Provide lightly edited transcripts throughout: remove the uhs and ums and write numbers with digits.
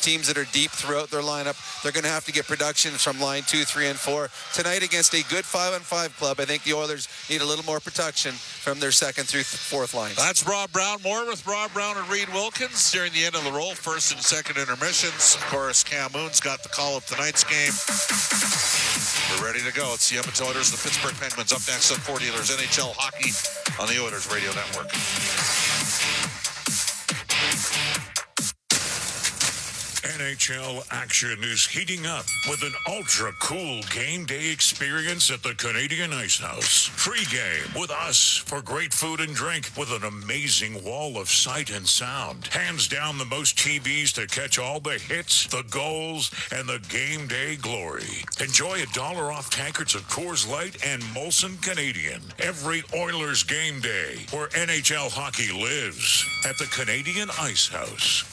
Teams that are deep throughout their lineup, they're going to have to get production from line 2, 3, and 4. Tonight against a good 5-on-5 club, I think the Oilers need a little more protection from their second through fourth lines. That's Rob Brown. More with Rob Brown and Reed Wilkins during the end of the roll, first and second intermissions. Of course, Cam Moon's got the call of tonight's game. We're ready to go. It's the Edmonton Oilers, the Pittsburgh Penguins. Up next on 40 Oilers NHL Hockey on the Oilers Radio Network. NHL action is heating up with an ultra-cool game day experience at the Canadian Ice House. Free game with us for great food and drink with an amazing wall of sight and sound. Hands down the most TVs to catch all the hits, the goals, and the game day glory. Enjoy $1 off tankards of Coors Light and Molson Canadian every Oilers game day, where NHL hockey lives at the Canadian Ice House.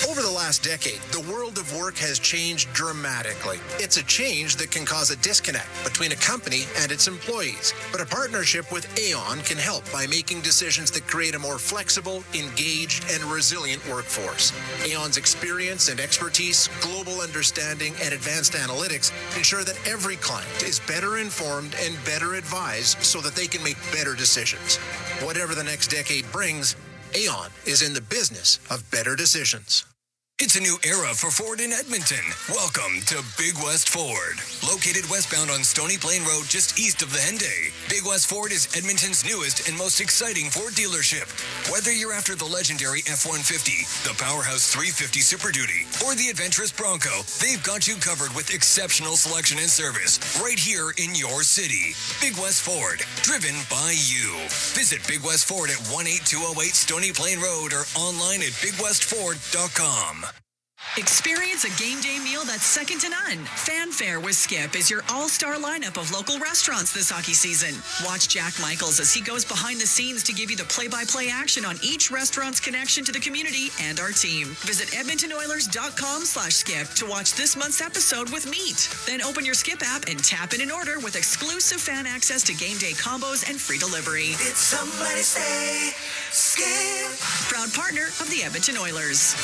Over the last decade, the world of work has changed dramatically. It's a change that can cause a disconnect between a company and its employees. But a partnership with Aon can help by making decisions that create a more flexible, engaged, and resilient workforce. Aon's experience and expertise, global understanding, and advanced analytics ensure that every client is better informed and better advised so that they can make better decisions. Whatever the next decade brings, Aon is in the business of better decisions. It's a new era for Ford in Edmonton. Welcome to Big West Ford. Located westbound on Stony Plain Road just east of the Henday, Big West Ford is Edmonton's newest and most exciting Ford dealership. Whether you're after the legendary F-150, the Powerhouse 350 Super Duty, or the adventurous Bronco, they've got you covered with exceptional selection and service right here in your city. Big West Ford, driven by you. Visit Big West Ford at 18208 Stony Plain Road or online at bigwestford.com. Experience a game day meal that's second to none. Fanfare with Skip is your all-star lineup of local restaurants this hockey season. Watch Jack Michaels as he goes behind the scenes to give you the play-by-play action on each restaurant's connection to the community and our team. Visit EdmontonOilers.com/skip to watch this month's episode with Meat. Then open your Skip app and tap in an order with exclusive fan access to game day combos and free delivery. Did somebody say Skip? Proud partner of the Edmonton Oilers.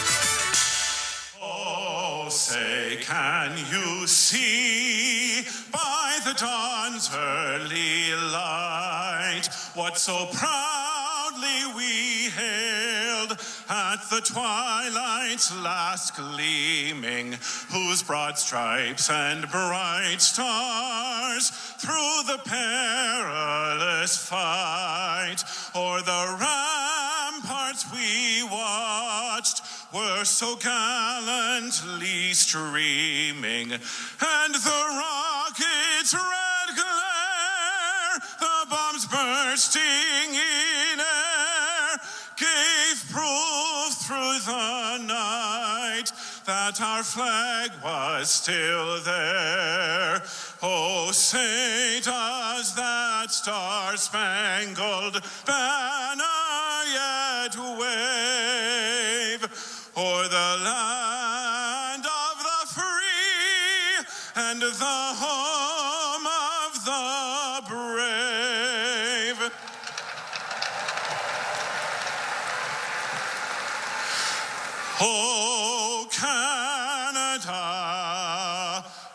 Oh, say, can you see by the dawn's early light what so proudly we hailed at the twilight's last gleaming, whose broad stripes and bright stars through the perilous fight o'er the ramparts we watched were so gallantly streaming, and the rocket's red glare, the bombs bursting in air, gave proof through the night that our flag was still there. Oh, say does that star-spangled banner yet wave o'er the land of the free and the home of the brave? Oh, Canada,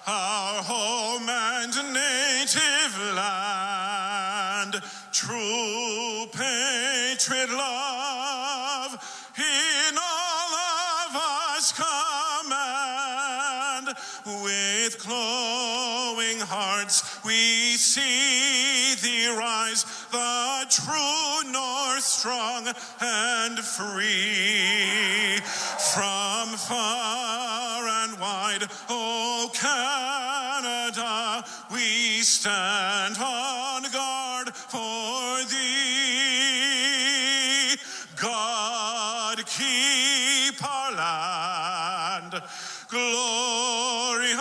our home and native land, true patriot love in all of us command. With glowing hearts we see thee rise, the true North strong and free. From far and wide, oh Canada, we stand on guard for thee. God keep our land glorious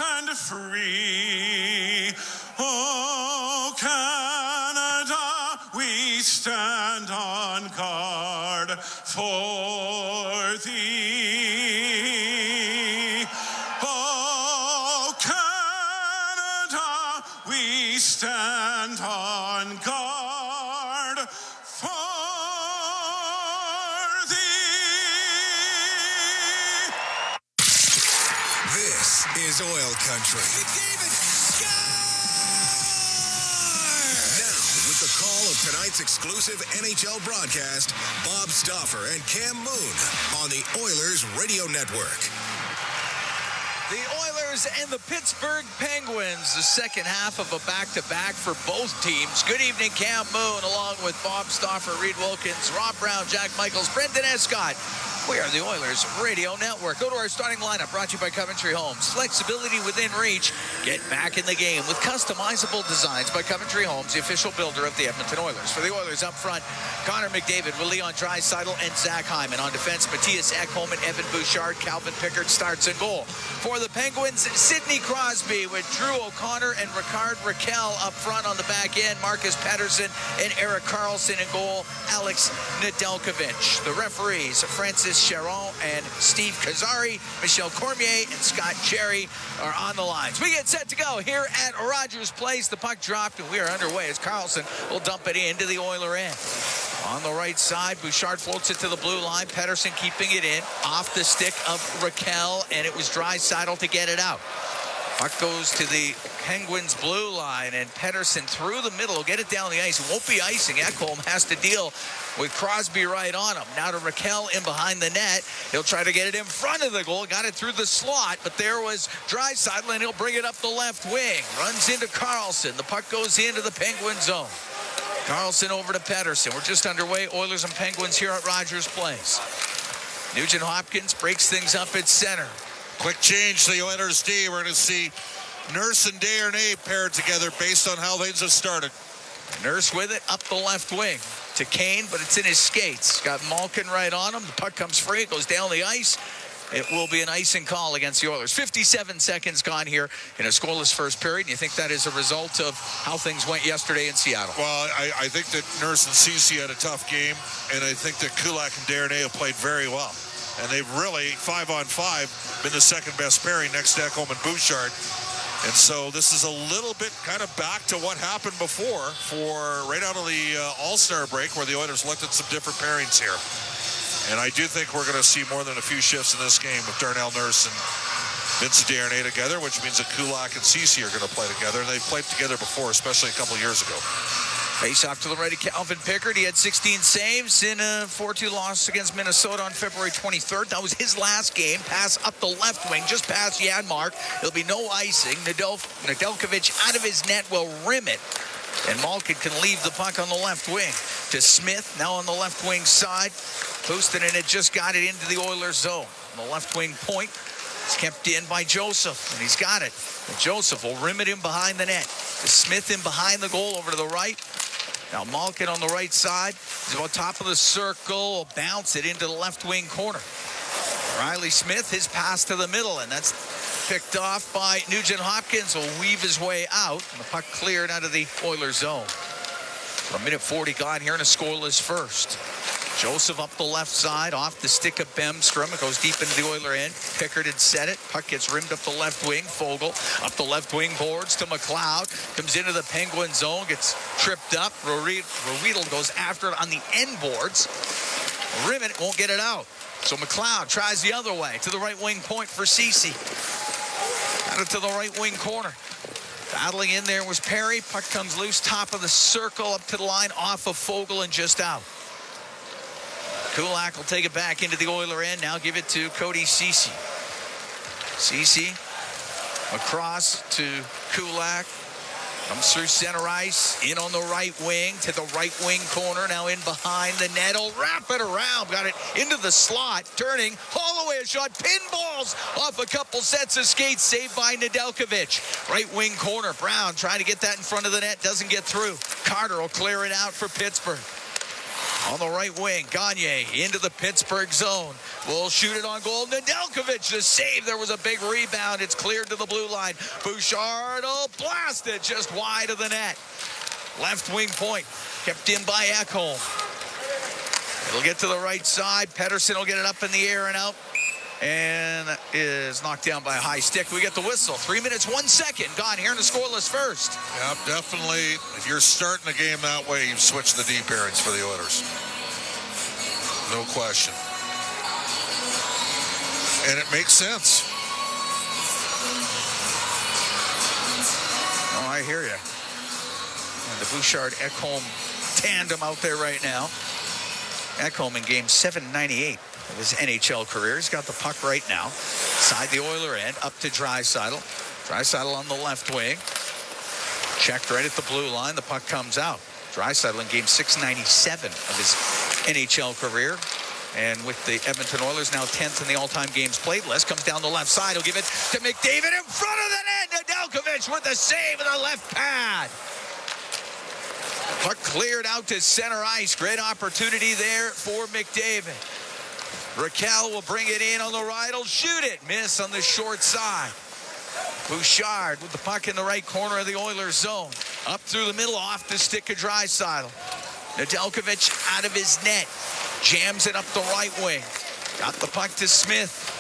and free. Oh Canada, we stand on guard for thee. Oh Canada, we stand on guard for thee. This is Oil Country. Now, with the call of tonight's exclusive NHL broadcast, Bob Stauffer and Cam Moon on the Oilers Radio Network. The Oilers and the Pittsburgh Penguins, the second half of a back-to-back for both teams. Good evening, Cam Moon, along with Bob Stauffer, Reed Wilkins, Rob Brown, Jack Michaels, Brendan Escott. We are the Oilers Radio Network. Go to our starting lineup, brought to you by Coventry Homes. Flexibility within reach. Get back in the game with customizable designs by Coventry Homes, the official builder of the Edmonton Oilers. For the Oilers up front, Connor McDavid with Leon Draisaitl and Zach Hyman. On defense, Matthias Ekholm and Evan Bouchard. Calvin Pickard starts in goal. For the Penguins, Sidney Crosby with Drew O'Connor and Ricard Raquel up front. On the back end, Marcus Pettersson and Erik Karlsson in goal. Alex Nedeljkovic. The referees, Francis Charon and Steve Kazari, Michel Cormier and Scott Cherry are on the lines. We get set to go here at Rogers Place. The puck dropped and we are underway as Karlsson will dump it into the Oiler end. On the right side, Bouchard floats it to the blue line. Pettersson keeping it in off the stick of Raquel, and it was Draisaitl to get it out. Puck goes to the Penguins blue line, and Pettersson through the middle will get it down the ice. It won't be icing. Ekholm has to deal with Crosby right on him. Now to Raquel in behind the net. He'll try to get it in front of the goal. Got it through the slot, but there was Draisaitl, and he'll bring it up the left wing. Runs into Karlsson. The puck goes into the Penguin zone. Karlsson over to Pettersson. We're just underway. Oilers and Penguins here at Rogers Place. Nugent Hopkins breaks things up at center. Quick change to the Oilers D. We're going to see Nurse and Desharnais paired together based on how things have started. Nurse with it up the left wing to Kane, but it's in his skates. Got Malkin right on him. The puck comes free. It goes down the ice. It will be an icing call against the Oilers. 57 seconds gone here in a scoreless first period. You think that is a result of how things went yesterday in Seattle? Well, I think that Nurse and Ceci had a tough game, and I think that Kulak and Desharnais have played very well. And they've really, 5-on-5, been the second best pairing next to Ekholm and Bouchard. And so this is a little bit kind of back to what happened before for right out of the All-Star break where the Oilers looked at some different pairings here. And I do think we're going to see more than a few shifts in this game with Darnell Nurse and Vincent Desharnais together, which means that Kulak and Ceci are going to play together. And they've played together before, especially a couple years ago. Face off to the right of Calvin Pickard. He had 16 saves in a 4-2 loss against Minnesota on February 23rd. That was his last game. Pass up the left wing, just past Janmark. There'll be no icing. Nedeljkovic out of his net will rim it. And Malkin can leave the puck on the left wing to Smith, now on the left wing side. Puustinen had just got it into the Oilers zone. On the left wing point, it's kept in by Joseph, and he's got it. And Joseph will rim it in behind the net. To Smith in behind the goal over to the right. Now Malkin on the right side. He's about top of the circle. Will bounce it into the left wing corner. Riley Smith, his pass to the middle, and that's picked off by Nugent Hopkins. Will weave his way out, and the puck cleared out of the Oilers zone. For a minute 40 gone here in a scoreless first. Joseph up the left side, off the stick of Bemstrom. It goes deep into the Oiler end. Pickard had set it. Puck gets rimmed up the left wing. Fogle up the left wing boards to McLeod. Comes into the Penguin zone, gets tripped up. Roedel goes after it on the end boards. Rim it, won't get it out. So McLeod tries the other way to the right wing point for Ceci. Got it to the right wing corner. Battling in there was Perry. Puck comes loose, top of the circle, up to the line, off of Fogle and just out. Kulak will take it back into the Oiler end. Now give it to Cody Ceci. Ceci across to Kulak. Comes through center ice. In on the right wing to the right wing corner. Now in behind the net. He'll wrap it around. Got it into the slot. Turning. Holloway a shot. Pinballs off a couple sets of skates. Saved by Nedeljkovic. Right wing corner. Brown trying to get that in front of the net. Doesn't get through. Carter will clear it out for Pittsburgh. On the right wing, Gagne into the Pittsburgh zone. Will shoot it on goal. Nedeljkovic, the save. There was a big rebound. It's cleared to the blue line. Bouchard will blast it just wide of the net. Left wing point, kept in by Ekholm. It'll get to the right side. Pettersson will get it up in the air and out. And is knocked down by a high stick. We get the whistle. 3 minutes, 1 second gone here in the scoreless first. Yep, definitely. If you're starting a game that way, you switch the D pairings for the Oilers. No question. And it makes sense. Oh, I hear you. And the Bouchard-Ekholm tandem out there right now. Ekholm in game 798 of his NHL career. He's got the puck right now. Side the Oiler end, up to Draisaitl. Draisaitl on the left wing. Checked right at the blue line. The puck comes out. Draisaitl in game 697 of his NHL career. And with the Edmonton Oilers now 10th in the all-time games played list, comes down the left side. He'll give it to McDavid in front of the net. Nedeljkovic with the save of the left pad. Puck cleared out to center ice. Great opportunity there for McDavid. Raquel will bring it in on the right. He'll shoot it. Miss on the short side. Bouchard with the puck in the right corner of the Oilers zone. Up through the middle, off the stick of Draisaitl. Nedeljkovic out of his net. Jams it up the right wing. Got the puck to Smith.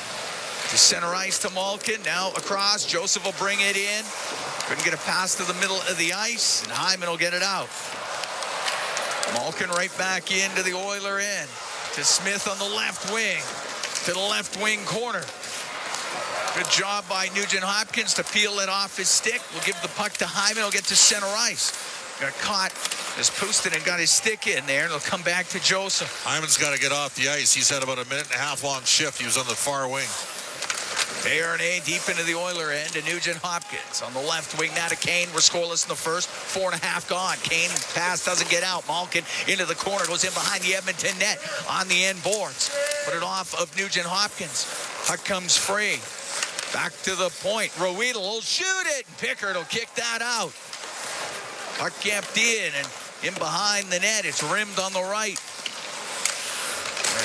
To center ice to Malkin. Now across. Joseph will bring it in. Couldn't get a pass to the middle of the ice. And Hyman will get it out. Malkin right back into the Oiler end. To Smith on the left wing. To the left wing corner. Good job by Nugent Hopkins to peel it off his stick. We'll give the puck to Hyman. He'll get to center ice. Got caught as Puustinen got his stick in there, and it'll come back to Joseph. Hyman's got to get off the ice. He's had about a minute and a half long shift. He was on the far wing. Desharnais deep into the Oiler end to Nugent Hopkins. On the left wing now to Kane. We're scoreless in the first. 4.5 gone. Kane pass doesn't get out. Malkin into the corner. Goes in behind the Edmonton net on the end boards. Put it off of Nugent Hopkins. Puck comes free. Back to the point. Ruhwedel will shoot it. Pickard will kick that out. Puck kept in and in behind the net. It's rimmed on the right.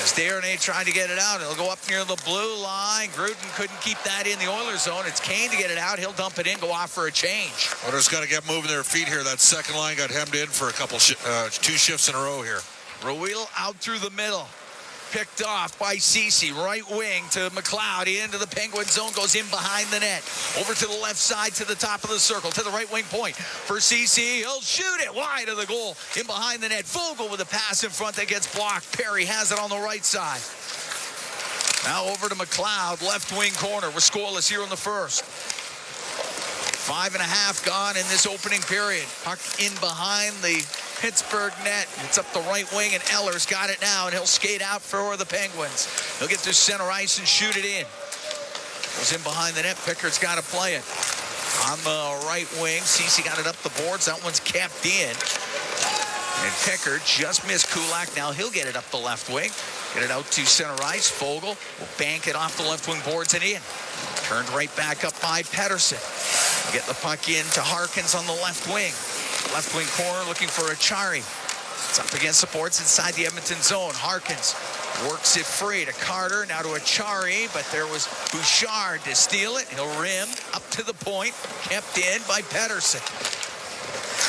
As Desharnais trying to get it out, it'll go up near the blue line. Gruden couldn't keep that in the Oilers zone. It's Kane to get it out. He'll dump it in, go off for a change. Oilers got to get moving their feet here. That second line got hemmed in for a couple, 2 shifts in a row here. Ruhwedel out through the middle. Picked off by Ceci, right wing to McLeod, into the Penguin zone, goes in behind the net. Over to the left side to the top of the circle, to the right wing point for Ceci. He'll shoot it wide of the goal, in behind the net. Vogel with a pass in front that gets blocked. Perry has it on the right side. Now over to McLeod, left wing corner. We're scoreless here in the first. 5.5 gone in this opening period. Puck in behind the Pittsburgh net. It's up the right wing, and Eller's got it now, and he'll skate out for the Penguins. He'll get to center ice and shoot it in. Goes in behind the net. Pickard's got to play it. On the right wing, Ceci got it up the boards. That one's kept in. And Pickard just missed Kulak. Now he'll get it up the left wing. Get it out to center ice. Vogel will bank it off the left wing boards and in. Turned right back up by Pettersson. Get the puck in to Harkins on the left wing. Left wing corner looking for Achari. It's up against the boards inside the Edmonton zone. Harkins works it free to Carter. Now to Achari, but there was Bouchard to steal it. He'll rim up to the point. Kept in by Pettersson.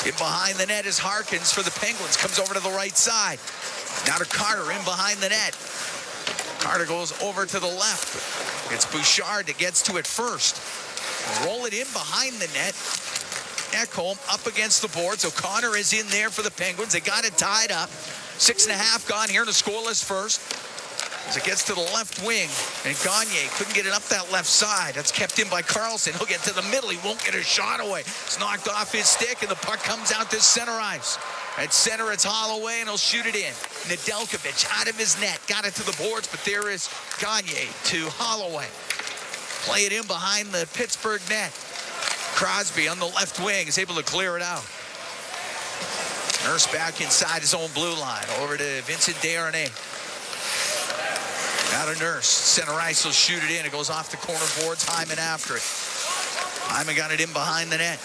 In behind the net is Harkins for the Penguins. Comes over to the right side. Now to Carter in behind the net. Carter goes over to the left. It's Bouchard that gets to it first. Roll it in behind the net. Ekholm up against the boards. O'Connor is in there for the Penguins. They got it tied up. 6.5 gone here in the scoreless first. As it gets to the left wing, and Gagne couldn't get it up that left side. That's kept in by Carlson. He'll get to the middle. He won't get a shot away. It's knocked off his stick, and the puck comes out to center ice. At center, it's Holloway, and he'll shoot it in. Nedeljkovic out of his net. Got it to the boards, but there is Gagne to Holloway. Play it in behind the Pittsburgh net. Crosby on the left wing is able to clear it out. Nurse back inside his own blue line. Over to Vincent Desharnais. Now to Nurse. Center ice will shoot it in. It goes off the corner boards. Hyman after it. Hyman got it in behind the net.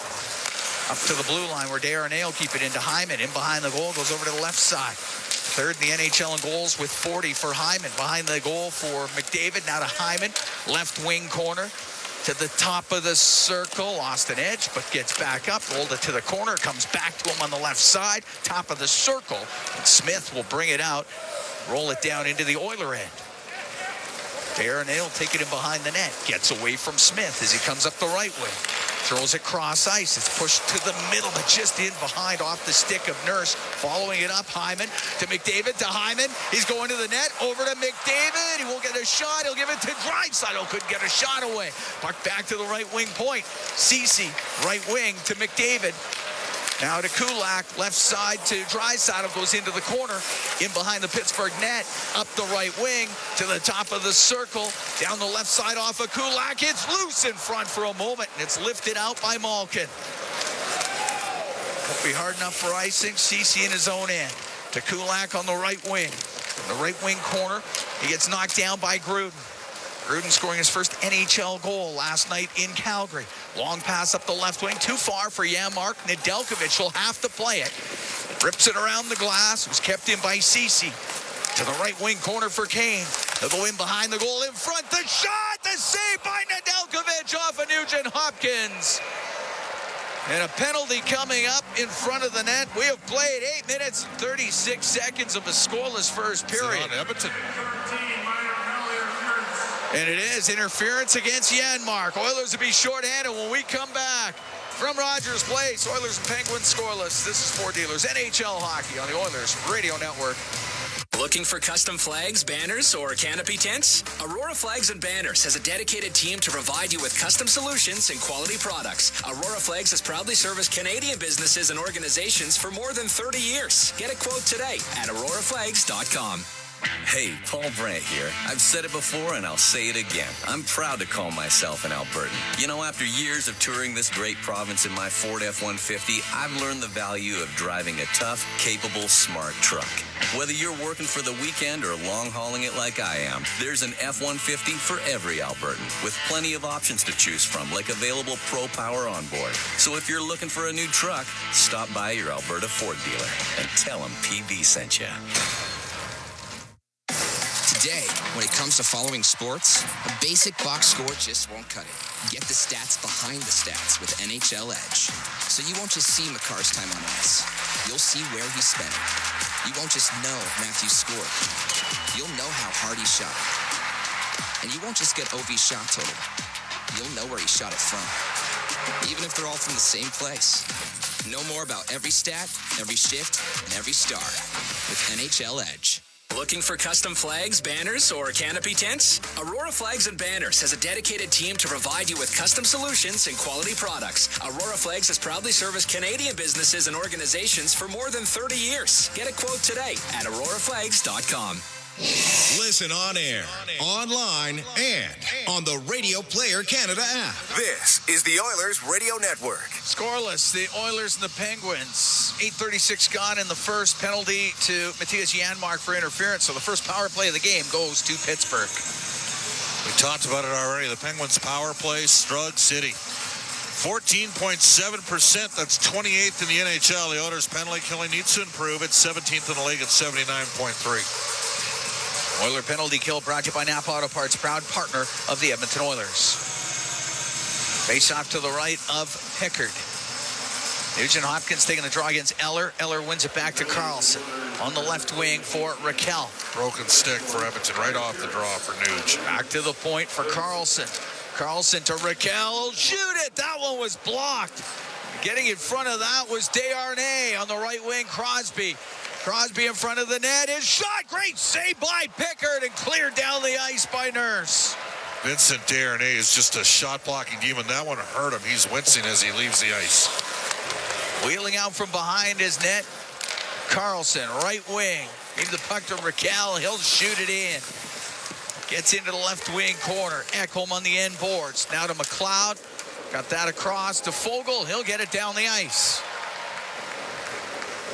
Up to the blue line where Desharnais will keep it into Hyman. In behind the goal. Goes over to the left side. Third in the NHL in goals with 40 for Hyman. Behind the goal for McDavid. Now to Hyman. Left wing corner. To the top of the circle. Lost an edge, but gets back up. Rolled it to the corner. Comes back to him on the left side. Top of the circle. And Smith will bring it out. Roll it down into the Oiler end. Desharnais will take it in behind the net. Gets away from Smith as he comes up the right wing. Throws it cross ice. It's pushed to the middle, but just in behind off the stick of Nurse. Following it up, Hyman to McDavid to Hyman. He's going to the net. Over to McDavid. He won't get a shot. He'll give it to Draisaitl. Couldn't get a shot away. Puck back to the right wing point. Ceci, right wing to McDavid. Now to Kulak, left side to Draisaitl, goes into the corner, in behind the Pittsburgh net, up the right wing, to the top of the circle, down the left side off of Kulak. It's loose in front for a moment, and it's lifted out by Malkin. Won't be hard enough for icing. Ceci in his own end. To Kulak on the right wing. In the right wing corner, He gets knocked down by Gruden. Gruden scoring his first NHL goal last night in Calgary. Long pass up the left wing, too far for Janmark. Nedeljkovic will have to play it. Rips it around the glass. It was kept in by Ceci. To the right wing corner for Kane. They'll go in behind the goal in front. The shot, the save by Nedeljkovic off of Nugent Hopkins. And a penalty coming up in front of the net. We have played 8 minutes and 36 seconds of a scoreless first period. On Edmonton. And it is interference against Janmark. Oilers will be shorthanded when we come back. From Rogers Place, Oilers and Penguins scoreless. This is Ford Dealers NHL Hockey on the Oilers Radio Network. Looking for custom flags, banners, or canopy tents? Aurora Flags and Banners has a dedicated team to provide you with custom solutions and quality products. Aurora Flags has proudly serviced Canadian businesses and organizations for more than 30 years. Get a quote today at auroraflags.com. Hey, Paul Brandt here. I've said it before and I'll say it again. I'm proud to call myself an Albertan. You know, after years of touring this great province in my Ford F-150, I've learned the value of driving a tough, capable, smart truck. Whether you're working for the weekend or long-hauling it like I am, there's an F-150 for every Albertan, with plenty of options to choose from, like available Pro Power on board. So if you're looking for a new truck, stop by your Alberta Ford dealer and tell them PB sent you. Today, when it comes to following sports, a basic box score just won't cut it. Get the stats behind the stats with NHL Edge. So you won't just see Makar's time on ice. You'll see where he spent it. You won't just know Matthew scored. You'll know how hard he shot it. And you won't just get OV's shot total. You'll know where he shot it from. Even if they're all from the same place. Know more about every stat, every shift, and every star with NHL Edge. Looking for custom flags, banners, or canopy tents? Aurora Flags and Banners has a dedicated team to provide you with custom solutions and quality products. Aurora Flags has proudly serviced Canadian businesses and organizations for more than 30 years. Get a quote today at auroraflags.com. Listen on air, online, and on the Radio Player Canada app. This is the Oilers Radio Network. Scoreless, the Oilers and the Penguins. 8:36 gone in the first. Penalty to Matthias Janmark for interference. So the first power play of the game goes to Pittsburgh. We talked about it already. The Penguins' power play, Strug City. 14.7%. That's 28th in the NHL. The Oilers' penalty killing needs to improve. It's 17th in the league at 79.3. Oiler penalty kill brought to you by Napa Auto Parts, proud partner of the Edmonton Oilers. Face off to the right of Pickard. Nugent Hopkins taking the draw against Eller. Eller wins it back to Carlson. On the left wing for Raquel. Broken stick for Edmonton, right off the draw for Nuge. Back to the point for Carlson. Carlson to Raquel. Shoot it! That one was blocked. Getting in front of that was Desharnais. On the right wing, Crosby. Crosby in front of the net. His shot, great save by Pickard and cleared down the ice by Nurse. Vincent Desharnais is just a shot-blocking demon. That one hurt him. He's wincing as he leaves the ice. Wheeling out from behind his net, Carlson, right wing. Give the puck to Raquel. He'll shoot it in. Gets into the left wing corner. Ekholm on the end boards. Now to McLeod. Got that across to Fogle. He'll get it down the ice.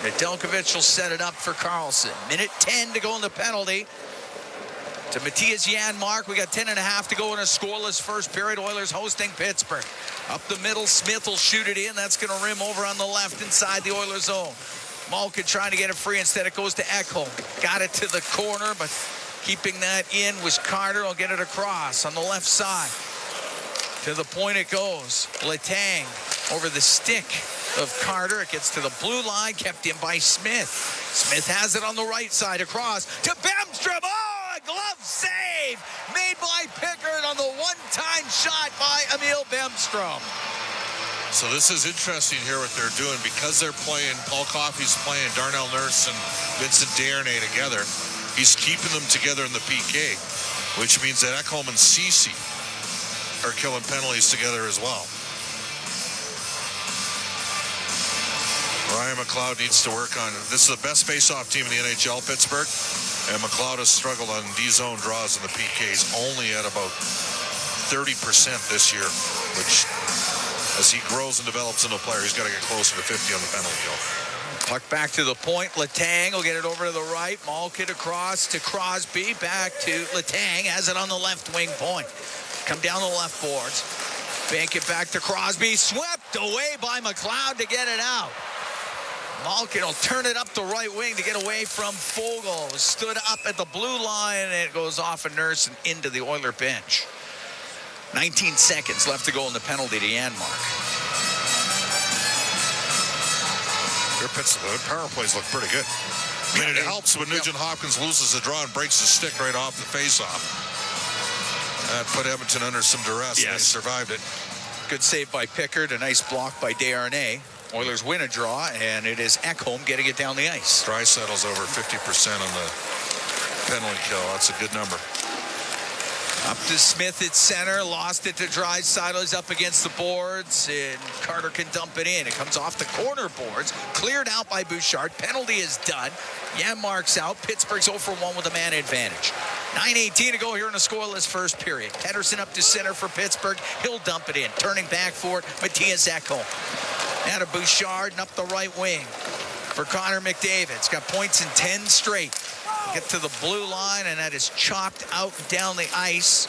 Nedeljkovic will set it up for Carlson. Minute 10 to go in the penalty. To Matthias Janmark. We got 10.5 to go in a scoreless first period. Oilers hosting Pittsburgh. Up the middle, Smith will shoot it in. That's going to rim over on the left inside the Oilers zone. Malkin trying to get it free. Instead it goes to Ekholm. Got it to the corner, but keeping that in was Carter. Will get it across on the left side. To the point it goes. Letang over the stick of Carter. It gets to the blue line, kept in by Smith. Smith has it on the right side across to Bemstrom. Oh, a glove save made by Pickard on the one-time shot by Emil Bemstrom. So this is interesting here what they're doing because they're playing, Paul Coffey's playing Darnell Nurse and Vincent Desharnais together. He's keeping them together in the PK, which means that Ekholm and Ceci are killing penalties together as well. Ryan McLeod needs to work on it. This is the best face-off team in the NHL, Pittsburgh, and McLeod has struggled on D-zone draws in the PKs, only at about 30% this year, which, as he grows and develops into a player, he's got to get closer to 50 on the penalty kill. Puck back to the point. Letang will get it over to the right. Malkin across to Crosby. Back to Letang. Has it on the left wing point. Come down the left boards. Bank it back to Crosby. Swept away by McLeod to get it out. Malkin will turn it up the right wing to get away from Fogle. Stood up at the blue line, and it goes off a Nurse and into the Oiler bench. 19 seconds left to go in the penalty to Janmark. Their power plays look pretty good. I mean, it helps when Nugent Hopkins loses the draw and breaks his stick right off the faceoff. That put Edmonton under some duress. Yes. They survived it. Good save by Pickard. A nice block by Desharnais. Oilers win a draw, and it is Ekholm getting it down the ice. Draisaitl's over 50% on the penalty kill. That's a good number. Up to Smith at center. Lost it to Draisaitl. He's up against the boards, and Carter can dump it in. It comes off the corner boards. Cleared out by Bouchard. Penalty is done. Janmark's out. Pittsburgh's 0 for 1 with a man advantage. 9:18 to go here in a scoreless first period. Pettersson up to center for Pittsburgh. He'll dump it in. Turning back for it, Matthias Ekholm. Now to Bouchard and up the right wing for Connor McDavid. He's got points in 10 straight. Get to the blue line, and that is chopped out down the ice.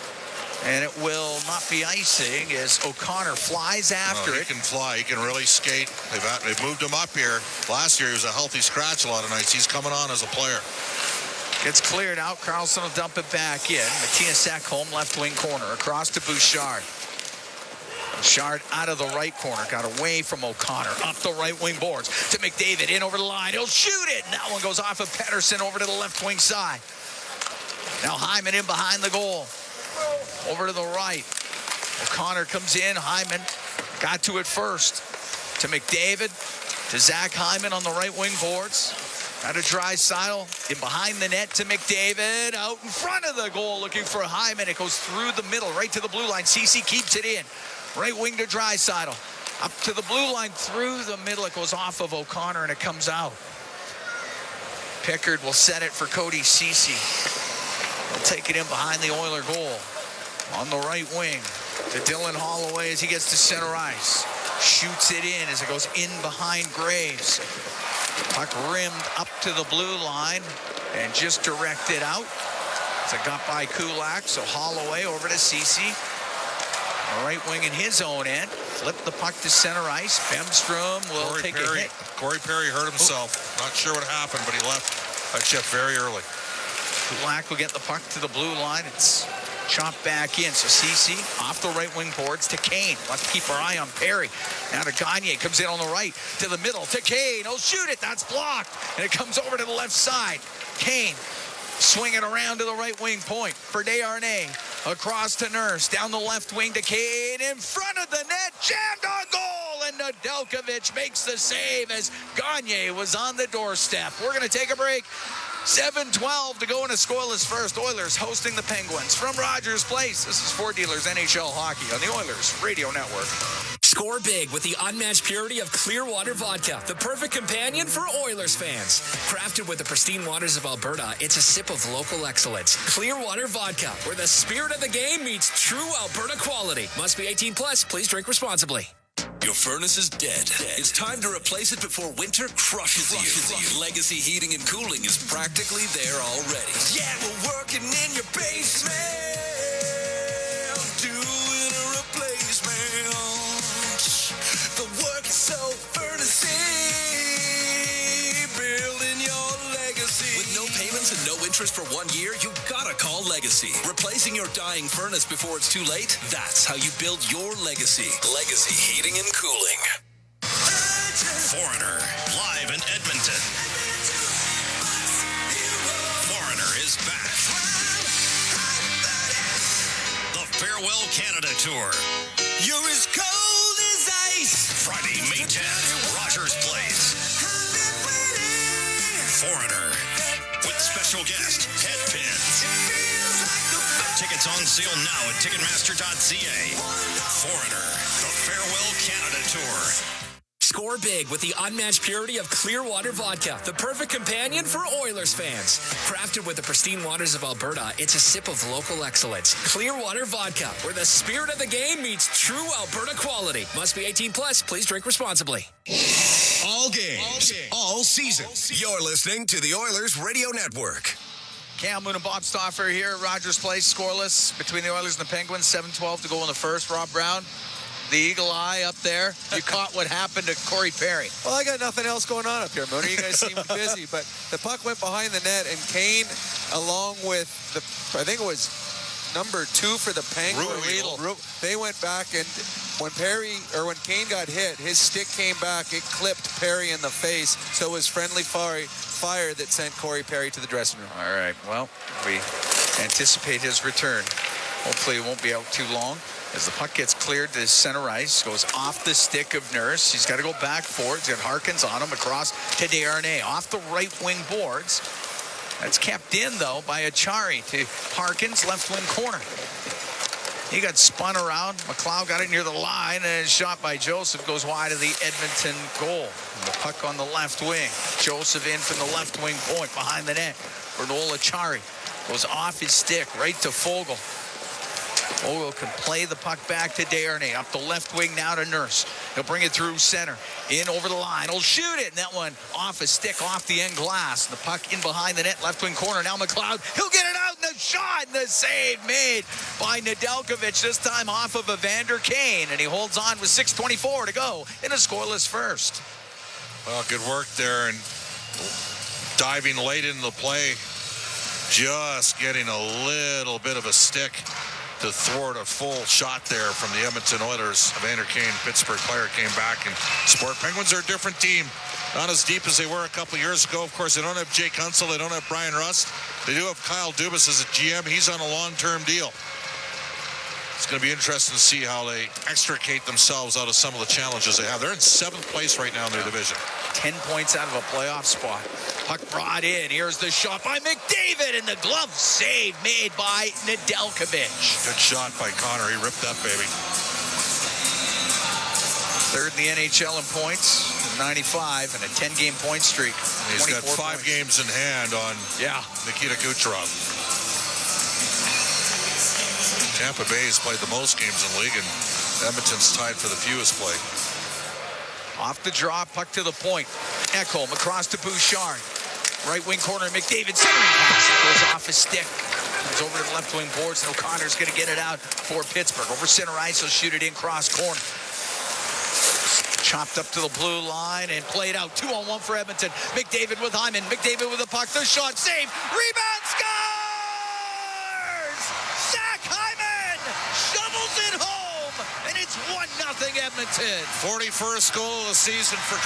And it will not be icing as O'Connor flies after it. He can fly. He can really skate. They've moved him up here. Last year he was a healthy scratch a lot of nights. He's coming on as a player. Gets cleared out. Carlson will dump it back in. Matthias Ekholm, left wing corner. Across to Bouchard. Bouchard out of the right corner. Got away from O'Connor. Up the right wing boards to McDavid. In over the line. He'll shoot it. And that one goes off of Pettersson over to the left wing side. Now Hyman in behind the goal. Over to the right. O'Connor comes in. Hyman got to it first. To McDavid. To Zach Hyman on the right wing boards. Out of Draisaitl. In behind the net to McDavid. Out in front of the goal looking for Hyman. It goes through the middle right to the blue line. Ceci keeps it in. Right wing to Draisaitl. Up to the blue line through the middle. It goes off of O'Connor and it comes out. Pickard will set it for Cody Ceci. He'll take it in behind the Oiler goal. On the right wing to Dylan Holloway as he gets to center ice. Shoots it in as it goes in behind Graves. Puck rimmed up to the blue line and just directed out. It's a got by Kulak, so Holloway over to Ceci. Right wing in his own end. Flip the puck to center ice. Bemstrom will take a hit. Corey Perry hurt himself. Not sure what happened, but he left that shift very early. Kulak will get the puck to the blue line. It's chopped back in. So Ceci off the right wing boards to Kane. Let's keep our eye on Perry. Now to Gagne. Comes in on the right to the middle to Kane. He'll shoot it. That's blocked. And it comes over to the left side. Kane swinging around to the right wing point for Desharnais. Across to Nurse. Down the left wing to Kane. In front of the net. Jammed on goal. And Nedeljkovic makes the save as Gagne was on the doorstep. We're going to take a break. 7:12 to go in a scoreless first. Oilers hosting the Penguins from Rogers Place. This is Ford Dealers NHL Hockey on the Oilers Radio Network. Score big with the unmatched purity of Clearwater Vodka, the perfect companion for Oilers fans. Crafted with the pristine waters of Alberta, it's a sip of local excellence. Clearwater Vodka, where the spirit of the game meets true Alberta quality. Must be 18 plus. Please drink responsibly. Your furnace is dead. It's time to replace it before winter crushes you. Legacy Heating and Cooling is practically there already. Yeah, we're working in your basement, doing a replacement. The work is so furnacey, building your legacy. With no payments and no interest for 1 year, you gotta call Legacy. Replacing your dying furnace before it's too late, that's how you build your legacy. Legacy Heating and Cooling. Foreigner, live in Edmonton. Foreigner is back. The Farewell Canada Tour. You're as cold as ice. Friday, May 10th, Rogers Place. Foreigner, with special guest, Headpins. Tickets on sale now at Ticketmaster.ca. Foreigner, the Farewell Canada Tour. Score big with the unmatched purity of Clearwater Vodka, the perfect companion for Oilers fans. Crafted with the pristine waters of Alberta, it's a sip of local excellence. Clearwater Vodka, where the spirit of the game meets true Alberta quality. Must be 18 plus. Please drink responsibly. All games, all season. You're listening to the Oilers Radio Network. Cam Moon and Bob Stauffer here at Rogers Place, scoreless between the Oilers and the Penguins. 7:12 to go in the first. Rob Brown, the eagle eye up there. You caught what happened to Corey Perry. Well, I got nothing else going on up here, Mooney. You guys seem busy, but the puck went behind the net, and Kane, along with I think it was number 2 for the Penguins, they went back, and when Kane got hit, his stick came back. It clipped Perry in the face, so it was friendly fire that sent Corey Perry to the dressing room. All right, well, we anticipate his return. Hopefully it won't be out too long. As the puck gets cleared to center ice, goes off the stick of Nurse. He's got to go back forward. He's got Harkins on him across to Desharnais. Off the right wing boards. That's kept in, though, by Achari to Harkins, left wing corner. He got spun around. McLeod got it near the line, and a shot by Joseph goes wide of the Edmonton goal. And the puck on the left wing. Joseph in from the left wing point behind the net for Noel Achari. Goes off his stick right to Fogle. Fogle can play the puck back to Desharnais. Up the left wing now to Nurse. He'll bring it through center. In over the line. He'll shoot it. And that one off his stick, off the end glass. The puck in behind the net, left wing corner. Now McLeod. He'll get it out. And the shot. And the save made by Nedeljkovic. This time off of Evander Kane. And he holds on with 6:24 to go in a scoreless first. Well, good work there. And diving late into the play. Just getting a little bit of a stick to thwart a full shot there from the Edmonton Oilers. Evander Kane, Pittsburgh player, came back and scored. Penguins are a different team. Not as deep as they were a couple of years ago. Of course, they don't have Jake Hunsel. They don't have Brian Rust. They do have Kyle Dubas as a GM. He's on a long-term deal. It's going to be interesting to see how they extricate themselves out of some of the challenges they have. They're in 7th place right now in their division. 10 points out of a playoff spot. Puck brought in. Here's the shot by McDavid, and the glove save made by Nedeljkovic. Good shot by Connor. He ripped that baby. Third in the NHL in points, 95, and a 10-game point streak. He's got 5 points. games in hand on Nikita Kucherov. Tampa Bay has played the most games in the league, and Edmonton's tied for the fewest play. Off the draw, puck to the point. Ekholm across to Bouchard. Right wing corner, McDavid centering pass. Goes off his stick. Comes over to the left wing boards, and O'Connor's going to get it out for Pittsburgh. Over center ice, he'll shoot it in cross corner. Chopped up to the blue line and played out. 2-on-1 for Edmonton. McDavid with Hyman. McDavid with the puck. The shot, save. Rebound, scores! Zach Hyman shovels it home, and it's 1-0 Edmonton. 41st goal of the season for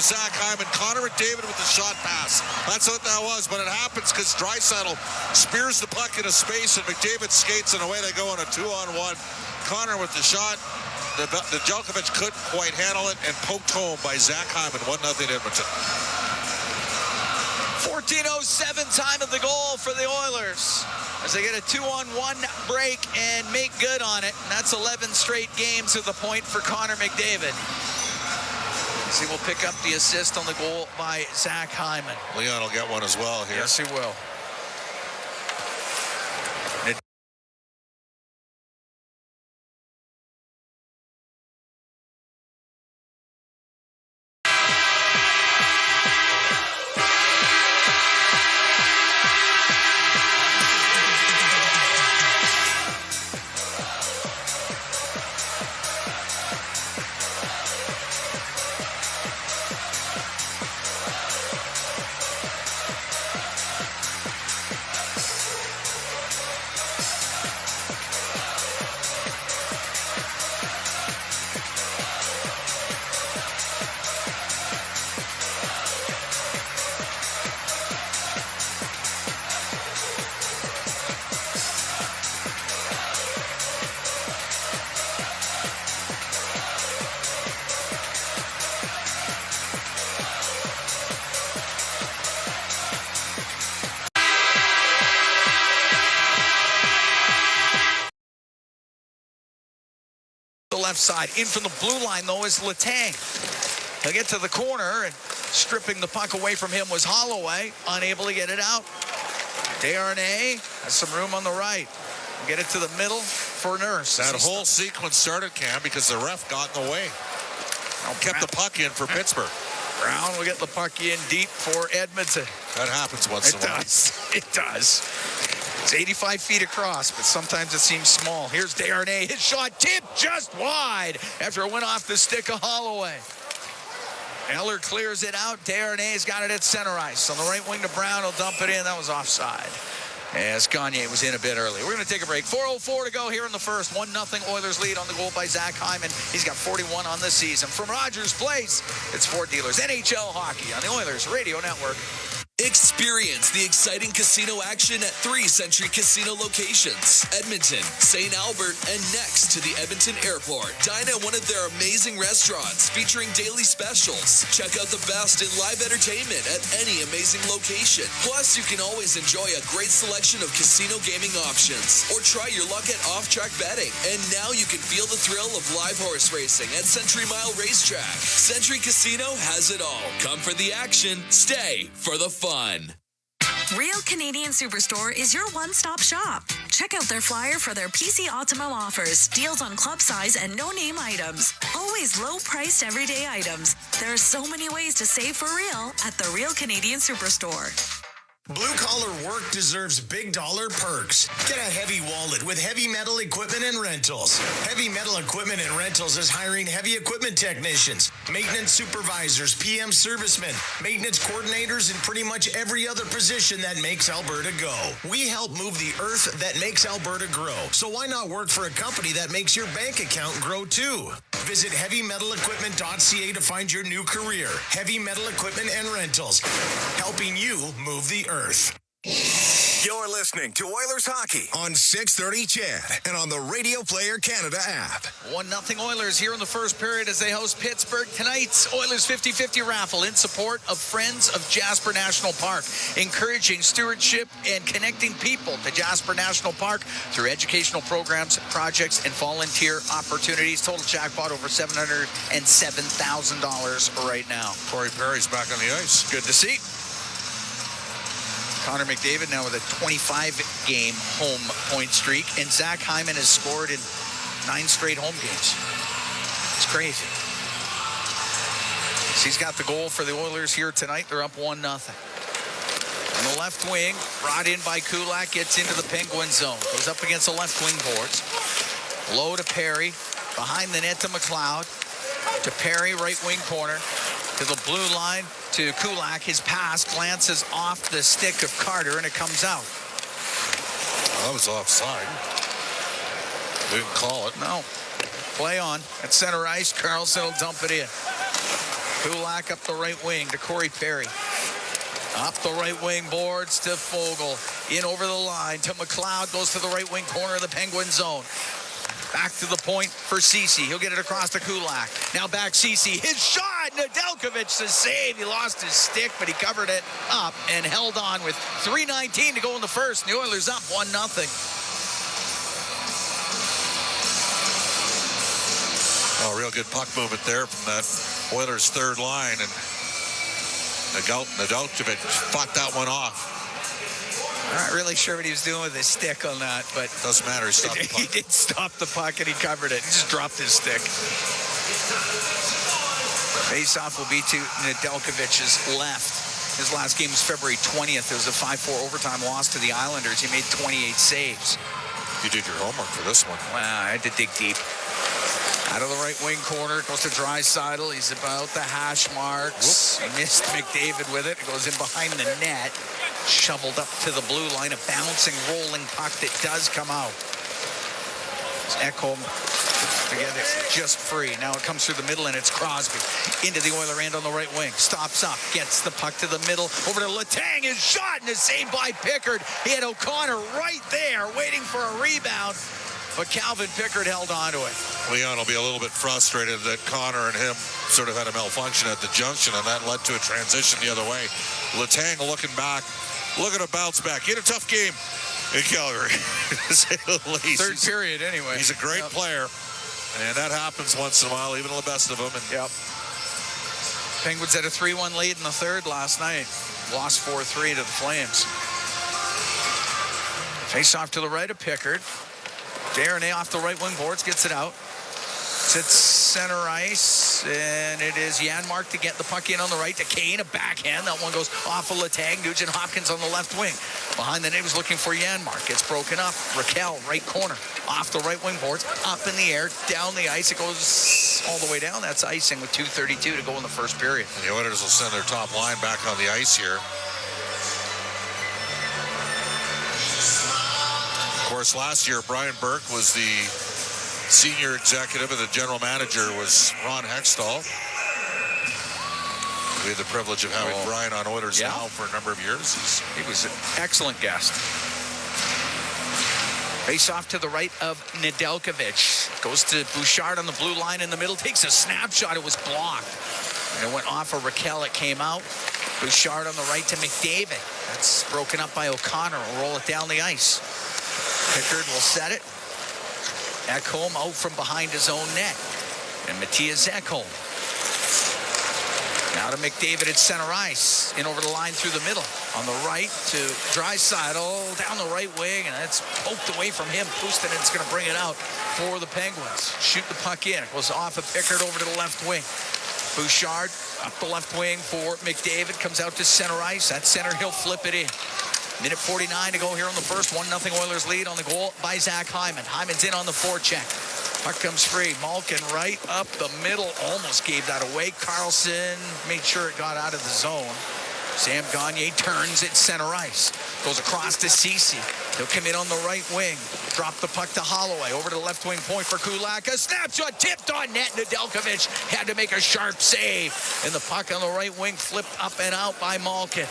Zach Hyman. Connor McDavid with the shot pass. That's what that was, but it happens because Draisaitl spears the puck into space, and McDavid skates, and away they go on a 2-on-1. Connor with the shot. Nedeljkovic couldn't quite handle it and poked home by Zach Hyman. 1-0 Edmonton. 14:07 time of the goal for the Oilers as they get a 2-on-1 break and make good on it. And that's 11 straight games to the point for Connor McDavid. He will pick up the assist on the goal by Zach Hyman. Leon will get one as well here. Yes, he will. Left side. In from the blue line, though, is Letang. He'll get to the corner, and stripping the puck away from him was Holloway, unable to get it out. Desharnais has some room on the right. Get it to the middle for Nurse. That whole sequence started, Cam, because the ref got in the way. Kept the puck in for Pittsburgh. Brown will get the puck in deep for Edmonton. That happens once in a while. It does. It's 85 feet across, but sometimes it seems small. Here's Desharnais. His shot tipped just wide after it went off the stick of Holloway. Eller clears it out. Desharnais's got it at center ice. On the right wing to Brown. He'll dump it in. That was offside, as Gagne was in a bit early. We're going to take a break. 4:04 to go here in the first. 1-0 Oilers lead on the goal by Zach Hyman. He's got 41 on the season. From Rogers Place, it's Ford Dealers NHL Hockey on the Oilers Radio Network. Experience the exciting casino action at 3 Century Casino locations: Edmonton, St. Albert, and next to the Edmonton Airport. Dine at one of their amazing restaurants featuring daily specials. Check out the best in live entertainment at any amazing location. Plus, you can always enjoy a great selection of casino gaming options or try your luck at off-track betting. And now you can feel the thrill of live horse racing at Century Mile Racetrack. Century Casino has it all. Come for the action, stay for the fun. Real Canadian Superstore is your one-stop shop. Check out their flyer for their PC Optimum offers, deals on club size and no-name items. Always low-priced everyday items. There are so many ways to save for real at the Real Canadian Superstore. Blue-collar work deserves big dollar perks. Get a heavy wallet with Heavy Metal Equipment and Rentals. Heavy Metal Equipment and Rentals is hiring heavy equipment technicians, maintenance supervisors, PM servicemen, maintenance coordinators, and pretty much every other position that makes Alberta go. We help move the earth that makes Alberta grow. So why not work for a company that makes your bank account grow too? Visit heavymetalequipment.ca to find your new career. Heavy Metal Equipment and Rentals, helping you move the earth. You're listening to Oilers Hockey on 630 CHED and on the Radio Player Canada app. 1-0 Oilers here in the first period as they host Pittsburgh. Tonight's Oilers 50-50 raffle in support of Friends of Jasper National Park, encouraging stewardship and connecting people to Jasper National Park through educational programs, projects, and volunteer opportunities. Total jackpot over $707,000 right now. Corey Perry's back on the ice. Good to see. Connor McDavid now with a 25-game home point streak, and Zach Hyman has scored in 9 straight home games. It's crazy. So he's got the goal for the Oilers here tonight. They're up 1-0. On the left wing, brought in by Kulak, gets into the Penguin zone. Goes up against the left wing boards. Low to Perry, behind the net to McLeod. To Perry, right wing corner. To the blue line, to Kulak. His pass glances off the stick of Carter, and it comes out. That was offside. Didn't call it. No. Play on. At center ice, Carlson will dump it in. Kulak up the right wing to Corey Perry. Up the right wing boards to Fogle. In over the line to McLeod. Goes to the right wing corner of the Penguin zone. Back to the point for Ceci. He'll get it across to Kulak. Now back Ceci. His shot! Nedeljkovic the save. He lost his stick, but he covered it up and held on with 3:19 to go in the first. The Oilers up 1-0. Oh, real good puck movement there from that Oilers third line. And Nedeljkovic fought that one off. I'm not really sure what he was doing with his stick on that, but doesn't matter. He stopped the puck. He did stop the puck and he covered it. He just dropped his stick. Face-off will be to Nedeljkovic's left. His last game was February 20th. It was a 5-4 overtime loss to the Islanders. He made 28 saves. You did your homework for this one. Wow, I had to dig deep. Out of the right wing corner, it goes to Draisaitl. He's about the hash marks. He missed McDavid with it. It goes in behind the net. Shoveled up to the blue line. A bouncing, rolling puck that does come out. It's Ekholm to get it just free. Now it comes through the middle, and it's Crosby. Into the Oiler end on the right wing. Stops up. Gets the puck to the middle. Over to Letang. His shot, and a save by Pickard. He had O'Connor right there waiting for a rebound. But Calvin Pickard held on to it. Leon will be a little bit frustrated that Connor and him sort of had a malfunction at the junction, and that led to a transition the other way. Letang looking back, looking to bounce back. He had a tough game in Calgary, to say the least. Third period, anyway. He's a great player, and that happens once in a while, even the best of them. And Penguins had a 3-1 lead in the third last night. Lost 4-3 to the Flames. Face off to the right of Pickard. Desharnais off the right wing boards, gets it out. It's center ice, and it is Janmark to get the puck in on the right to Kane, a backhand. That one goes off of Letang. Nugent Hopkins on the left wing. Behind the net, he was looking for Janmark. Gets broken up. Raquel, right corner. Off the right wing boards, up in the air, down the ice. It goes all the way down. That's icing with 2:32 to go in the first period. And the Oilers will send their top line back on the ice here. Of course, last year, Brian Burke was the senior executive and the general manager was Ron Hextall. We had the privilege of having Brian on Oilers now for a number of years. He was an excellent guest. Face off to the right of Nedeljkovic. Goes to Bouchard on the blue line in the middle. Takes a snapshot. It was blocked. And it went off of Raquel. It came out. Bouchard on the right to McDavid. That's broken up by O'Connor. Will roll it down the ice. Pickard will set it. Ekholm out from behind his own net. And Matthias Ekholm. Now to McDavid at center ice. In over the line through the middle. On the right to Draisaitl down the right wing. And that's poked away from him. Pustinen's going to bring it out for the Penguins. Shoot the puck in. It goes off of Pickard over to the left wing. Bouchard up the left wing for McDavid. Comes out to center ice. At center, he'll flip it in. Minute 49 to go here on the first. 1-0 Oilers lead on the goal by Zach Hyman. Hyman's in on the forecheck. Puck comes free. Malkin right up the middle. Almost gave that away. Carlson made sure it got out of the zone. Sam Gagner turns at center ice. Goes across to Ceci. He'll come in on the right wing. Drop the puck to Holloway. Over to the left wing point for Kulak. A snapshot tipped on net. Nedeljkovic had to make a sharp save. And the puck on the right wing flipped up and out by Malkin.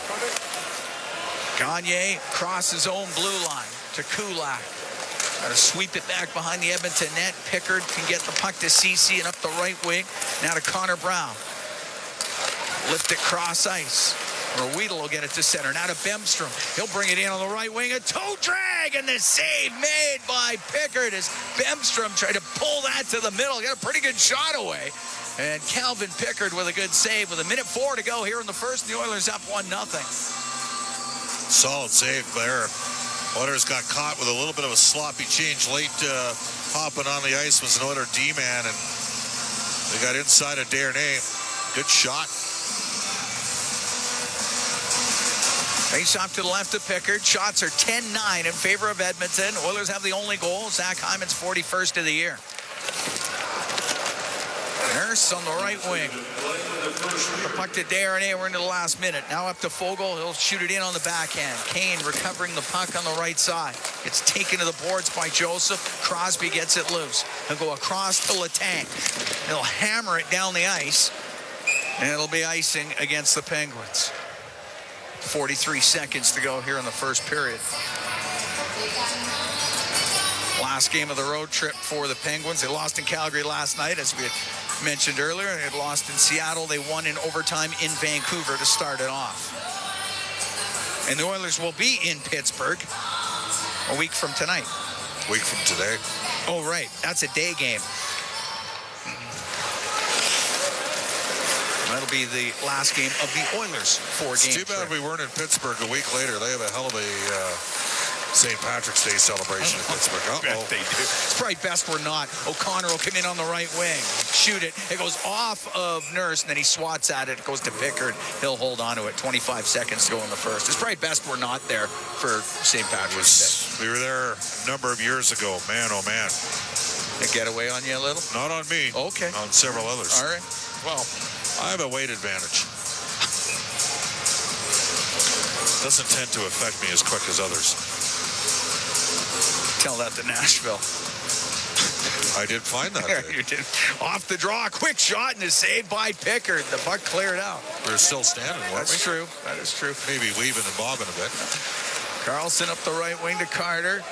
Gagner across his own blue line to Kulak. Got to sweep it back behind the Edmonton net. Pickard can get the puck to Ceci and up the right wing. Now to Connor Brown. Lift it cross ice. Weedle will get it to center. Now to Bemstrom. He'll bring it in on the right wing. A toe drag and the save made by Pickard as Bemstrom tried to pull that to the middle. Got a pretty good shot away. And Calvin Pickard with a good save with 1:04 to go here in the first. The Oilers up 1-0. Solid save there. Oilers got caught with a little bit of a sloppy change late. Hopping on the ice was an Oiler D-man, and they got inside of Darnay. Good shot. Face off to the left of Pickard. Shots are 10-9 in favor of Edmonton. Oilers have the only goal. Zach Hyman's 41st of the year. Nurse on the right wing. The puck to Darnay. We're into the last minute. Now up to Fogle. He'll shoot it in on the backhand. Kane recovering the puck on the right side. It's taken to the boards by Joseph. Crosby gets it loose. He'll go across to Letang. He'll hammer it down the ice. And it'll be icing against the Penguins. 43 seconds to go here in the first period. Last game of the road trip for the Penguins. They lost in Calgary last night, as we had mentioned earlier. They had lost in Seattle. They won in overtime in Vancouver to start it off. And the Oilers will be in Pittsburgh a week from tonight. Week from today. Oh, right. That's a day game. That'll be the last game of the Oilers four-game It's too bad we weren't in Pittsburgh a week later. They have a hell of a St. Patrick's Day celebration in Pittsburgh. Bet they do. It's probably best we're not. O'Connor will come in on the right wing. Shoot it. It goes off of Nurse, and then he swats at it. It goes to Pickard. He'll hold on to it. 25 seconds to go in the first. It's probably best we're not there for St. Patrick's Day. We were there a number of years ago. Man, oh, man. They get away on you a little? Not on me. Okay. On several others. All right. Well, I have a weight advantage. Doesn't tend to affect me as quick as others. Tell that to Nashville. I did find that. You did. Off the draw, quick shot, and a save by Pickard. The puck cleared out. We're still standing, weren't That's true. That is true. Maybe weaving and bobbing a bit. Carlson up the right wing to Carter.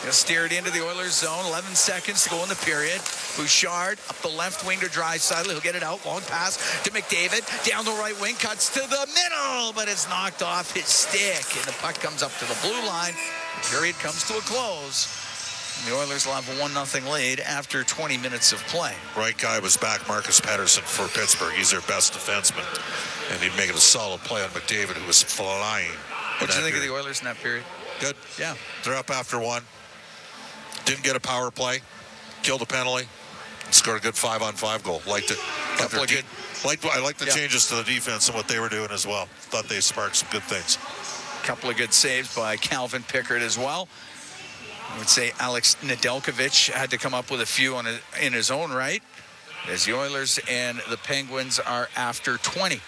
He'll steer it into the Oilers zone. 11 seconds to go in the period. Bouchard up the left wing to Draisaitl. He'll get it out. Long pass to McDavid. Down the right wing. Cuts to the middle, but it's knocked off his stick. And the puck comes up to the blue line. The period comes to a close. And the Oilers will have a 1-0 lead after 20 minutes of play. Right guy was back, Marcus Pettersson for Pittsburgh. He's their best defenseman. And he'd make it a solid play on McDavid, who was flying. What do you think of the Oilers in that period? Good. Yeah. They're up after one. Didn't get a power play. Killed a penalty. Scored a good 5-on-5 goal. Liked it. I like the changes to the defense and what they were doing as well. Thought they sparked some good things. Couple of good saves by Calvin Pickard as well. I would say Alex Nedeljkovic had to come up with a few in his own right, as the Oilers and the Penguins are after 20.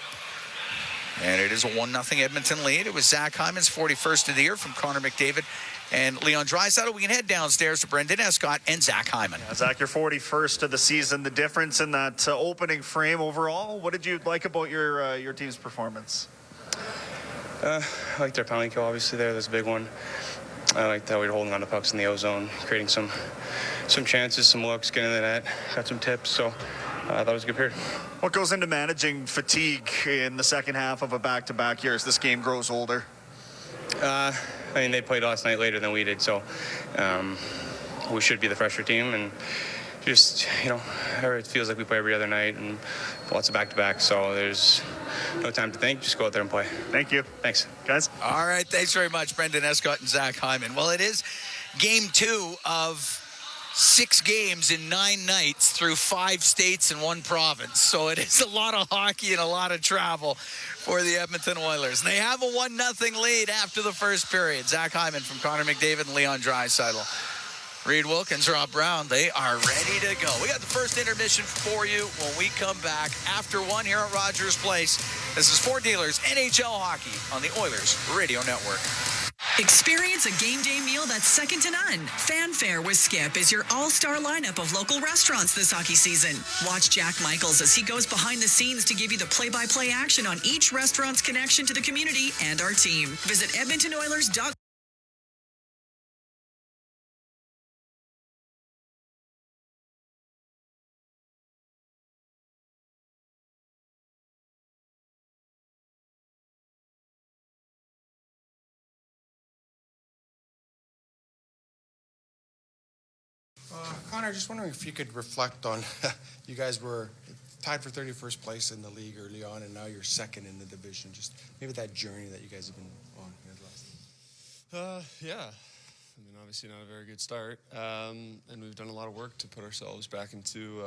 And it is a 1-0 Edmonton lead. It was Zach Hyman's 41st of the year from Connor McDavid and Leon Draisaitl. We can head downstairs to Brendan Escott and Zach Hyman. Yeah, Zach, your 41st of the season. The difference in that opening frame overall, what did you like about your team's performance? I liked our penalty kill, obviously, there's a big one. I liked how we were holding on to pucks in the O-zone, creating some chances, some looks, getting in the net, got some tips, so I thought it was a good period. What goes into managing fatigue in the second half of a back-to-back year as this game grows older? I mean, they played last night later than we did, so we should be the fresher team, and just, it feels like we play every other night and lots of back-to-back, so there's no time to think. Just go out there and play. Thank you. Thanks. Guys. All right, thanks very much, Brendan Escott and Zach Hyman. Well, it is game 2 of 6 games in 9 nights through 5 states and 1 province. So it is a lot of hockey and a lot of travel for the Edmonton Oilers. And they have a 1-0 lead after the first period. Zach Hyman from Connor McDavid and Leon Draisaitl. Reed Wilkins, Rob Brown, they are ready to go. We got the first intermission for you when we come back after 1 here at Rogers Place. This is Ford Dealers NHL Hockey on the Oilers Radio Network. Experience a game day meal that's second to none. Fanfare with Skip is your all-star lineup of local restaurants this hockey season. Watch Jack Michaels as he goes behind the scenes to give you the play-by-play action on each restaurant's connection to the community and our team. Visit EdmontonOilers.com. Connor, just wondering if you could reflect on, you guys were tied for 31st place in the league early on, and now you're second in the division. Just maybe that journey that you guys have been on. Yeah. I mean, obviously not a very good start, and we've done a lot of work to put ourselves back into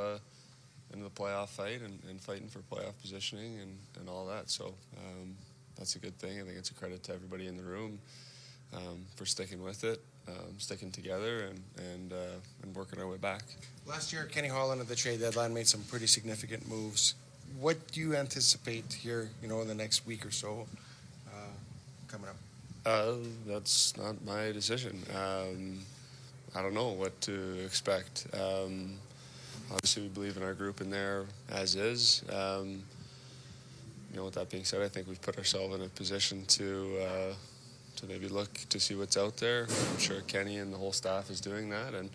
the playoff fight and fighting for playoff positioning and all that. So that's a good thing. I think it's a credit to everybody in the room for sticking with it. Sticking together and working our way back. Last year, Kenny Holland at the trade deadline made some pretty significant moves. What do you anticipate here, in the next week or so coming up? That's not my decision. I don't know what to expect. Obviously, we believe in our group in there as is. With that being said, I think we've put ourselves in a position to maybe look to see what's out there. I'm sure Kenny and the whole staff is doing that, and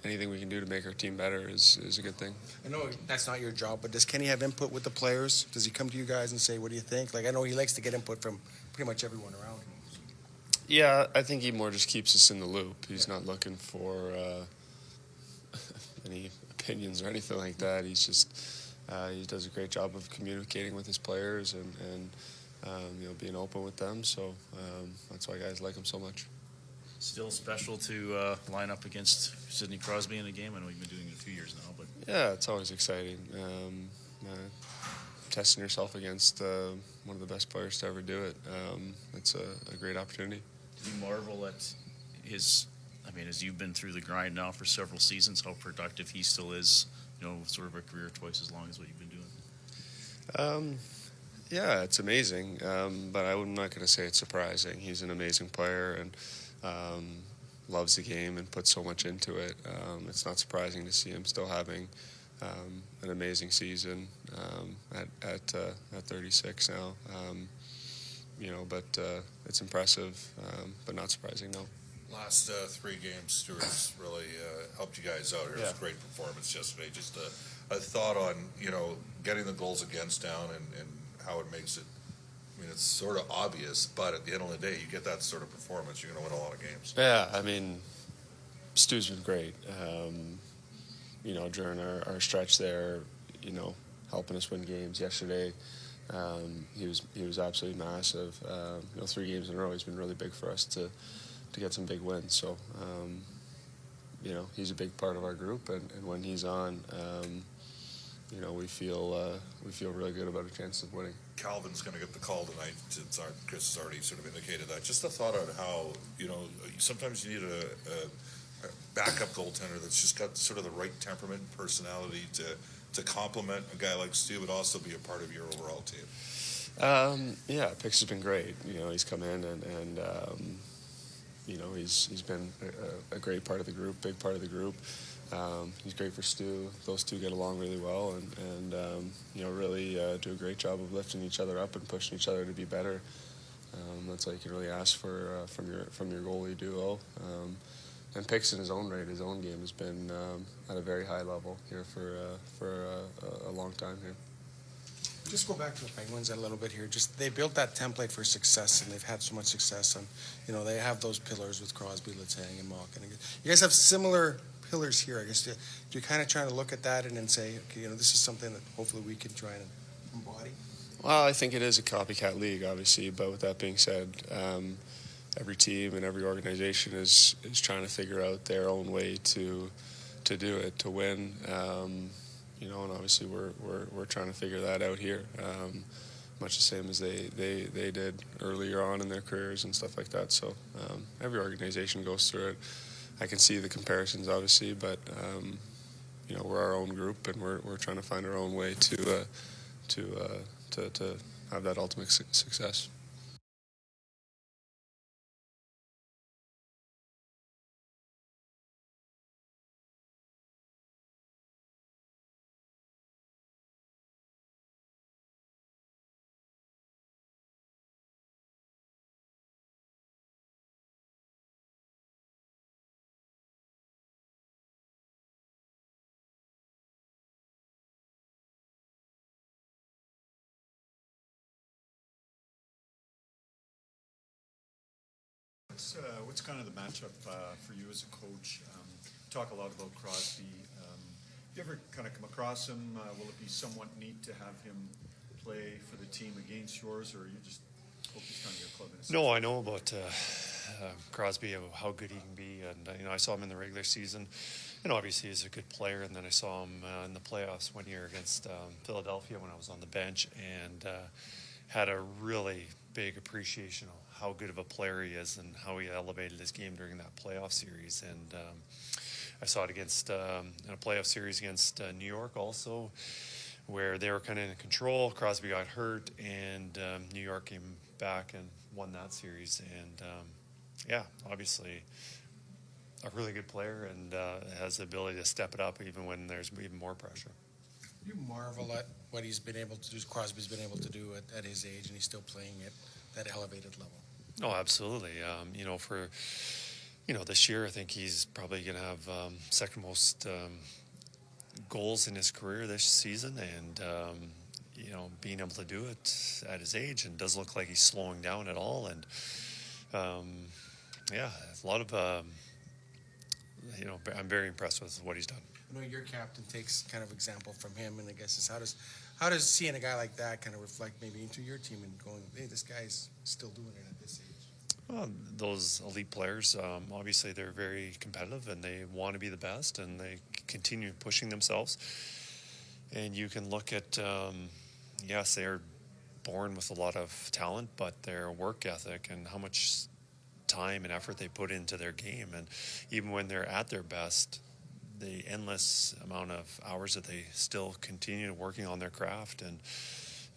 anything we can do to make our team better is a good thing. I know that's not your job, but does Kenny have input with the players? Does he come to you guys and say, what do you think? Like, I know he likes to get input from pretty much everyone around him. Yeah, I think he more just keeps us in the loop. He's not looking for any opinions or anything like that. He's just he does a great job of communicating with his players and being open with them. So that's why guys like him so much. Still special to line up against Sidney Crosby in a game. I know you've been doing it a few years now, but yeah, it's always exciting. Testing yourself against one of the best players to ever do it. It's a great opportunity. Do you marvel at his? I mean, as you've been through the grind now for several seasons, how productive he still is. Sort of a career twice as long as what you've been doing. Yeah, it's amazing, but I'm not going to say it's surprising. He's an amazing player and loves the game and puts so much into it. It's not surprising to see him still having an amazing season at 36 now. But it's impressive, but not surprising, no. Last 3 games, Stuart's really helped you guys out here. It was a great performance yesterday. Just a thought on, getting the goals against down and how it makes it. I mean, it's sort of obvious, but at the end of the day, you get that sort of performance, you're going to win a lot of games. Yeah, I mean, Stu's been great. During our stretch there, helping us win games yesterday. He was absolutely massive. 3 games in a row, he's been really big for us to get some big wins. So, he's a big part of our group, and when he's on, we feel really good about a chance of winning. Calvin's going to get the call tonight, since Chris has already sort of indicated that. Just a thought on how, sometimes you need a backup goaltender that's just got sort of the right temperament and personality to complement a guy like Stu, but also be a part of your overall team. Pix has been great. He's come in and he's been a great part of the group, big part of the group. He's great for Stu. Those two get along really well and really do a great job of lifting each other up and pushing each other to be better. That's all you can really ask for from your goalie duo. And Pix in his own right, his own game has been at a very high level here for a long time here. Just go back to the Penguins a little bit here. Just they built that template for success, and they've had so much success. And they have those pillars with Crosby, Letang, and Malkin. You guys have similar pillars here. I guess do you kind of try to look at that and then say, okay, this is something that hopefully we can try and embody? Well, I think it is a copycat league, obviously. But with that being said, every team and every organization is trying to figure out their own way to do it, to win. And obviously we're trying to figure that out here, much the same as they did earlier on in their careers and stuff like that. So every organization goes through it. I can see the comparisons, obviously, but we're our own group, and we're trying to find our own way to have that ultimate success. What's kind of the matchup for you as a coach? Talk a lot about Crosby. You ever kind of come across him? Will it be somewhat neat to have him play for the team against yours, or are you just focused on your club? No, I know about Crosby, how good he can be, and I saw him in the regular season, and obviously he's a good player. And then I saw him in the playoffs one year against Philadelphia when I was on the bench, and had a really big appreciation of how good of a player he is and how he elevated his game during that playoff series. And I saw it against in a playoff series against New York also, where they were kind of in control. Crosby got hurt, and New York came back and won that series. And obviously a really good player, and has the ability to step it up even when there's even more pressure. You marvel at what he's been able to do, Crosby's been able to do at his age, and he's still playing at that elevated level. Oh, absolutely. For this year, I think he's probably going to have second most goals in his career this season, and being able to do it at his age, and doesn't look like he's slowing down at all. And a lot of I'm very impressed with what he's done. Your captain takes kind of example from him, and I guess is how does seeing a guy like that kind of reflect maybe into your team and going, hey, this guy's still doing it at this age? Well, those elite players, obviously they're very competitive, and they want to be the best, and they continue pushing themselves. And you can look at, yes, they're born with a lot of talent, but their work ethic and how much time and effort they put into their game, and even when they're at their best, the endless amount of hours that they still continue working on their craft. And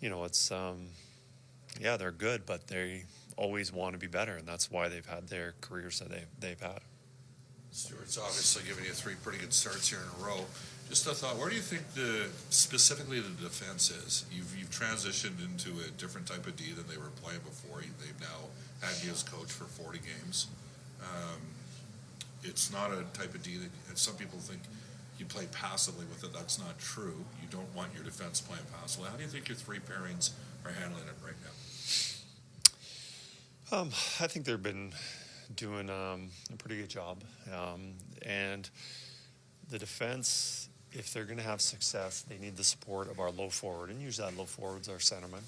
it's they're good, but they always want to be better, and that's why they've had their careers that they've had. Stuart's obviously giving you 3 pretty good starts here in a row. Just a thought, where do you think specifically the defense is? You've transitioned into a different type of D than they were playing before. They've now had you as coach for 40 games. It's not a type of D that some people think you play passively with it. That's not true. You don't want your defense playing passively. How do you think your 3 pairings are handling it right now? I think they've been doing a pretty good job. And the defense, if they're going to have success, they need the support of our low forward. And usually that low forward's our centerman.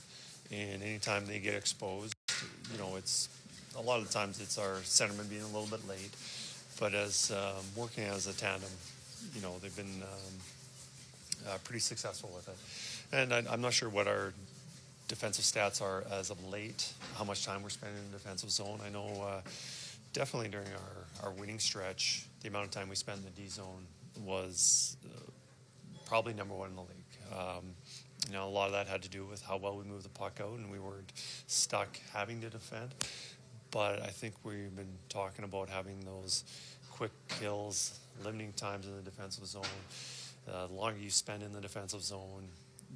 And anytime they get exposed, it's a lot of the times it's our centerman being a little bit late. but as working as a tandem, they've been pretty successful with it. And I'm not sure what our defensive stats are as of late, how much time we're spending in the defensive zone. I know definitely during our winning stretch, the amount of time we spent in the D zone was probably number one in the league. A lot of that had to do with how well we moved the puck out and we weren't stuck having to defend. But I think we've been talking about having those quick kills, limiting times in the defensive zone. The longer you spend in the defensive zone,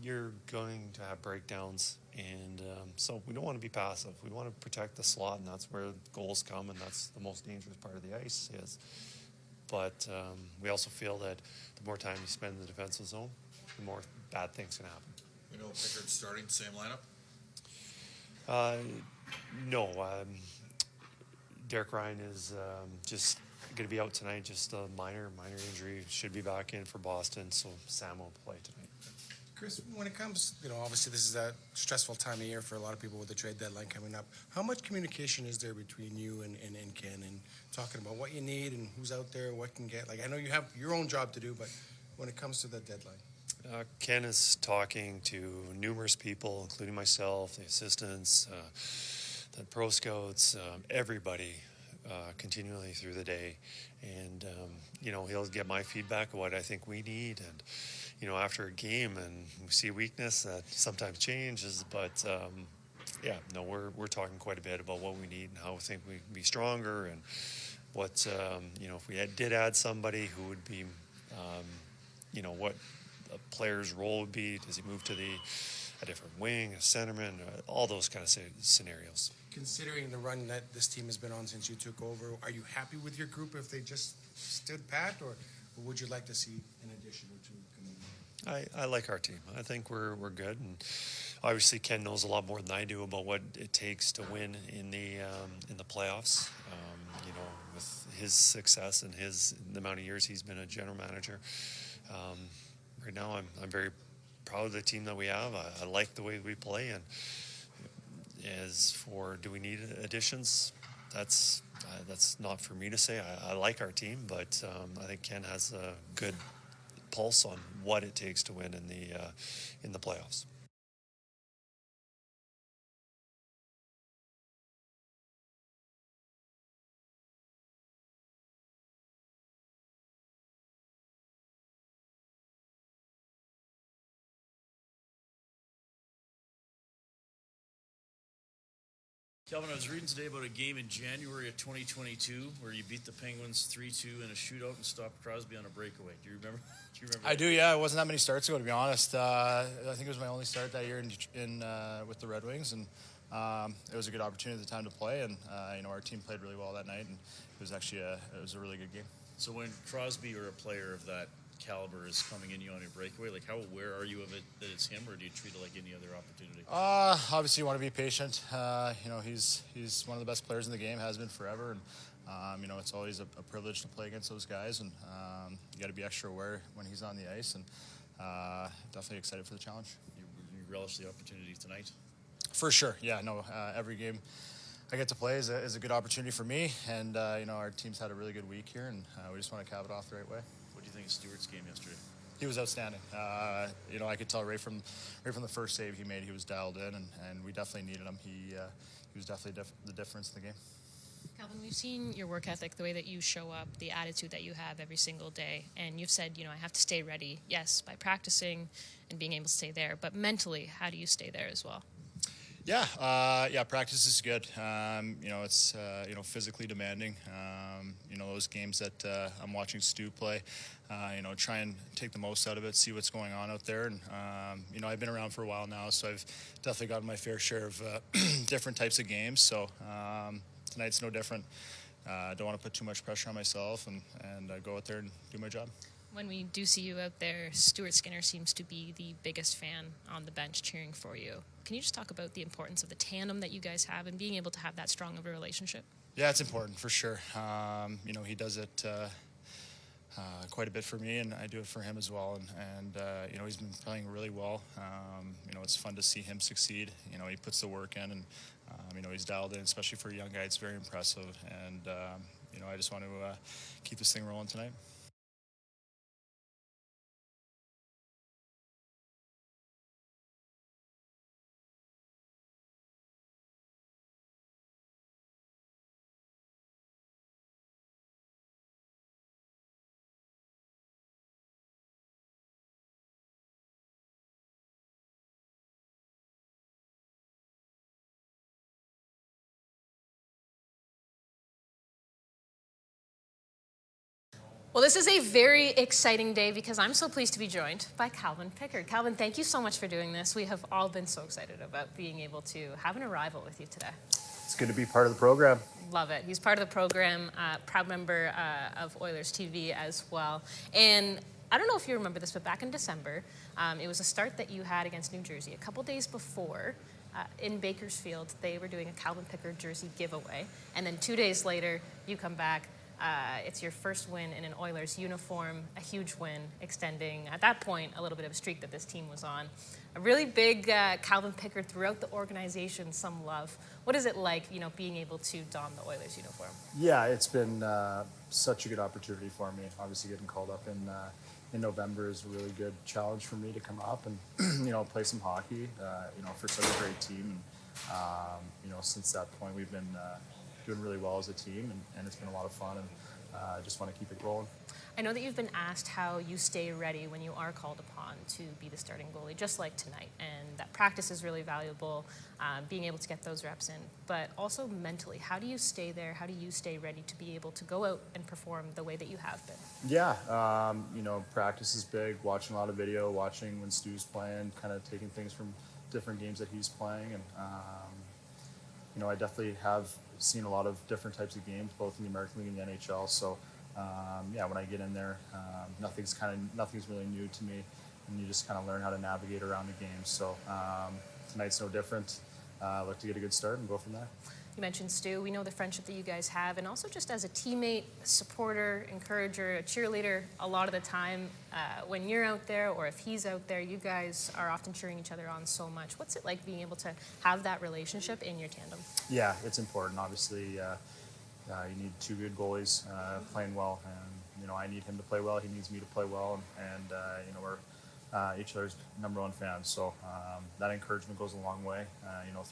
you're going to have breakdowns. And so we don't want to be passive. We want to protect the slot, and that's where goals come, and that's the most dangerous part of the ice is. But we also feel that the more time you spend in the defensive zone, the more bad things can happen. We know Pickard's starting, same lineup? No. Derek Ryan is just going to be out tonight, just a minor injury. Should be back in for Boston, so Sam will play tonight. Chris, when it comes, obviously this is a stressful time of year for a lot of people with the trade deadline coming up. How much communication is there between you and Ken and talking about what you need and who's out there, what can get? I know you have your own job to do, but when it comes to the deadline? Ken is talking to numerous people, including myself, the assistants, the pro scouts, everybody, continually through the day. And, he'll get my feedback of what I think we need. And, after a game and we see weakness that sometimes changes, but we're talking quite a bit about what we need and how we think we can be stronger and what, if we did add somebody who would be, what a player's role would be. Does he move to a different wing, a centerman, all those kind of scenarios. Considering the run that this team has been on since you took over, are you happy with your group if they just stood pat, or would you like to see an addition or two come in? I like our team. I think we're good, and obviously Ken knows a lot more than I do about what it takes to win in the playoffs. With his success and the amount of years he's been a general manager. Right now, I'm very proud of the team that we have. I like the way we play, and as for do we need additions, that's not for me to say. I like our team, but I think Ken has a good pulse on what it takes to win in the playoffs. Kelvin, I was reading today about a game in January of 2022 where you beat the Penguins 3-2 in a shootout and stopped Crosby on a breakaway. Do you remember? I do, yeah. It wasn't that many starts ago, to be honest. I think it was my only start that year with the Red Wings, and it was a good opportunity at the time to play. And our team played really well that night, and it was actually a really good game. So when Crosby or a player of that caliber is coming in you on your breakaway, how aware are you of it that it's him, or do you treat it like any other opportunity? Obviously you want to be patient. He's one of the best players in the game, has been forever, and it's always a privilege to play against those guys, and you got to be extra aware when he's on the ice, and definitely excited for the challenge. You relish the opportunity tonight? For sure, yeah. No, every game I get to play is a good opportunity for me, and our team's had a really good week here, and we just want to cap it off the right way. What do you think of Stewart's game yesterday? He was outstanding. I could tell right from the first save he made, he was dialed in, and we definitely needed him. He was definitely the difference in the game. Calvin, we've seen your work ethic, the way that you show up, the attitude that you have every single day, and you've said, I have to stay ready. Yes, by practicing and being able to stay there, but mentally, how do you stay there as well? Yeah, practice is good. It's physically demanding. Those games that I'm watching Stu play, try and take the most out of it, see what's going on out there. And I've been around for a while now, so I've definitely gotten my fair share of different types of games. So tonight's no different. Don't want to put too much pressure on myself and go out there and do my job. When we do see you out there, Stuart Skinner seems to be the biggest fan on the bench cheering for you. Can you just talk about the importance of the tandem that you guys have and being able to have that strong of a relationship? Yeah, it's important for sure. He does it quite a bit for me, and I do it for him as well. And he's been playing really well. It's fun to see him succeed. He puts the work in, and he's dialed in, especially for a young guy. It's very impressive. And I just want to keep this thing rolling tonight. Well, this is a very exciting day because I'm so pleased to be joined by Calvin Pickard. Calvin, thank you so much for doing this. We have all been so excited about being able to have an arrival with you today. It's good to be part of the program. Love it. He's part of the program, proud member of Oilers TV as well. And I don't know if you remember this, but back in December, it was a start that you had against New Jersey. A couple days before, in Bakersfield, they were doing a Calvin Pickard jersey giveaway. And then 2 days later, you come back. It's your first win in an Oilers uniform, a huge win, extending, at that point, a little bit of a streak that this team was on. A really big Calvin Pickard throughout the organization, some love. What is it like, being able to don the Oilers uniform? Yeah, it's been such a good opportunity for me. Obviously, getting called up in November is a really good challenge for me to come up and play some hockey. For such a great team. And, since that point, we've been doing really well as a team, and it's been a lot of fun, and I just want to keep it rolling. I know that you've been asked how you stay ready when you are called upon to be the starting goalie, just like tonight, and that practice is really valuable, being able to get those reps in, but also mentally, how do you stay there? How do you stay ready to be able to go out and perform the way that you have been? Yeah, practice is big, watching a lot of video, watching when Stu's playing, kind of taking things from different games that he's playing, and I definitely have seen a lot of different types of games, both in the American League and the NHL. So, when I get in there, nothing's really new to me, and you just kind of learn how to navigate around the game. So tonight's no different. I'd like to get a good start and go from there. You mentioned Stu. We know the friendship that you guys have, and also just as a teammate, supporter, encourager, a cheerleader, a lot of the time when you're out there or if he's out there, you guys are often cheering each other on so much. What's it like being able to have that relationship in your tandem? Yeah, it's important. Obviously, you need two good goalies playing well, and I need him to play well. He needs me to play well, and we're each other's number one fans. So that encouragement goes a long way,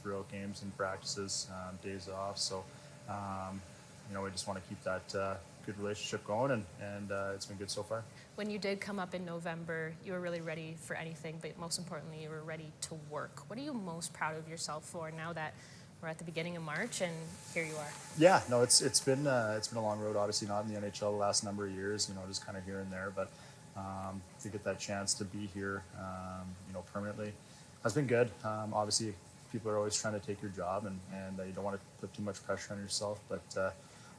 throughout games and practices, days off. So, we just want to keep that good relationship going, and it's been good so far. When you did come up in November, you were really ready for anything, but most importantly, you were ready to work. What are you most proud of yourself for now that we're at the beginning of March and here you are? Yeah, no, it's been a long road. Obviously, not in the NHL the last number of years. Just kind of here and there, but to get that chance to be here, permanently, has been good. Obviously, people are always trying to take your job, and you don't want to put too much pressure on yourself. But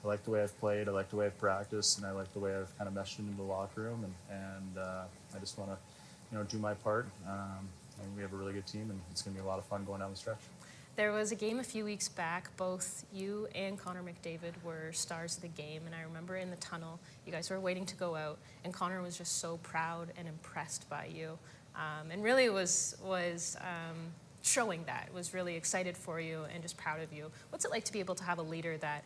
I like the way I've played. I like the way I've practiced, and I like the way I've kind of meshed into the locker room. And I just want to, do my part. And we have a really good team, and it's going to be a lot of fun going down the stretch. There was a game a few weeks back. Both you and Connor McDavid were stars of the game, and I remember in the tunnel, you guys were waiting to go out, and Connor was just so proud and impressed by you, and really was showing that. Was really excited for you and just proud of you. What's it like to be able to have a leader that,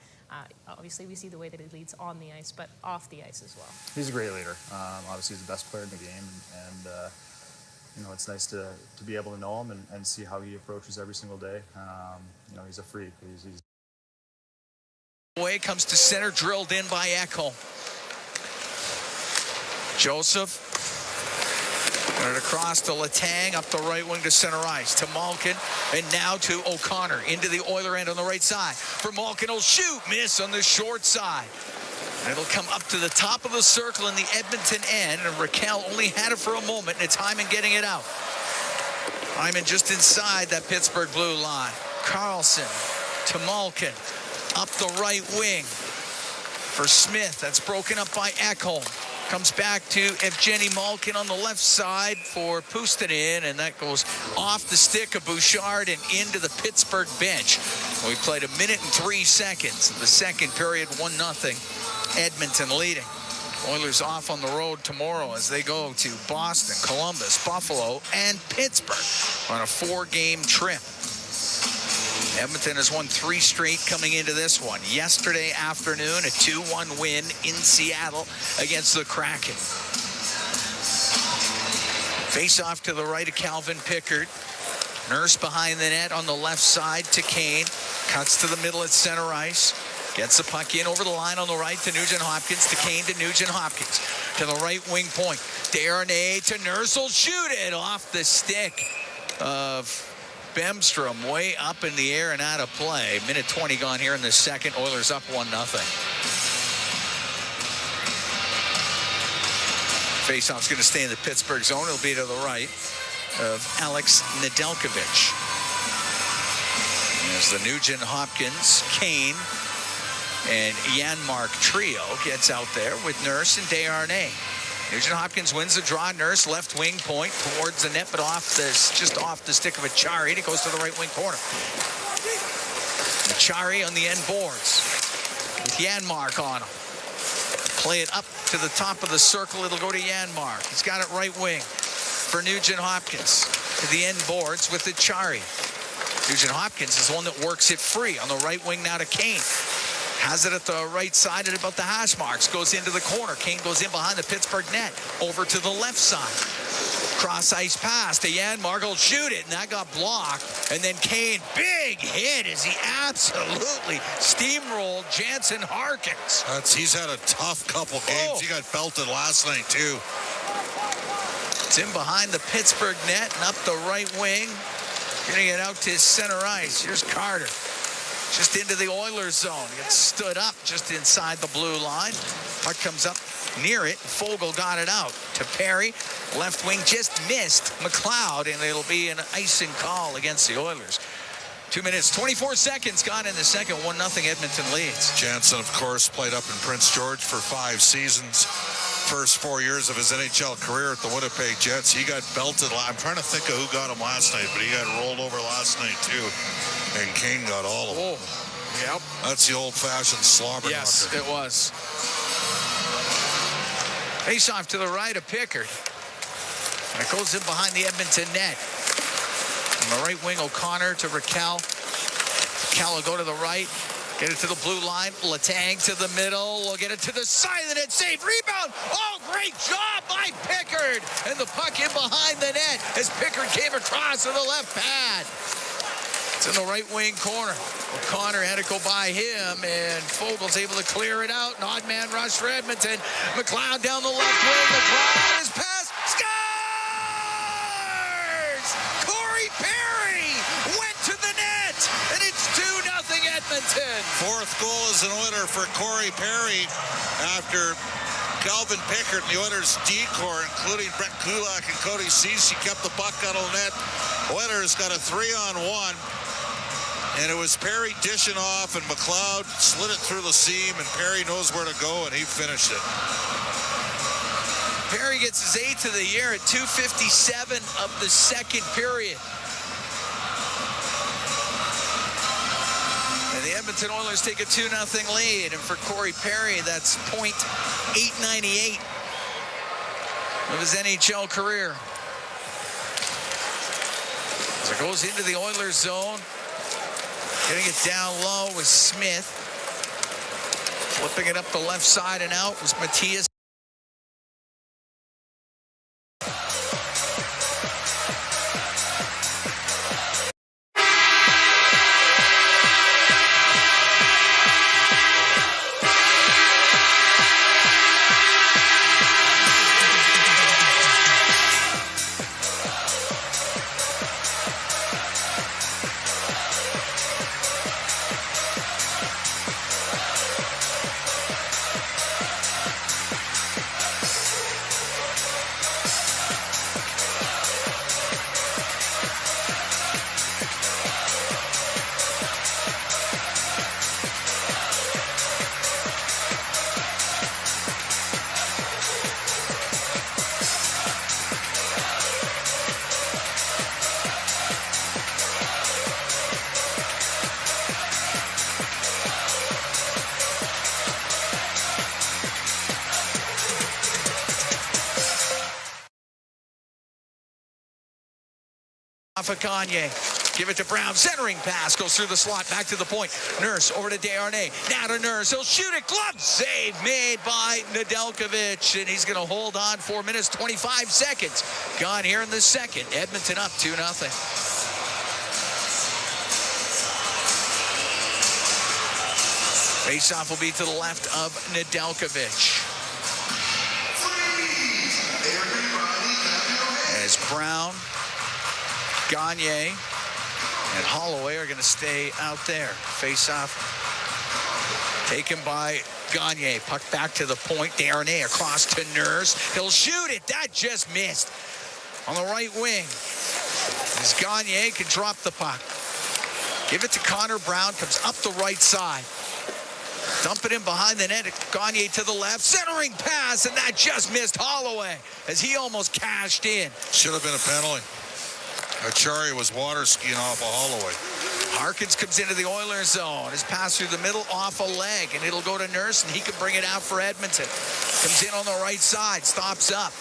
obviously we see the way that he leads on the ice, but off the ice as well? He's a great leader. Obviously, he's the best player in the game, and it's nice to be able to know him and see how he approaches every single day. He's a freak. He's Way comes to center, drilled in by Ekholm. Joseph. It across to Letang, up the right wing to center ice, to Malkin, and now to O'Connor, into the Oiler end on the right side. For Malkin, will shoot, miss on the short side. And it'll come up to the top of the circle in the Edmonton end, and Raquel only had it for a moment, and it's Hyman getting it out. Hyman just inside that Pittsburgh blue line. Carlson to Malkin, up the right wing for Smith. That's broken up by Ekholm. Comes back to Evgeny Malkin on the left side for Puustinen, and that goes off the stick of Bouchard and into the Pittsburgh bench. We played 1 minute and 3 seconds in the second period, 1-0. Edmonton leading. Oilers off on the road tomorrow as they go to Boston, Columbus, Buffalo, and Pittsburgh on a 4-game trip. Edmonton has won 3 straight coming into this one. Yesterday afternoon, a 2-1 win in Seattle against the Kraken. Face off to the right of Calvin Pickard. Nurse behind the net on the left side to Kane. Cuts to the middle at center ice. Gets the puck in over the line on the right to Nugent-Hopkins, to Kane, to Nugent-Hopkins. To the right wing point. Darnay to Nurse will shoot it off the stick of Bemstrom, way up in the air and out of play. Minute 20 gone here in the second. Oilers up 1-0. Faceoff's going to stay in the Pittsburgh zone. It'll be to the right of Alex Nedeljkovic. As the Nugent-Hopkins, Kane, and Janmark trio gets out there with Nurse and Desharnais. Nugent-Hopkins wins the draw. Nurse left wing point towards the net, but just off the stick of Achari. And it goes to the right wing corner. Achari on the end boards with Janmark on him. Play it up to the top of the circle. It'll go to Janmark. He's got it right wing for Nugent-Hopkins to the end boards with Achari. Nugent-Hopkins is the one that works it free on the right wing now to Kane. Has it at the right side at about the hash marks. Goes into the corner. Kane goes in behind the Pittsburgh net. Over to the left side. Cross ice pass to Janmark. Will shoot it, and that got blocked. And then Kane, big hit as he absolutely steamrolled Jansen Harkins. He's had a tough couple games. He got belted last night, too. It's in behind the Pittsburgh net and up the right wing. Getting it out to center ice. Here's Carter. Just into the Oilers zone. Gets stood up just inside the blue line. Puck comes up near it. Fogle got it out to Perry. Left wing just missed McLeod, and it'll be an icing call against the Oilers. 2 minutes, 24 seconds gone in the second. 1-0 Edmonton leads. Jansen, of course, played up in Prince George for 5 seasons. First 4 years of his NHL career at the Winnipeg Jets. He got belted. I'm trying to think of who got him last night, but he got rolled over last night, too. And Kane got all of them. Yep. That's the old-fashioned slobber Yes, knocker. it was. Face off to the right of Pickard. And it goes in behind the Edmonton net. On the right wing, O'Connor to Raquel. Raquel will go to the right. Get it to the blue line. Letang to the middle. We'll get it to the side of the net. Save. Rebound. Oh, great job by Pickard. And the puck in behind the net as Pickard came across to the left pad. It's in the right wing corner. O'Connor had to go by him, and Fogle's able to clear it out. An odd man rush for Edmonton. McLeod down the left wing. McLeod is passed. Scores! Corey Perry went to the net, and it's 2-0 Edmonton. Fourth goal is an Oiler for Corey Perry after Calvin Pickard and the Oilers' decor, including Brett Kulak and Cody Ceci, kept the puck out of the net. Oilers got a 3-on-1, and it was Perry dishing off, and McLeod slid it through the seam, and Perry knows where to go, and he finished it. Perry gets his 8th of the year at 2:57 of the second period. And the Edmonton Oilers take a 2-0 lead, and for Corey Perry, that's .898 of his NHL career. So it goes into the Oilers zone. Getting it down low was Smith. Flipping it up the left side and out was Matthias. Off of Kanye. Give it to Brown. Centering pass goes through the slot. Back to the point. Nurse over to Desharnais. Now to Nurse. He'll shoot it. Glove save made by Nedeljkovic. And he's going to hold on 4 minutes, 25 seconds. Gone here in the second. Edmonton up 2-0. Faceoff will be to the left of Nedeljkovic. As Brown, Gagne, and Holloway are going to stay out there. Face-off taken by Gagne. Puck back to the point. Desharnais across to Nurse. He'll shoot it. That just missed. On the right wing. As Gagne can drop the puck. Give it to Connor Brown. Comes up the right side. Dump it in behind the net. Gagne to the left. Centering pass, and that just missed Holloway as he almost cashed in. Should have been a penalty. Achari was water skiing off of Holloway. Harkins comes into the Oilers zone. His pass through the middle off a leg, and it'll go to Nurse, and he can bring it out for Edmonton. Comes in on the right side, stops up.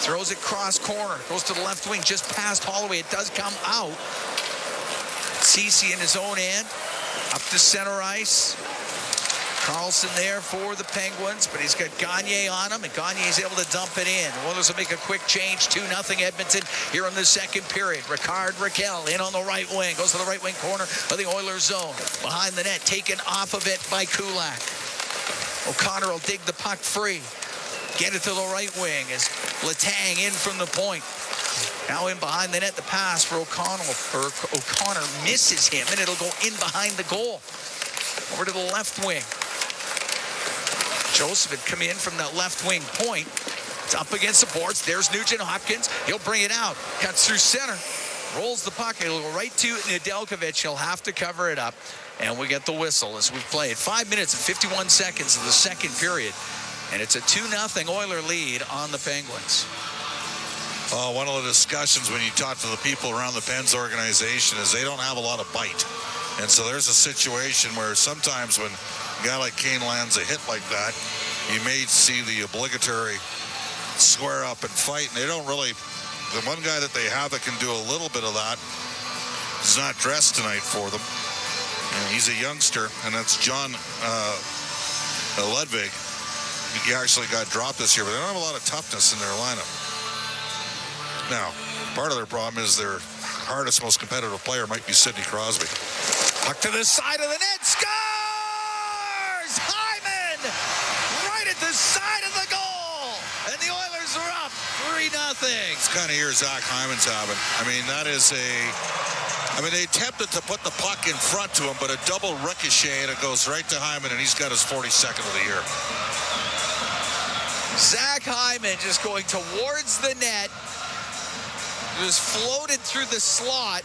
Throws it cross corner. Goes to the left wing, just past Holloway. It does come out. Ceci in his own end. Up to center ice. Carlson there for the Penguins, but he's got Gagne on him, and Gagne's able to dump it in. The Oilers will make a quick change, 2-0 Edmonton here in the second period. Ricard Raquel in on the right wing, goes to the right wing corner of the Oilers zone. Behind the net, taken off of it by Kulak. O'Connor will dig the puck free. Get it to the right wing as Letang in from the point. Now in behind the net, the pass for O'Connor misses him, and it'll go in behind the goal. Over to the left wing. Joseph had come in from that left wing point. It's up against the boards. There's Nugent Hopkins. He'll bring it out. Cuts through center. Rolls the puck. It'll go right to Nedeljkovic. He'll have to cover it up. And we get the whistle as we've played 5 minutes and 51 seconds of the second period. And it's a 2-0 Oiler lead on the Penguins. One of the discussions when you talk to the people around the Pens organization is they don't have a lot of bite. And so there's a situation where sometimes when a guy like Kane lands a hit like that, you may see the obligatory square up and fight. And they don't really, the one guy that they have that can do a little bit of that is not dressed tonight for them. And he's a youngster, and that's John Ludwig. He actually got dropped this year, but they don't have a lot of toughness in their lineup. Now, part of their problem is their hardest, most competitive player might be Sidney Crosby. Puck to the side of the net. Scores! Hyman! Right at the side of the goal! And the Oilers are up 3-0. It's kind of year Zach Hyman's having. I mean, that is they attempted to put the puck in front to him, but a double ricochet, and it goes right to Hyman, and he's got his 42nd of the year. Zach Hyman just going towards the net. It was floated through the slot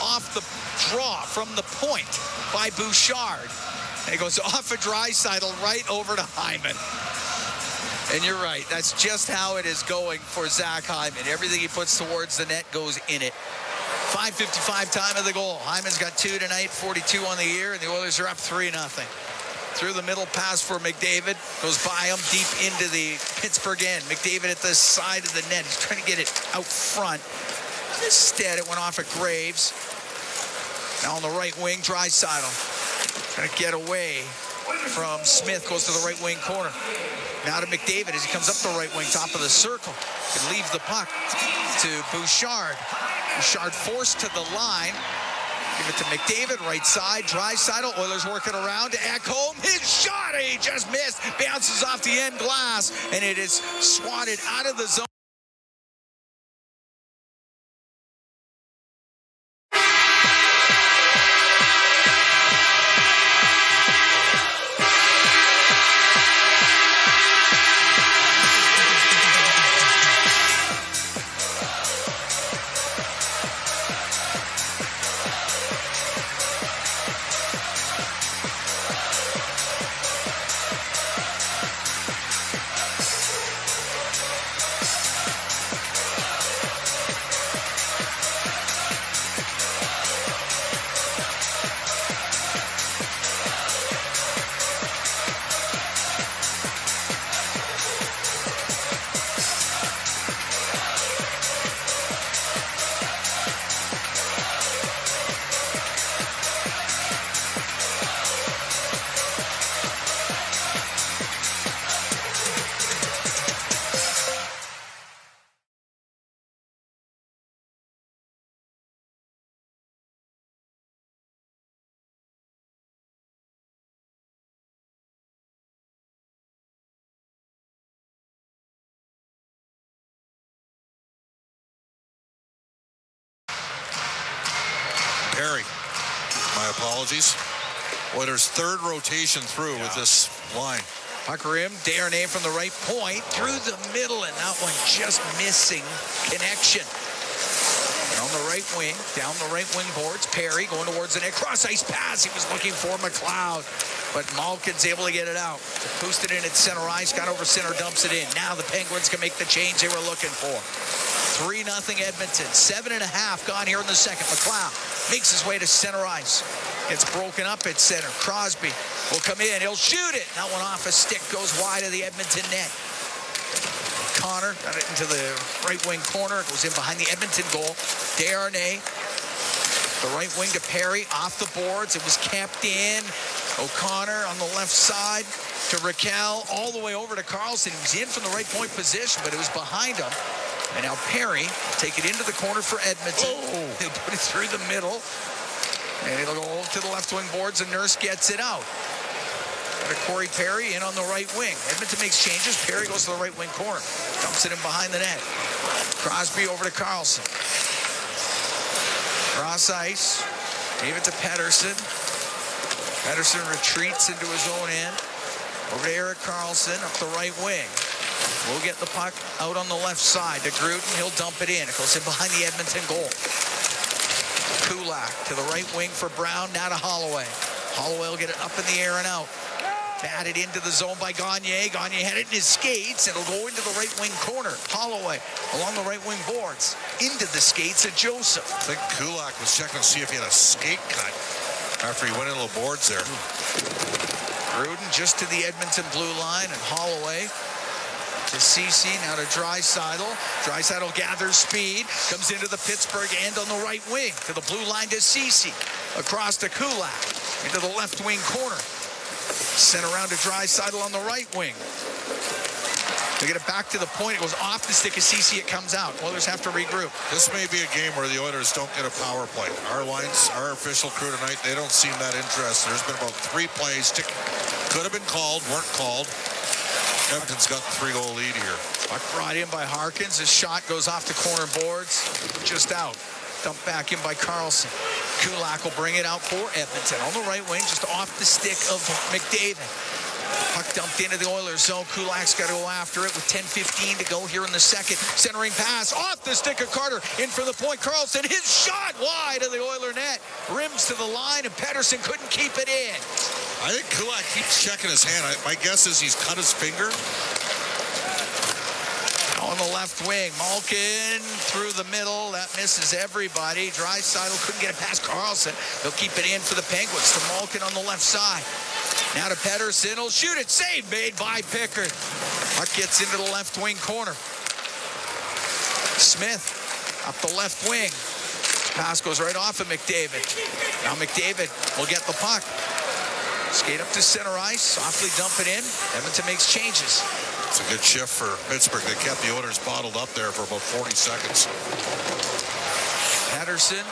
off the draw from the point by Bouchard. And it goes off a Draisaitl right over to Hyman. And you're right. That's just how it is going for Zach Hyman. Everything he puts towards the net goes in it. 5:55 time of the goal. Hyman's got 2 tonight, 42 on the year, and the Oilers are up 3-0. Through the middle pass for McDavid. Goes by him deep into the Pittsburgh end. McDavid at the side of the net. He's trying to get it out front. Instead, it went off at Graves. Now on the right wing, Draisaitl. Trying to get away from Smith. Goes to the right wing corner. Now to McDavid as he comes up the right wing, top of the circle. Can leave the puck to Bouchard. Bouchard forced to the line. Give it to McDavid, right side. Draisaitl. Oilers working around to Ekholm. His shot, he just missed. Bounces off the end glass, and it is swatted out of the zone. apologies. Oilers' third rotation through with this line. Puck rim, Darnay from the right point, through the middle, and that one just missing connection. And on the right wing, down the right wing boards, Perry going towards the net, cross ice pass. He was looking for McLeod, but Malkin's able to get it out. Boosted in at center ice, got over center, dumps it in. Now the Penguins can make the change they were looking for. 3-0 Edmonton, 7.5 gone here in the second. McLeod makes his way to center ice. It's broken up at center. Crosby will come in. He'll shoot it. That one off a stick goes wide of the Edmonton net. Connor got it into the right wing corner. It goes in behind the Edmonton goal. Darnay, the right wing to Perry, off the boards. It was camped in. O'Connor on the left side to Raquel, all the way over to Carlson. He was in from the right point position, but it was behind him. And now Perry take it into the corner for Edmonton. He'll put it through the middle. And it'll go to the left wing boards, and Nurse gets it out. Corey Perry in on the right wing. Edmonton makes changes. Perry goes to the right wing corner. Dumps it in behind the net. Crosby over to Carlson. Cross ice. Gave it to Pettersson. Pettersson retreats into his own end. Over to Erik Karlsson up the right wing. We'll get the puck out on the left side to Gruden. He'll dump it in. It goes in behind the Edmonton goal. Kulak to the right wing for Brown. Now to Holloway. Holloway will get it up in the air and out. Batted into the zone by Gagner. Gagner had it in his skates. It'll go into the right wing corner. Holloway along the right wing boards. Into the skates of Joseph. I think Kulak was checking to see if he had a skate cut after he went into the boards there. Gruden just to the Edmonton blue line, and Holloway to Ceci, now to Draisaitl. Draisaitl gathers speed, comes into the Pittsburgh end on the right wing, to the blue line to Ceci. Across to Kulak, into the left wing corner. Sent around to Draisaitl on the right wing. They get it back to the point. It goes off the stick of Ceci. It comes out. Oilers have to regroup. This may be a game where the Oilers don't get a power play. Our lines, our official crew tonight, they don't seem that interested. There's been about 3 plays. Could have been called, weren't called. Edmonton's got the 3-goal lead here. Puck brought in by Harkins. His shot goes off the corner boards. Just out. Dumped back in by Karlsson. Kulak will bring it out for Edmonton. On the right wing, just off the stick of McDavid. Puck dumped into the Oilers zone. Kulak's got to go after it with 10:15 to go here in the second. Centering pass off the stick of Carter. In for the point. Karlsson, his shot wide of the Oiler net. Rims to the line, and Pettersson couldn't keep it in. I think Kulak keeps checking his hand. My guess is he's cut his finger. On the left wing, Malkin through the middle. That misses everybody. Draisaitl couldn't get it past Karlsson. They'll keep it in for the Penguins. To Malkin on the left side. Now to Pettersson. He'll shoot it. Save made by Pickard. Puck gets into the left wing corner. Smith up the left wing. Pass goes right off of McDavid. Now McDavid will get the puck. Skate up to center ice. Softly dump it in. Edmonton makes changes. It's a good shift for Pittsburgh. They kept the Oilers bottled up there for about 40 seconds. Pettersson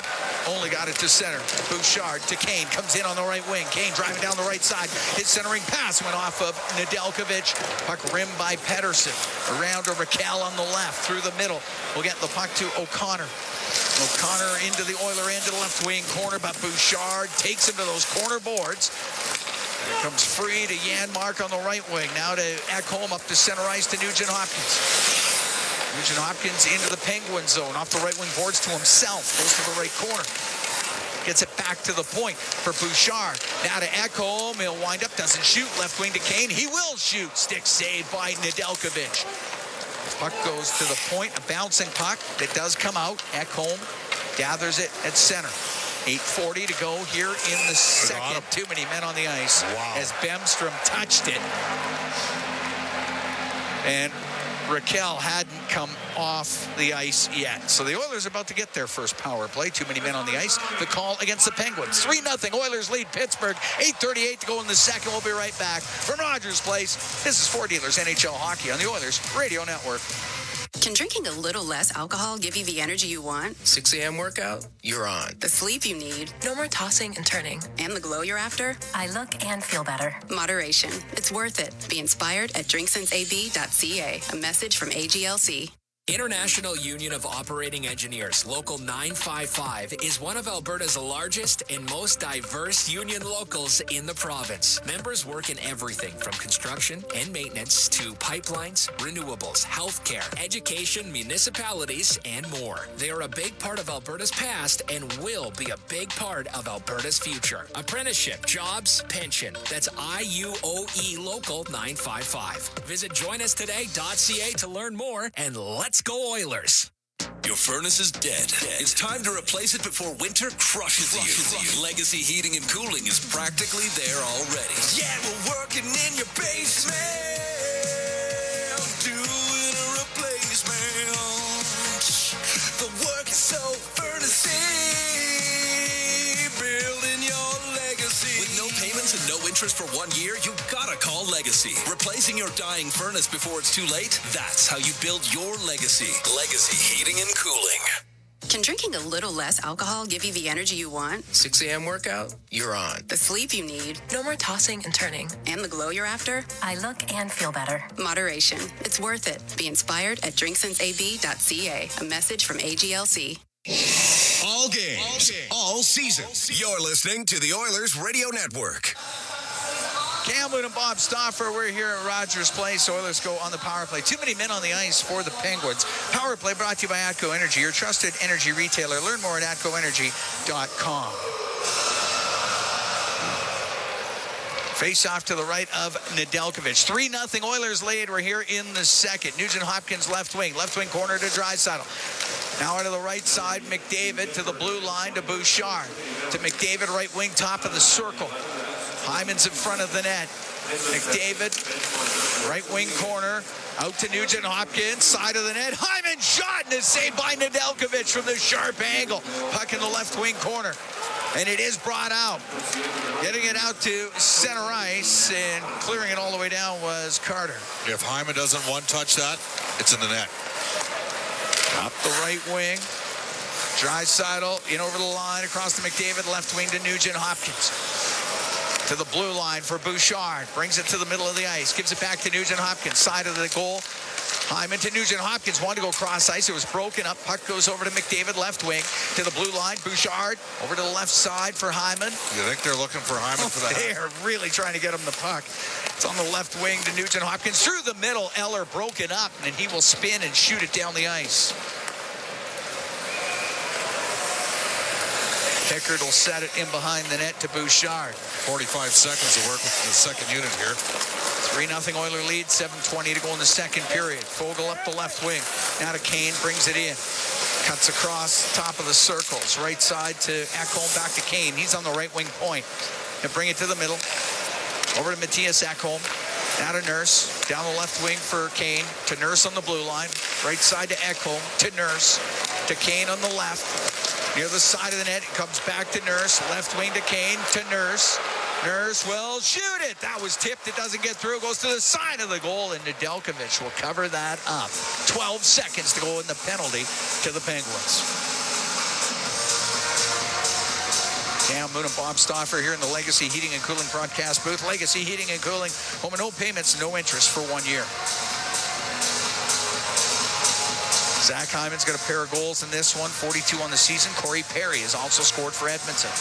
only got it to center. Bouchard to Kane. Comes in on the right wing. Kane driving down the right side. His centering pass went off of Nedeljkovic. Puck rimmed by Pettersson. Around to Raquel on the left. Through the middle. We'll get the puck to O'Connor. O'Connor into the Oiler end to the left wing corner, but Bouchard takes him to those corner boards. Here comes free to Janmark on the right wing. Now to Ekholm up to center ice to Nugent Hopkins. Nugent Hopkins into the Penguin zone. Off the right wing boards to himself. Goes to the right corner. Gets it back to the point for Bouchard. Now to Ekholm. He'll wind up. Doesn't shoot. Left wing to Kane. He will shoot. Stick saved by Nedeljkovic. Puck goes to the point. A bouncing puck that does come out. Ekholm gathers it at center. 8:40 to go here in the second. Too many men on the ice. Wow. As Bemstrom touched it. And Raquel hadn't come off the ice yet. So the Oilers are about to get their first power play. Too many men on the ice. The call against the Penguins. 3-0. Oilers lead Pittsburgh. 8:38 to go in the second. We'll be right back from Rogers Place. This is 4 Dealers NHL Hockey on the Oilers Radio Network. Can drinking a little less alcohol give you the energy you want? 6 a.m. workout? You're on. The sleep you need? No more tossing and turning. And the glow you're after? I look and feel better. Moderation. It's worth it. Be inspired at drinksenseab.ca. A message from AGLC. International Union of Operating Engineers, Local 955, is one of Alberta's largest and most diverse union locals in the province. Members work in everything from construction and maintenance to pipelines, renewables, healthcare, education, municipalities, and more. They are a big part of Alberta's past and will be a big part of Alberta's future. Apprenticeship, jobs, pension. That's IUOE Local 955. Visit joinustoday.ca to learn more, and let's go Oilers. Your furnace is dead. It's time to replace it before winter crushes you. Legacy Heating and Cooling is practically there already. Yeah, we're working in your basement, doing a replacement. The work is so furnacey, building your legacy. With no payments and no interest for 1 year, you gotta call Legacy. Replacing your dying furnace before it's too late, that's how you build your legacy. Legacy Heating and Cooling. Can drinking a little less alcohol give you the energy you want? 6 a.m. workout, you're on. The sleep you need? No more tossing and turning. And the glow you're after? I look and feel better. Moderation. It's worth it. Be inspired at drinksinceab.ca. A message from AGLC. All games, all seasons. You're listening to the Oilers Radio Network. Cameron and Bob Stauffer, we're here at Rogers Place. Oilers go on the power play. Too many men on the ice for the Penguins. Power play brought to you by ATCO Energy, your trusted energy retailer. Learn more at atcoenergy.com. Face off to the right of Nedeljkovic. 3-0 Oilers lead. We're here in the second. Nugent Hopkins left wing corner to Draisaitl. Now onto the right side, McDavid to the blue line to Bouchard. To McDavid, right wing, top of the circle. Hyman's in front of the net. McDavid, right wing corner, out to Nugent Hopkins, side of the net. Hyman shot and is saved by Nedeljkovic from the sharp angle. Puck in the left wing corner. And it is brought out. Getting it out to center ice and clearing it all the way down was Carter. If Hyman doesn't one-touch that, it's in the net. Up the right wing. Draisaitl in over the line, across to McDavid, left wing to Nugent Hopkins. To the blue line for Bouchard. Brings it to the middle of the ice. Gives it back to Nugent Hopkins. Side of the goal. Hyman to Nugent Hopkins. Wanted to go cross ice. It was broken up. Puck goes over to McDavid, left wing. To the blue line. Bouchard over to the left side for Hyman. You think they're looking for Hyman for that? They're really trying to get him the puck. It's on the left wing to Nugent Hopkins. Through the middle. Eller broken up. And he will spin and shoot it down the ice. Pickard will set it in behind the net to Bouchard. 45 seconds to work with the second unit here. 3-0 Oiler lead, 7:20 to go in the second period. Fogle up the left wing. Now to Kane, brings it in. Cuts across top of the circles. Right side to Ekholm, back to Kane. He's on the right wing point. And bring it to the middle. Over to Matthias Ekholm. Now to Nurse. Down the left wing for Kane. To Nurse on the blue line. Right side to Ekholm. To Nurse. To Kane on the left. Near the side of the net, it comes back to Nurse. Left wing to Kane, to Nurse. Nurse will shoot it. That was tipped. It doesn't get through. Goes to the side of the goal, and Nedeljkovic will cover that up. 12 seconds to go in the penalty to the Penguins. Cam Moon and Bob Stauffer here in the Legacy Heating and Cooling broadcast booth. Legacy Heating and Cooling. Home and no payments, no interest for 1 year. Zach Hyman's got a pair of goals in this one, 42 on the season. Corey Perry has also scored for Edmonton.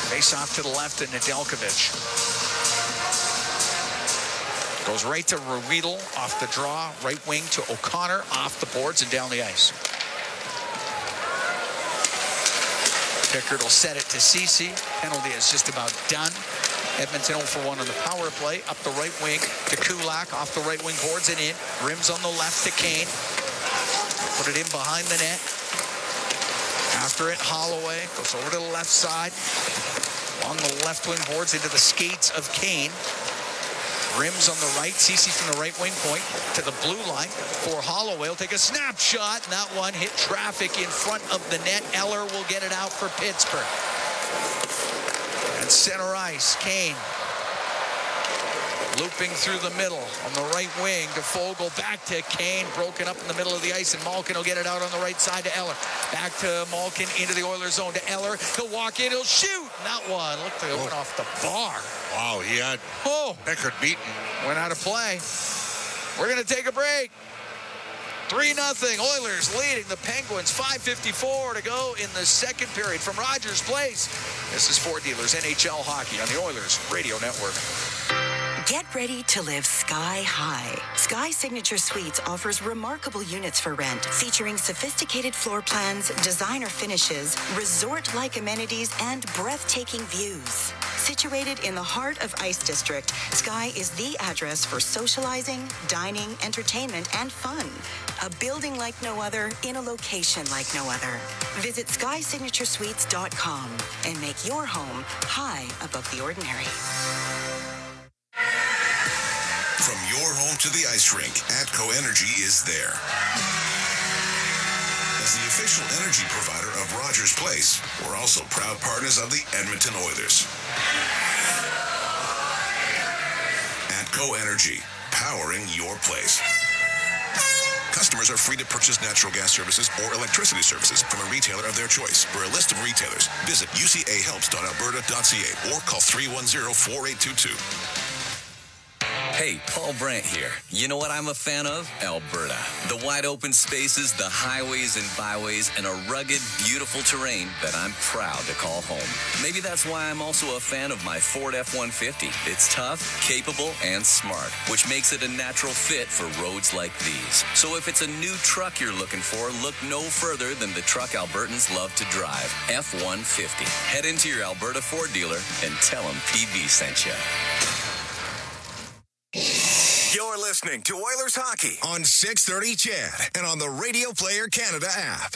Face off to the left to Nedeljkovic. Goes right to Ruedel off the draw. Right wing to O'Connor off the boards and down the ice. Pickard will set it to Ceci. Penalty is just about done. Edmonton 0 for 1 on the power play. Up the right wing to Kulak. Off the right wing boards and in. Rims on the left to Kane. Put it in behind the net. After it, Holloway goes over to the left side. On the left wing boards into the skates of Kane. Rims on the right. Ceci from the right wing point to the blue line for Holloway. Will take a snapshot, and that one hit traffic in front of the net. Eller will get it out for Pittsburgh. And center ice, Kane. Looping through the middle on the right wing to Fogle. Back to Kane. Broken up in the middle of the ice, and Malkin will get it out on the right side to Eller. Back to Malkin into the Oilers zone to Eller. He'll walk in, he'll shoot. And that one looked like it went off the bar. Wow, he had Pickard beaten. Went out of play. We're going to take a break. 3-0, Oilers leading the Penguins. 5:54 to go in the second period from Rogers Place. This is Ford Dealers NHL Hockey on the Oilers Radio Network. Get ready to live sky high. Sky Signature Suites offers remarkable units for rent, featuring sophisticated floor plans, designer finishes, resort-like amenities, and breathtaking views. Situated in the heart of Ice District, Sky is the address for socializing, dining, entertainment, and fun. A building like no other in a location like no other. Visit SkySignatureSuites.com and make your home high above the ordinary. From your home to the ice rink, ATCO Energy is there. As the official energy provider of Rogers Place, we're also proud partners of the Edmonton Oilers. ATCO Energy, powering your place. Customers are free to purchase natural gas services or electricity services from a retailer of their choice. For a list of retailers, visit ucahelps.alberta.ca or call 310-4822. Hey, Paul Brandt here. You know what I'm a fan of? Alberta. The wide open spaces, the highways and byways, and a rugged, beautiful terrain that I'm proud to call home. Maybe that's why I'm also a fan of my Ford F-150. It's tough, capable, and smart, which makes it a natural fit for roads like these. So if it's a new truck you're looking for, look no further than the truck Albertans love to drive, F-150. Head into your Alberta Ford dealer and tell them PB sent you. You're listening to Oilers Hockey on 630 CHED and on the Radio Player Canada app.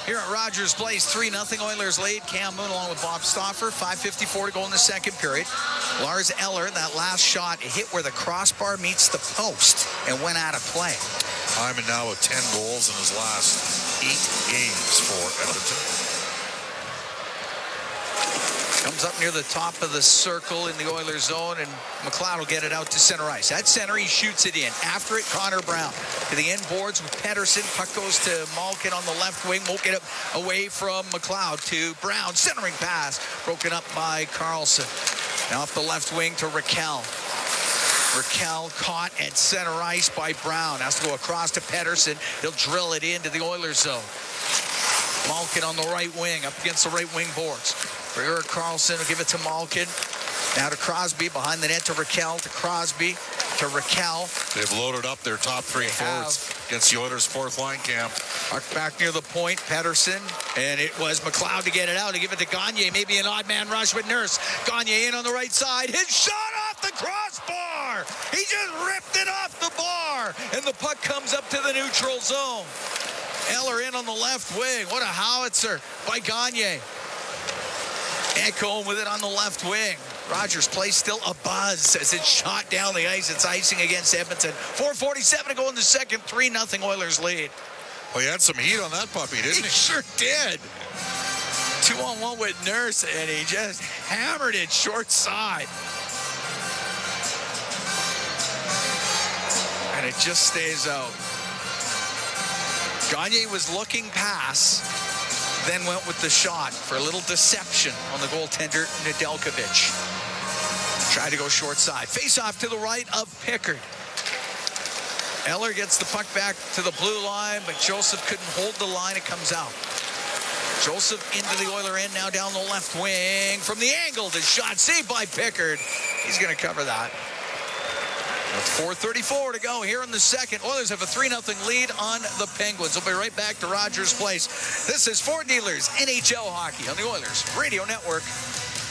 Here at Rogers Place, 3-0 Oilers lead. Cam Moon along with Bob Stauffer. 5:54 to go in the second period. Lars Eller, that last shot hit where the crossbar meets the post and went out of play. Hyman now with 10 goals in his last 8 games for Edmonton. Comes up near the top of the circle in the Oilers zone, and McLeod will get it out to center ice. At center, he shoots it in. After it, Connor Brown to the end boards with Pedersen. Puck goes to Malkin on the left wing. Won't get it away from McLeod to Brown. Centering pass broken up by Carlson. Now up the left wing to Raquel. Raquel caught at center ice by Brown. Has to go across to Pedersen. He'll drill it into the Oilers zone. Malkin on the right wing, up against the right wing boards. For Erik Karlsson will give it to Malkin. Now to Crosby, behind the net to Raquel, to Crosby, to Raquel. They've loaded up their top three forwards against the Oilers' fourth line camp. Puck back near the point, Pedersen, and it was McLeod to get it out, to give it to Gagne. Maybe an odd man rush with Nurse. Gagne in on the right side. His shot off the crossbar. He just ripped it off the bar, and the puck comes up to the neutral zone. Eller in on the left wing. What a howitzer by Gagne. Ekholm with it on the left wing. Rogers Place still a buzz as it's shot down the ice. It's icing against Edmonton. 4:47 to go in the second. 3-0 Oilers lead. Well, he had some heat on that puppy, didn't he? He sure did. 2-on-1 with Nurse, and he just hammered it short side. And it just stays out. Gagne was looking pass, then went with the shot for a little deception on the goaltender, Nedeljkovic. Tried to go short side. Face off to the right of Pickard. Eller gets the puck back to the blue line, but Joseph couldn't hold the line. It comes out. Joseph into the Oiler end, now down the left wing. From the angle, the shot saved by Pickard. He's going to cover that. With 4:34 to go here in the second. Oilers have a 3-0 lead on the Penguins. We'll be right back to Rogers Place. This is Ford Dealers NHL Hockey on the Oilers Radio Network.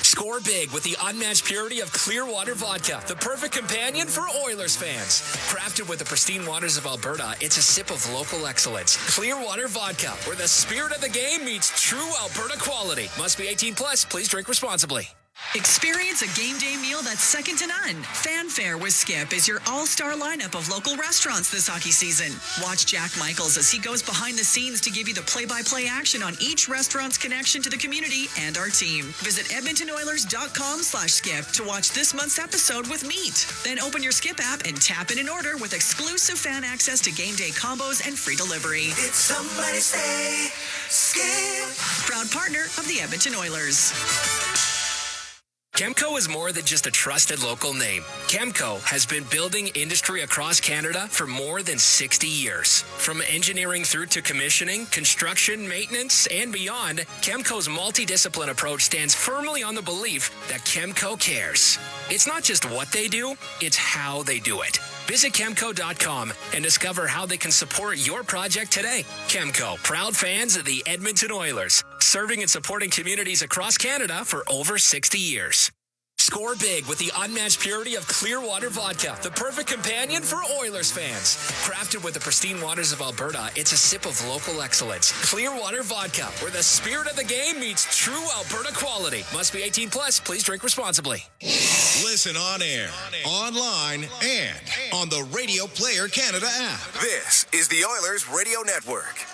Score big with the unmatched purity of Clearwater Vodka, the perfect companion for Oilers fans. Crafted with the pristine waters of Alberta, it's a sip of local excellence. Clearwater Vodka, where the spirit of the game meets true Alberta quality. Must be 18 plus. Please drink responsibly. Experience a game day meal that's second to none. Fanfare with Skip is your all-star lineup of local restaurants this hockey season. Watch Jack Michaels as he goes behind the scenes to give you the play-by-play action on each restaurant's connection to the community and our team. Visit EdmontonOilers.com/skip to watch this month's episode with Meat. Then open your Skip app and tap in an order with exclusive fan access to game day combos and free delivery. Did somebody say Skip? Proud partner of the Edmonton Oilers. Chemco is more than just a trusted local name. Chemco has been building industry across Canada for more than 60 years. From engineering through to commissioning, construction, maintenance, and beyond, Chemco's multidiscipline approach stands firmly on the belief that Chemco cares. It's not just what they do, it's how they do it. Visit Chemco.com and discover how they can support your project today. Chemco, proud fans of the Edmonton Oilers, serving and supporting communities across Canada for over 60 years. Score big with the unmatched purity of Clearwater Vodka, the perfect companion for Oilers fans. Crafted with the pristine waters of Alberta, it's a sip of local excellence. Clearwater Vodka, where the spirit of the game meets true Alberta quality. Must be 18 plus. Please drink responsibly. Listen on air, online, and on the Radio Player Canada app. This is the Oilers Radio Network.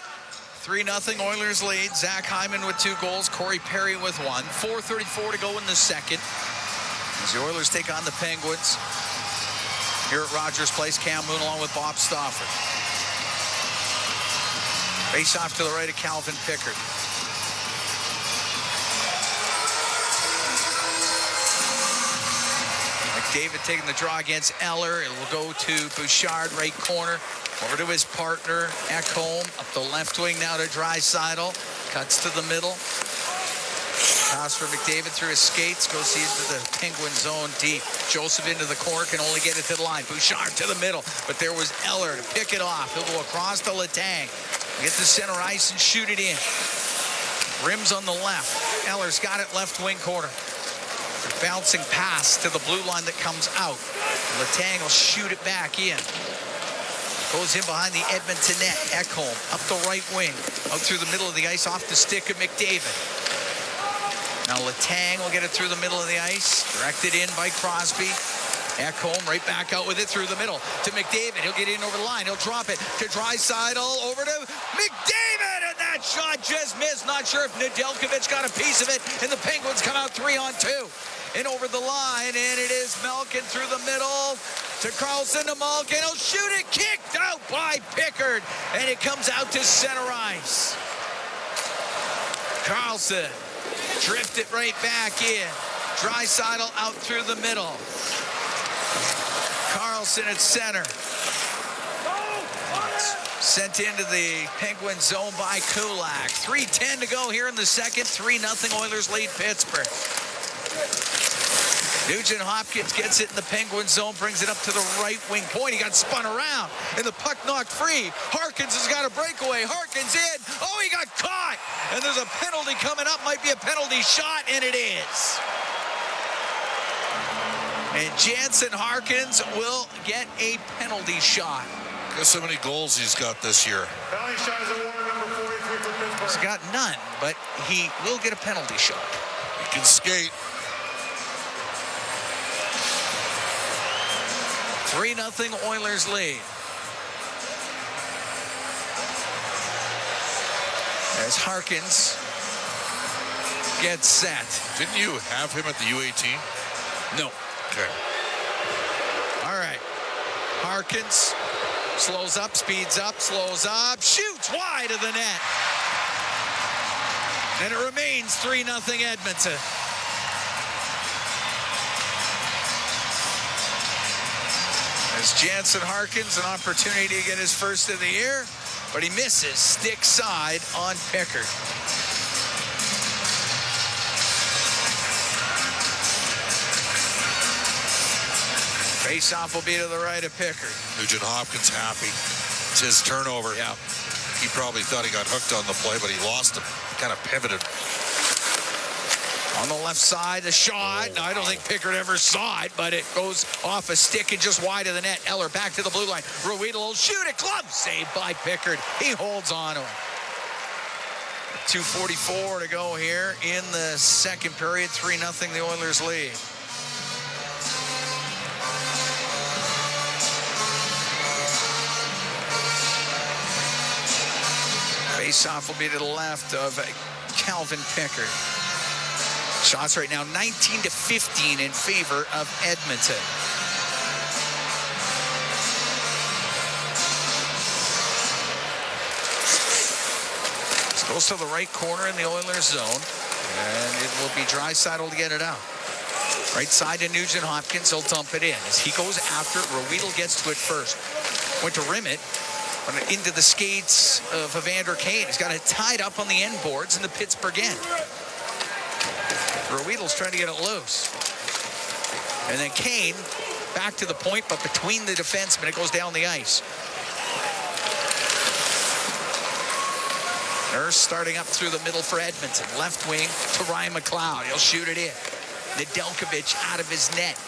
3-0 Oilers lead. Zach Hyman with 2 goals. Corey Perry with 1. 4:34 to go in the second. As the Oilers take on the Penguins here at Rogers Place, Cam Moon along with Bob Stauffer. Face off to the right of Calvin Pickard. McDavid taking the draw against Eller. It will go to Bouchard, right corner. Over to his partner, Ekholm. Up the left wing now to Draisaitl. Cuts to the middle. Pass for McDavid through his skates. Goes into the Penguin zone deep. Joseph into the corner, can only get it to the line. Bouchard to the middle, but there was Eller to pick it off. He'll go across to Letang. Get to center ice and shoot it in. Rims on the left. Eller's got it left wing corner. Bouncing pass to the blue line that comes out. Letang will shoot it back in. Goes in behind the Edmonton net. Ekholm up the right wing. Out through the middle of the ice off the stick of McDavid. Now Letang will get it through the middle of the ice. Directed in by Crosby. Ekholm right back out with it through the middle to McDavid. He'll get in over the line. He'll drop it to Draisaitl. Over to McDavid. And that shot just missed. Not sure if Nedeljkovic got a piece of it. And the Penguins come out 3-on-2. And over the line. And it is Malkin through the middle to Carlson to Malkin. He'll shoot it. Kicked out by Pickard. And it comes out to center ice. Carlson. Drift it right back in. Draisaitl out through the middle. Carlson at center. Sent into the Penguin zone by Kulak. 3:10 to go here in the second. 3-0 Oilers lead Pittsburgh. Nugent Hopkins gets it in the Penguin zone, brings it up to the right wing point. He got spun around, and the puck knocked free. Harkins has got a breakaway. Harkins in. Oh, he got caught. And there's a penalty coming up. Might be a penalty shot, and it is. And Jansen Harkins will get a penalty shot. Guess how many goals he's got this year? Penalty shot is awarded number 43 for Pittsburgh. He's got none, but he will get a penalty shot. He can skate. 3-0 Oilers lead. As Harkins gets set. Didn't you have him at the U18? No. Okay. All right. Harkins slows up, speeds up, slows up, shoots wide of the net. And it remains 3-0 Edmonton. As Jansen Harkins, an opportunity to get his first of the year, but he misses stick side on Pickard. Face-off will be to the right of Pickard. Nugent Hopkins happy. It's his turnover. Yeah. He probably thought he got hooked on the play, but he lost him. Kind of pivoted. On the left side, the shot. Oh, I don't think Pickard ever saw it, but it goes off a stick and just wide of the net. Eller back to the blue line. Rueda will shoot it. Glove saved by Pickard. He holds on to it. 2:44 to go here in the second period. 3-0 the Oilers lead. Face-off will be to the left of Calvin Pickard. Shots right now 19-15 in favor of Edmonton. This goes to the right corner in the Oilers zone, and it will be Draisaitl to get it out. Right side to Nugent Hopkins. He'll dump it in. As he goes after it, Roedel gets to it first. Went to rim it. Into the skates of Evander Kane. He's got it tied up on the end boards in the Pittsburgh end. Roedel's trying to get it loose. And then Kane back to the point, but between the defensemen, it goes down the ice. Nurse starting up through the middle for Edmonton. Left wing to Ryan McLeod. He'll shoot it in. Nedeljkovic out of his net.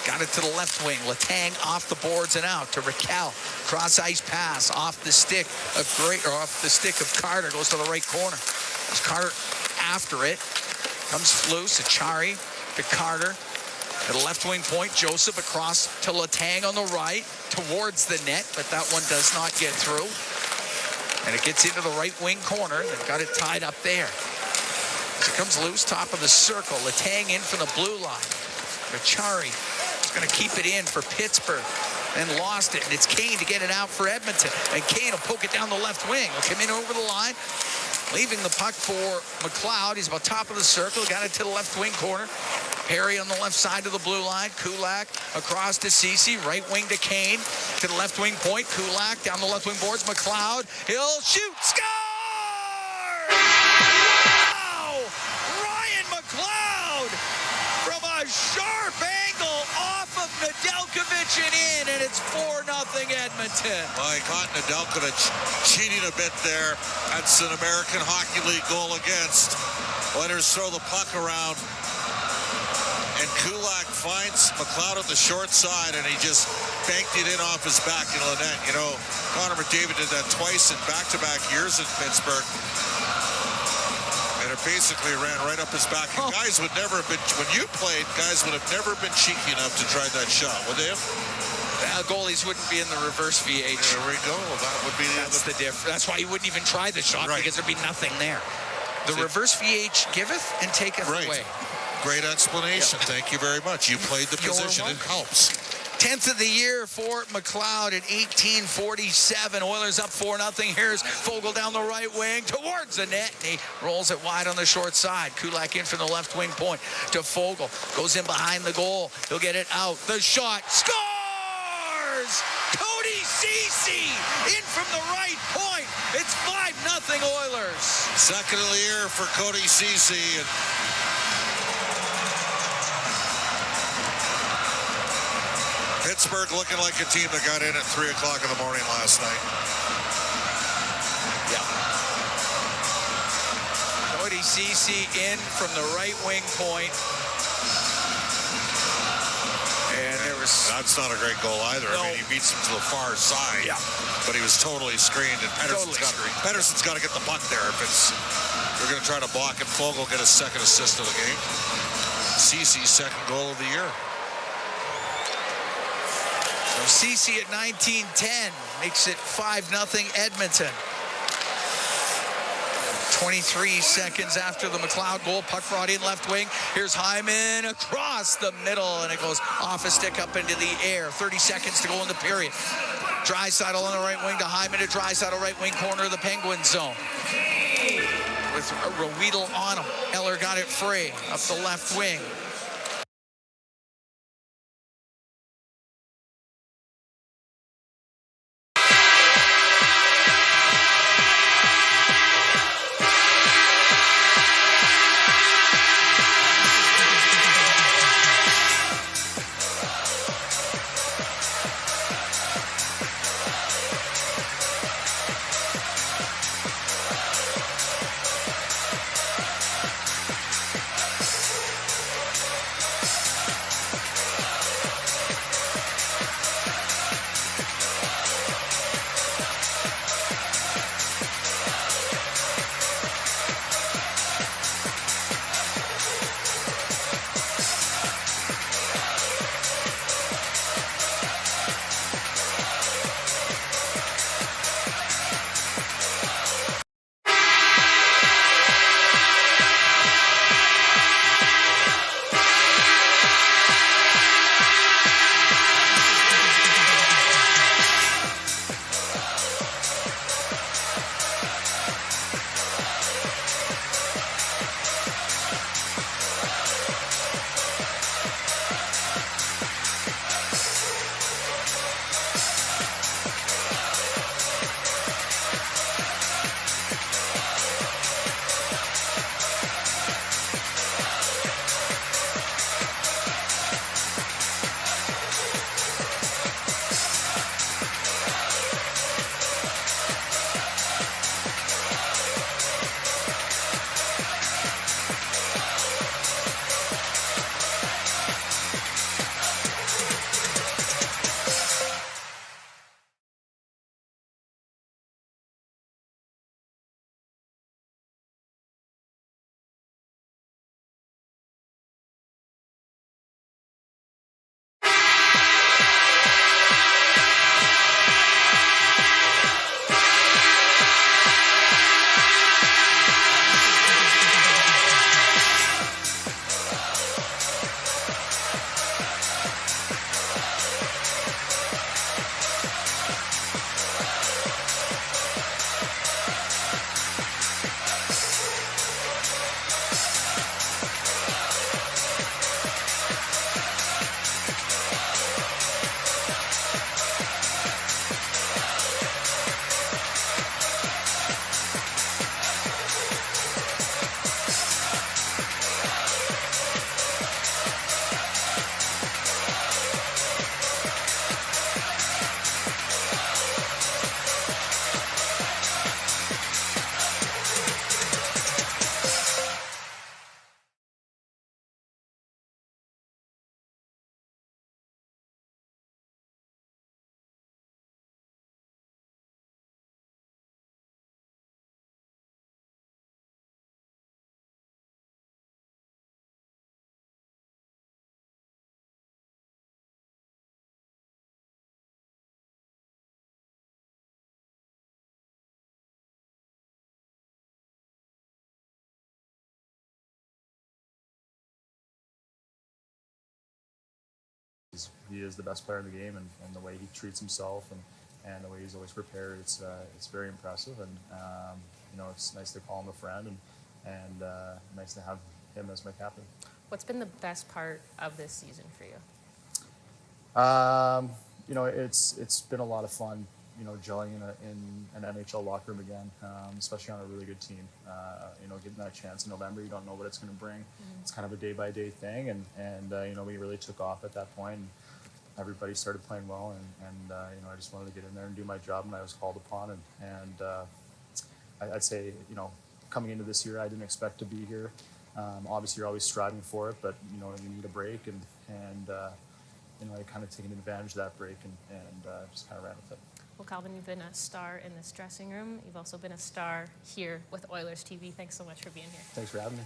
Got it to the left wing. Letang off the boards and out to Raquel. Cross ice pass off the stick of Carter. Goes to the right corner. As Carter after it. Comes loose. Achari to Carter. At a left wing point. Joseph across to Letang on the right. Towards the net. But that one does not get through. And it gets into the right wing corner. They've got it tied up there. As it comes loose. Top of the circle. Letang in from the blue line. Achari is going to keep it in for Pittsburgh. Then lost it. And it's Kane to get it out for Edmonton. And Kane will poke it down the left wing. He'll come in over the line. Leaving the puck for McLeod. He's about top of the circle. Got it to the left wing corner. Perry on the left side of the blue line. Kulak across to Ceci. Right wing to Kane. To the left wing point. Kulak down the left wing boards. McLeod. He'll shoot. Score! Wow! Ryan McLeod from a sharp angle off of Nedeljkovic and in. And it's 4-0 Edmonton. Well, he caught Nedeljkovic cheating a bit there. That's an American Hockey League goal against. Oilers throw the puck around. And Kulak finds McLeod on the short side, and he just banked it in off his back in the net. You know, Connor McDavid did that twice in back-to-back years in Pittsburgh. And it basically ran right up his back. And guys would never have been, when you played, guys would have never been cheeky enough to try that shot, would they have? Goalies wouldn't be in the reverse VH. There we go. That would be That's the difference. That's why you wouldn't even try the shot, right, because there'd be nothing there. The reverse VH giveth and taketh away. Great explanation. Thank you very much. You played the position. It helps. 10th of the year for McLeod at 18:47. Oilers up 4-0. Here's Fogle down the right wing towards the net. And he rolls it wide on the short side. Kulak in from the left wing point to Fogle. Goes in behind the goal. He'll get it out. The shot. Scores! Cody Ceci in from the right point. It's 5-0 Oilers. Second of the year for Cody Ceci. Pittsburgh looking like a team that got in at 3 o'clock in the morning last night. Yeah. Cody Ceci in from the right wing point. And there was... That's not a great goal either. No. I mean, he beats him to the far side. Yeah. But he was totally screened. And Pettersson's got to get the puck there. If they're going to try to block it, Fogle get a second assist of the game. Ceci's second goal of the year. Ceci at 19-10 makes it 5-0 Edmonton. 23 seconds after the McLeod goal, puck brought in left wing. Here's Hyman across the middle, and it goes off a stick up into the air. 30 seconds to go in the period. Draisaitl on the right wing to Hyman to Draisaitl, right wing corner of the Penguin zone. With Roedel on him. Eller got it free up the left wing. he is the best player in the game, and the way he treats himself and the way he's always prepared, it's very impressive. And it's nice to call him a friend, and nice to have him as my captain. What's been the best part of this season for you? It's been a lot of fun, gelling in an NHL locker room again, especially on a really good team. Getting that chance in November, you don't know what it's going to bring. Mm-hmm. It's kind of a day-by-day thing, and we really took off at that point, and everybody started playing well, and I just wanted to get in there and do my job, and I was called upon, and I'd say, coming into this year, I didn't expect to be here. Obviously, you're always striving for it, but, you need a break, and I kind of taken advantage of that break and just kind of ran with it. Well, Calvin, you've been a star in this dressing room. You've also been a star here with Oilers TV. Thanks so much for being here. Thanks for having me.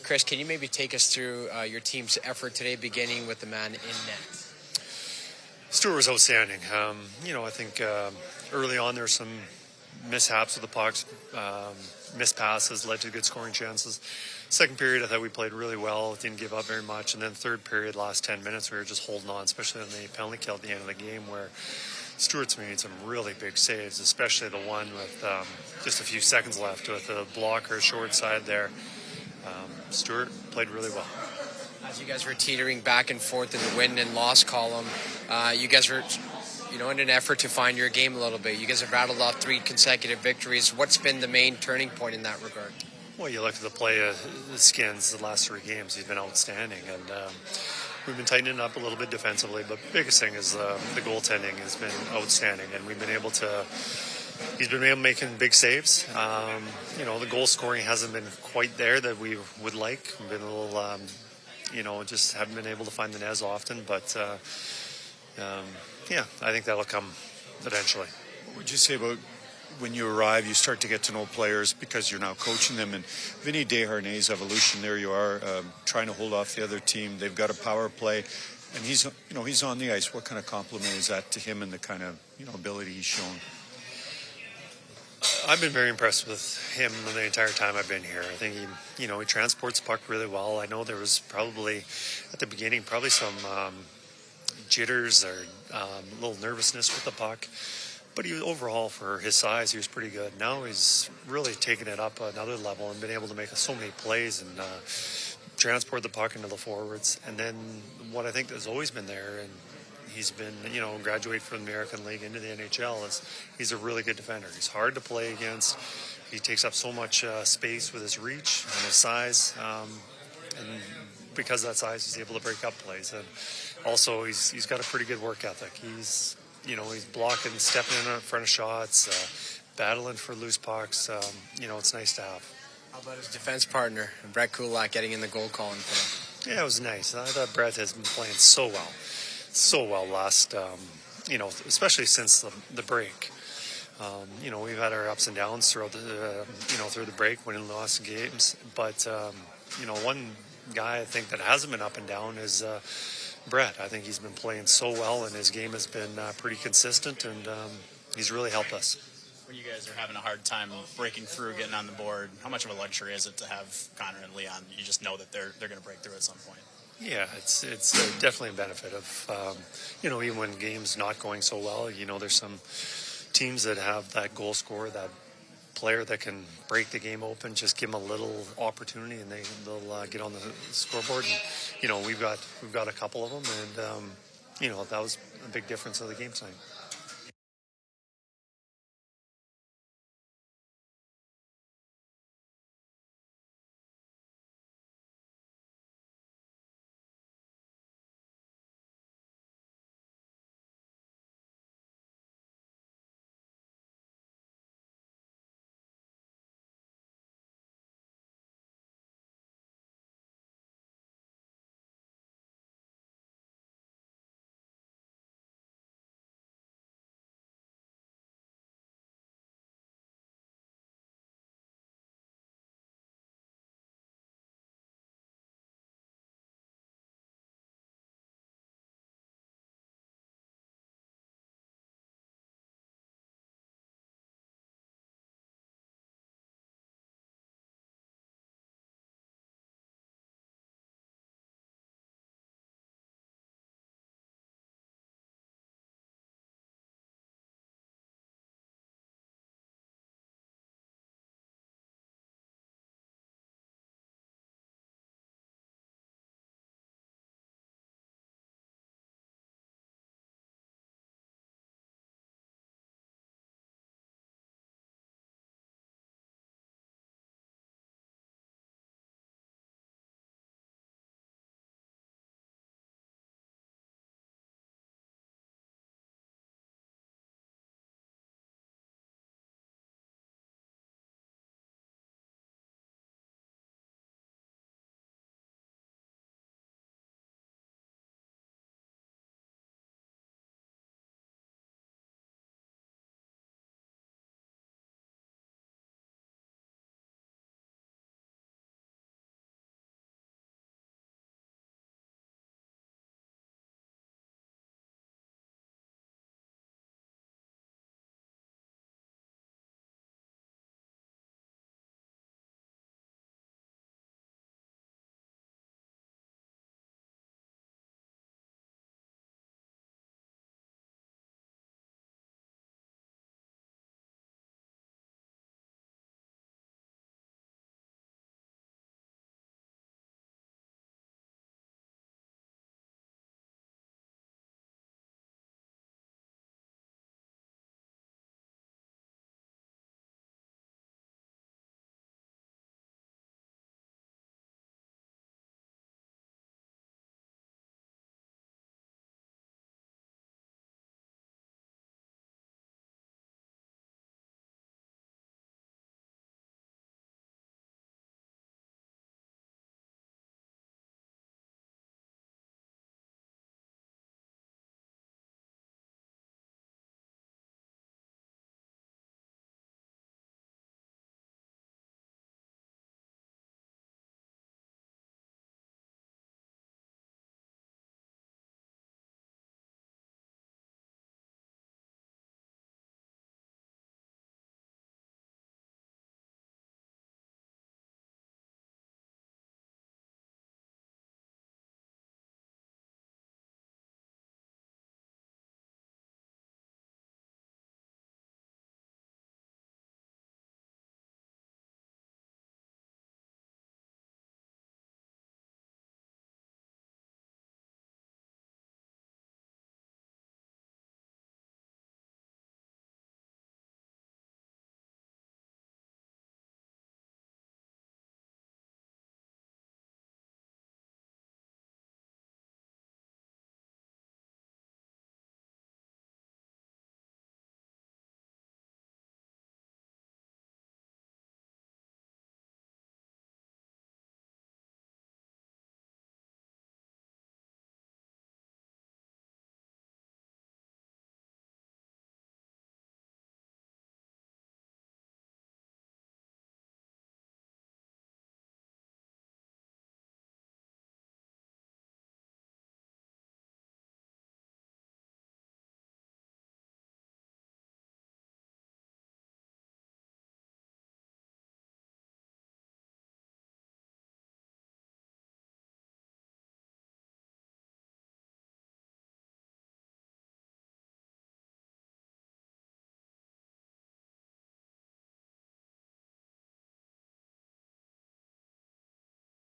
Chris, can you maybe take us through your team's effort today, beginning with the man in net? Stuart was outstanding. I think early on there were some mishaps with the pucks, missed passes led to good scoring chances. Second period, I thought we played really well, didn't give up very much. And then third period, last 10 minutes, we were just holding on, especially on the penalty kill at the end of the game where Stuart's made some really big saves, especially the one with just a few seconds left with the blocker short side there. Stuart played really well. As you guys were teetering back and forth in the win and loss column, you guys were, in an effort to find your game a little bit. You guys have rattled off 3 consecutive victories. What's been the main turning point in that regard? Well, you look at the play of the Skins the last 3 games. He's been outstanding, and we've been tightening up a little bit defensively. But the biggest thing is the goaltending has been outstanding, and we've been able to. He's been able to making big saves. The goal scoring hasn't been quite there that we would like. We've been a little, just haven't been able to find the net as often. But I think that'll come eventually. What would you say about when you arrive, you start to get to know players because you're now coaching them? And Vinny Desharnais' evolution, there you are, trying to hold off the other team. They've got a power play, and he's on the ice. What kind of compliment is that to him and the kind of ability he's shown? I've been very impressed with him the entire time I've been here. I think he transports the puck really well. I know there was probably at the beginning some jitters or a little nervousness with the puck. But overall, for his size, he was pretty good. Now he's really taken it up another level and been able to make so many plays and transport the puck into the forwards. And then what I think has always been there, and he's been, graduated from the American League into the NHL. He's a really good defender. He's hard to play against. He takes up so much space with his reach and his size, and because of that size, he's able to break up plays. And also, he's got a pretty good work ethic. He's blocking, stepping in front of shots, battling for loose pucks. It's nice to have. How about his defense partner, Brett Kulak, getting in the goal calling for him? Yeah, it was nice. I thought Brett has been playing so well last, especially since the break. We've had our ups and downs throughout through the break, winning and lost games. But, one guy I think that hasn't been up and down is Brett. I think he's been playing so well, and his game has been pretty consistent, and he's really helped us. When you guys are having a hard time breaking through, getting on the board, how much of a luxury is it to have Connor and Leon? You just know that they're going to break through at some point. Yeah, it's definitely a benefit of, even when games not going so well, there's some teams that have that goal scorer, that player that can break the game open, just give them a little opportunity and they'll get on the scoreboard. And, we've got a couple of them, and, that was a big difference of the game tonight.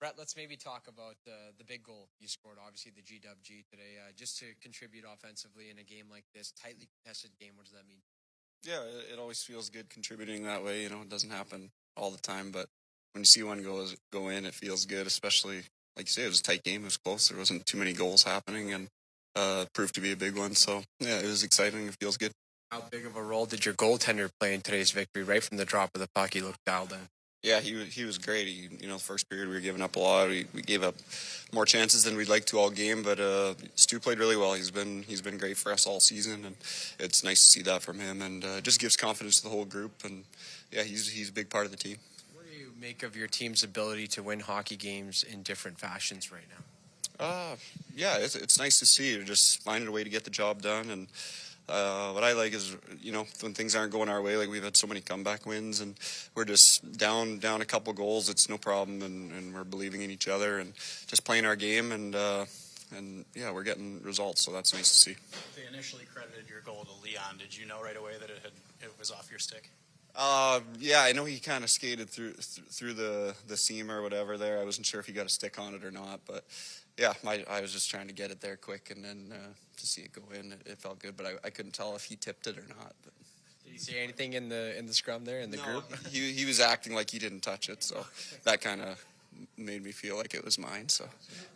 Brett, let's maybe talk about the big goal you scored, obviously the GWG today. Just to contribute offensively in a game like this, tightly contested game, what does that mean? Yeah, it always feels good contributing that way. You know, it doesn't happen all the time, but when you see one go in, it feels good, especially, like you say, it was a tight game. It was close. There wasn't too many goals happening, and it proved to be a big one. So, yeah, it was exciting. It feels good. How big of a role did your goaltender play in today's victory? Right from the drop of the puck, he looked dialed in. Yeah, he was great. The first period we were giving up a lot. We gave up more chances than we'd like to all game, but Stu played really well. He's been great for us all season, and it's nice to see that from him. And just gives confidence to the whole group. And yeah, he's a big part of the team. What do you make of your team's ability to win hockey games in different fashions right now? Yeah, it's nice to see. Just finding a way to get the job done. And what I like is, when things aren't going our way, like we've had so many comeback wins, and we're just down a couple goals, it's no problem, and we're believing in each other and just playing our game, and yeah, we're getting results, so that's nice to see. They initially credited your goal to Leon. Did you know right away that it was off your stick? Yeah, I know he kind of skated through the seam or whatever there. I wasn't sure if he got a stick on it or not, but yeah, I was just trying to get it there quick, and then to see it go in, it felt good. But I couldn't tell if he tipped it or not. But. Did he say anything in the scrum there in the group? He was acting like he didn't touch it, so that kind of made me feel like it was mine. So,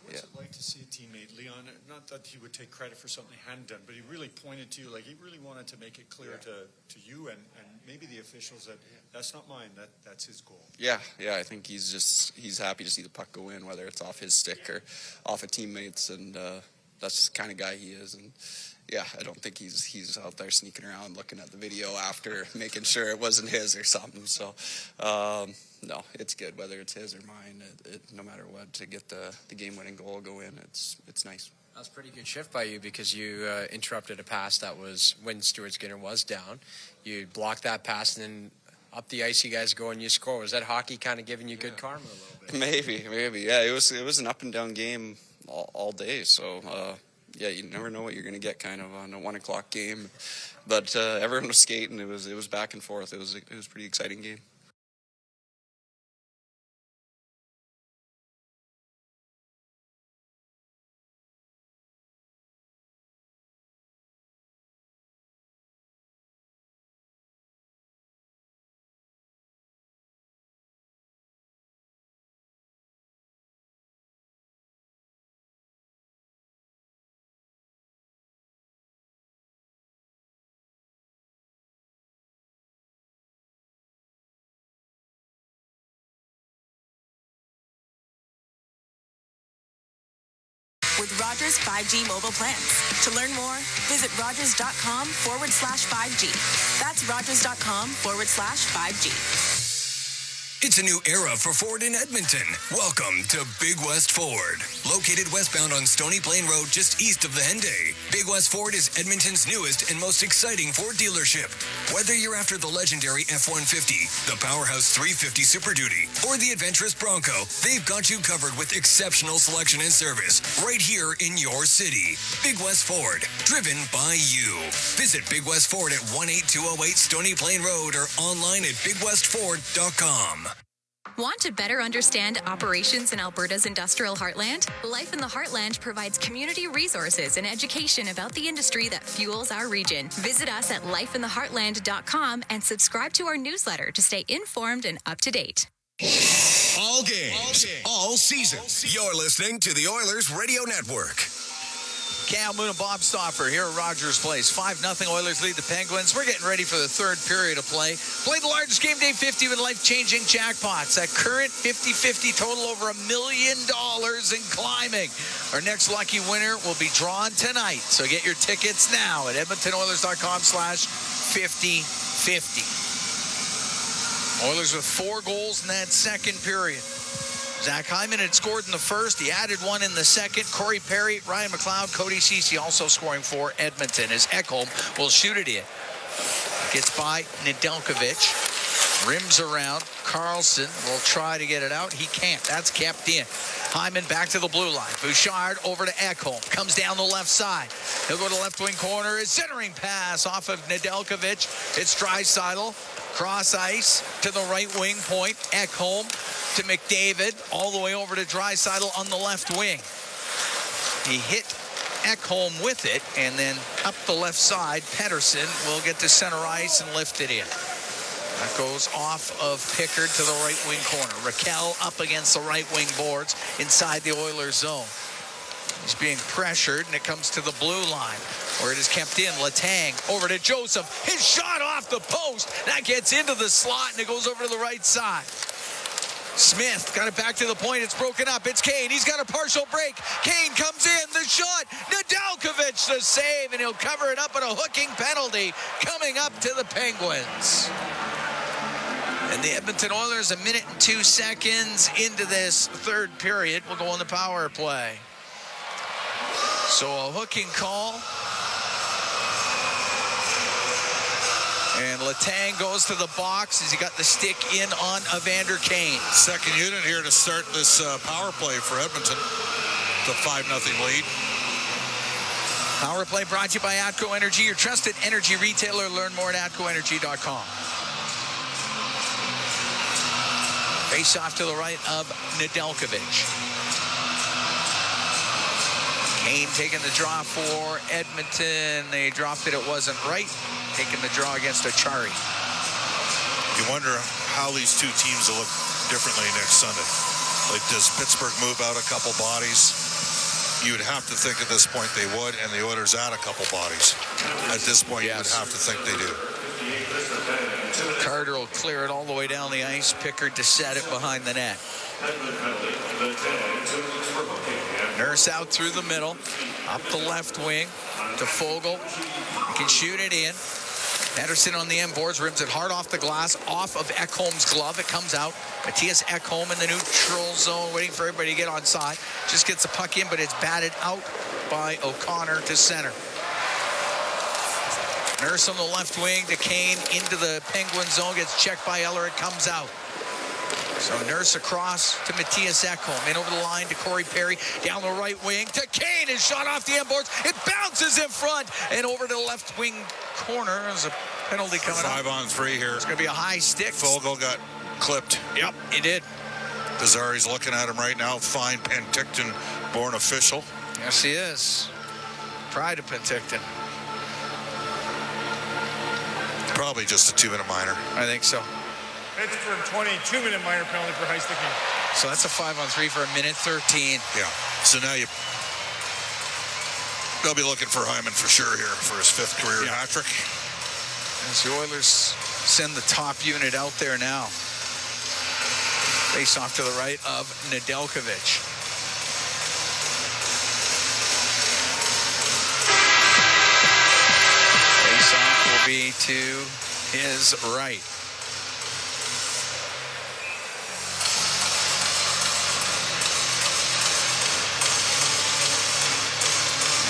What's it like to see a teammate, Leon? Not that he would take credit for something he hadn't done, but he really pointed to you, like he really wanted to make it clear to you and maybe the officials that that's not mine, that's his goal. Yeah, I think he's happy to see the puck go in, whether it's off his stick or off of teammates, and that's the kind of guy he is. And yeah, I don't think he's out there sneaking around looking at the video after, making sure it wasn't his or something. So, no, it's good whether it's his or mine. No matter what, to get the game-winning goal go in, it's nice. That was a pretty good shift by you because you interrupted a pass that was when Stuart Skinner was down. You blocked that pass, and then up the ice you guys go and you score. Was that hockey kind of giving you good karma a little bit? Maybe. Yeah, it was an up-and-down game all day, so... yeah, you never know what you're going to get kind of on a 1:00 game, but everyone was skating. It was back and forth. It was a pretty exciting game. With Rogers 5G mobile plans. To learn more, visit rogers.com/5G. That's rogers.com/5G. It's a new era for Ford in Edmonton. Welcome to Big West Ford. Located westbound on Stony Plain Road just east of the Henday. Big West Ford is Edmonton's newest and most exciting Ford dealership. Whether you're after the legendary F-150, the powerhouse 350 Super Duty, or the adventurous Bronco, they've got you covered with exceptional selection and service right here in your city. Big West Ford, driven by you. Visit Big West Ford at 18208 Stony Plain Road or online at bigwestford.com. Want to better understand operations in Alberta's industrial heartland? Life in the Heartland provides community resources and education about the industry that fuels our region. Visit us at lifeintheheartland.com and subscribe to our newsletter to stay informed and up to date. All games, all seasons. You're listening to the Oilers Radio Network. Cal Moon and Bob Stoffer here at Rogers Place. 5-0 Oilers lead the Penguins. We're getting ready for the third period of play. Play the largest game day 50 with life-changing jackpots. That current 50-50 total over $1 million and climbing. Our next lucky winner will be drawn tonight. So get your tickets now at EdmontonOilers.com/50-50. Oilers with 4 goals in that second period. Zach Hyman had scored in the first. He added one in the second. Corey Perry, Ryan McLeod, Cody Ceci also scoring for Edmonton as Ekholm will shoot it in. Gets by Nedeljkovic. Rims around. Carlson will try to get it out. He can't. That's kept in. Hyman back to the blue line. Bouchard over to Ekholm. Comes down the left side. He'll go to left wing corner. A centering pass off of Nedeljkovic. It's Draisaitl. Cross ice to the right wing point. Ekholm to McDavid. All the way over to Draisaitl on the left wing. He hit Ekholm with it, and then up the left side, Pettersson will get to center ice and lift it in. That goes off of Pickard to the right wing corner. Raquel up against the right wing boards inside the Oilers zone. He's being pressured, and it comes to the blue line, where it is kept in. Letang over to Joseph. His shot off the post. That gets into the slot, and it goes over to the right side. Smith got it back to the point. It's broken up. It's Kane. He's got a partial break. Kane comes in. The shot. Nedeljkovic the save, and he'll cover it up on a hooking penalty coming up to the Penguins. And the Edmonton Oilers, 1 minute and 2 seconds into this third period, will go on the power play. So a hooking call. And Letang goes to the box as he got the stick in on Evander Kane. Second unit here to start this power play for Edmonton. The 5-0 lead. Power play brought to you by ATCO Energy, your trusted energy retailer. Learn more at atcoenergy.com. Face off to the right of Nedeljkovic. Kane taking the draw for Edmonton. They dropped it. It wasn't right. Taking the draw against Achari. You wonder how these two teams will look differently next Sunday. Like, does Pittsburgh move out a couple bodies? You would have to think at this point they would, and the Oilers add a couple bodies. At this point, you would have to think they do. Carter will clear it all the way down the ice. Pickard to set it behind the net. Nurse out through the middle. Up the left wing to Foegele. He can shoot it in. Pettersson on the end boards, rims it hard off the glass, off of Ekholm's glove. It comes out. Matthias Ekholm in the neutral zone, waiting for everybody to get on side. Just gets the puck in, but it's batted out by O'Connor to center. Nurse on the left wing to Kane into the Penguin zone, gets checked by Eller. It comes out. So Nurse across to Matthias Ekholm. In over the line to Corey Perry. Down the right wing to Kane. His shot off the end boards. It bounces in front and over to the left wing corner. There's a penalty coming up. 5-on-3 here. It's going to be a high stick. Foegele got clipped. Yep, he did. Desari's looking at him right now. Fine Penticton born official. Yes, he is. Pride of Penticton. Probably just a 2-minute minor. I think so. Pittsburgh 22-minute minor penalty for high sticking. So that's a 5-on-3 for 1:13. Yeah. So now they'll be looking for Hyman for sure here for his 5th career hat trick. As the Oilers send the top unit out there now. Face off to the right of Nedeljkovic. Face off will be to his right.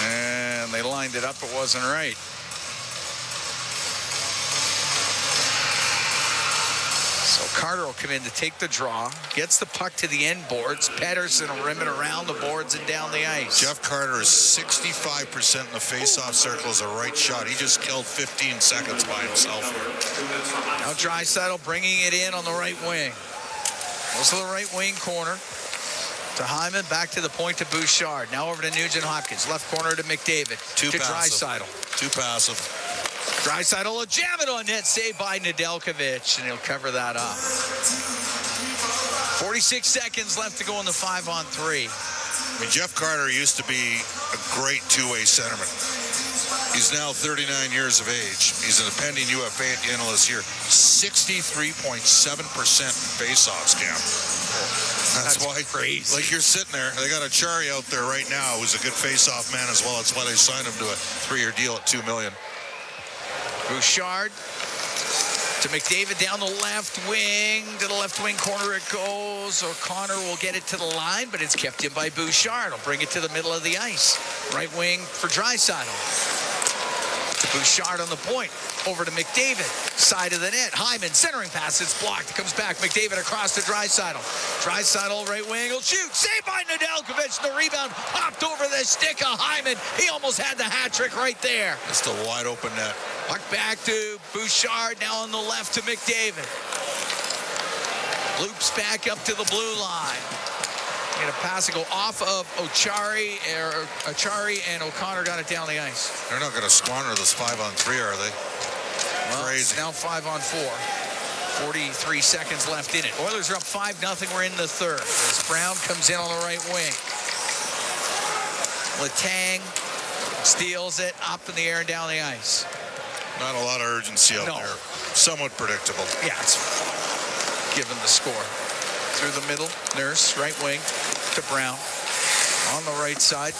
And they lined it up. It wasn't right. So Carter will come in to take the draw, gets the puck to the end boards. Pettersson will rim it around the boards and down the ice. Jeff Carter is 65% in the face-off circle as a right shot. He just killed 15 seconds by himself here. Now Draisaitl bringing it in on the right wing. Goes to the right wing corner. To Hyman, back to the point to Bouchard. Now over to Nugent-Hopkins. Left corner to McDavid. Too to passive. Draisaitl. Too passive. Draisaitl will jam it on net. Saved by Nedeljkovic, and he'll cover that up. 46 seconds left to go in the 5-on-3. I mean, Jeff Carter used to be a great two-way centerman. He's now 39 years of age. He's an pending UFA at the end of this year. 63.7% face-offs, Cam. That's why, crazy. Like, you're sitting there. They got Achari out there right now who's a good face-off man as well. That's why they signed him to a 3-year deal at $2 million. Bouchard to McDavid down the left wing. To the left wing corner it goes. O'Connor will get it to the line, but it's kept in by Bouchard. He'll bring it to the middle of the ice. Right wing for Draisaitl. Bouchard on the point. Over to McDavid. Side of the net. Hyman centering pass. It's blocked. It comes back. McDavid across to Draisaitl. Draisaitl right wing will shoot. Saved by Nedeljkovic. The rebound hopped over the stick of Hyman. He almost had the hat trick right there. It's the wide open net. Puck back to Bouchard, now on the left to McDavid. Loops back up to the blue line. And a pass to go off of Ochari, and O'Connor got it down the ice. They're not going to squander this 5-on-3, are they? Well, Crazy. it's now 5-on-4. 43 seconds left in it. Oilers are up 5-0. We're in the third. As Brown comes in on the right wing. Letang steals it up in the air and down the ice. Not a lot of urgency out there. Somewhat predictable. Yeah, it's given the score. Through the middle, Nurse, right wing to Brown. On the right side,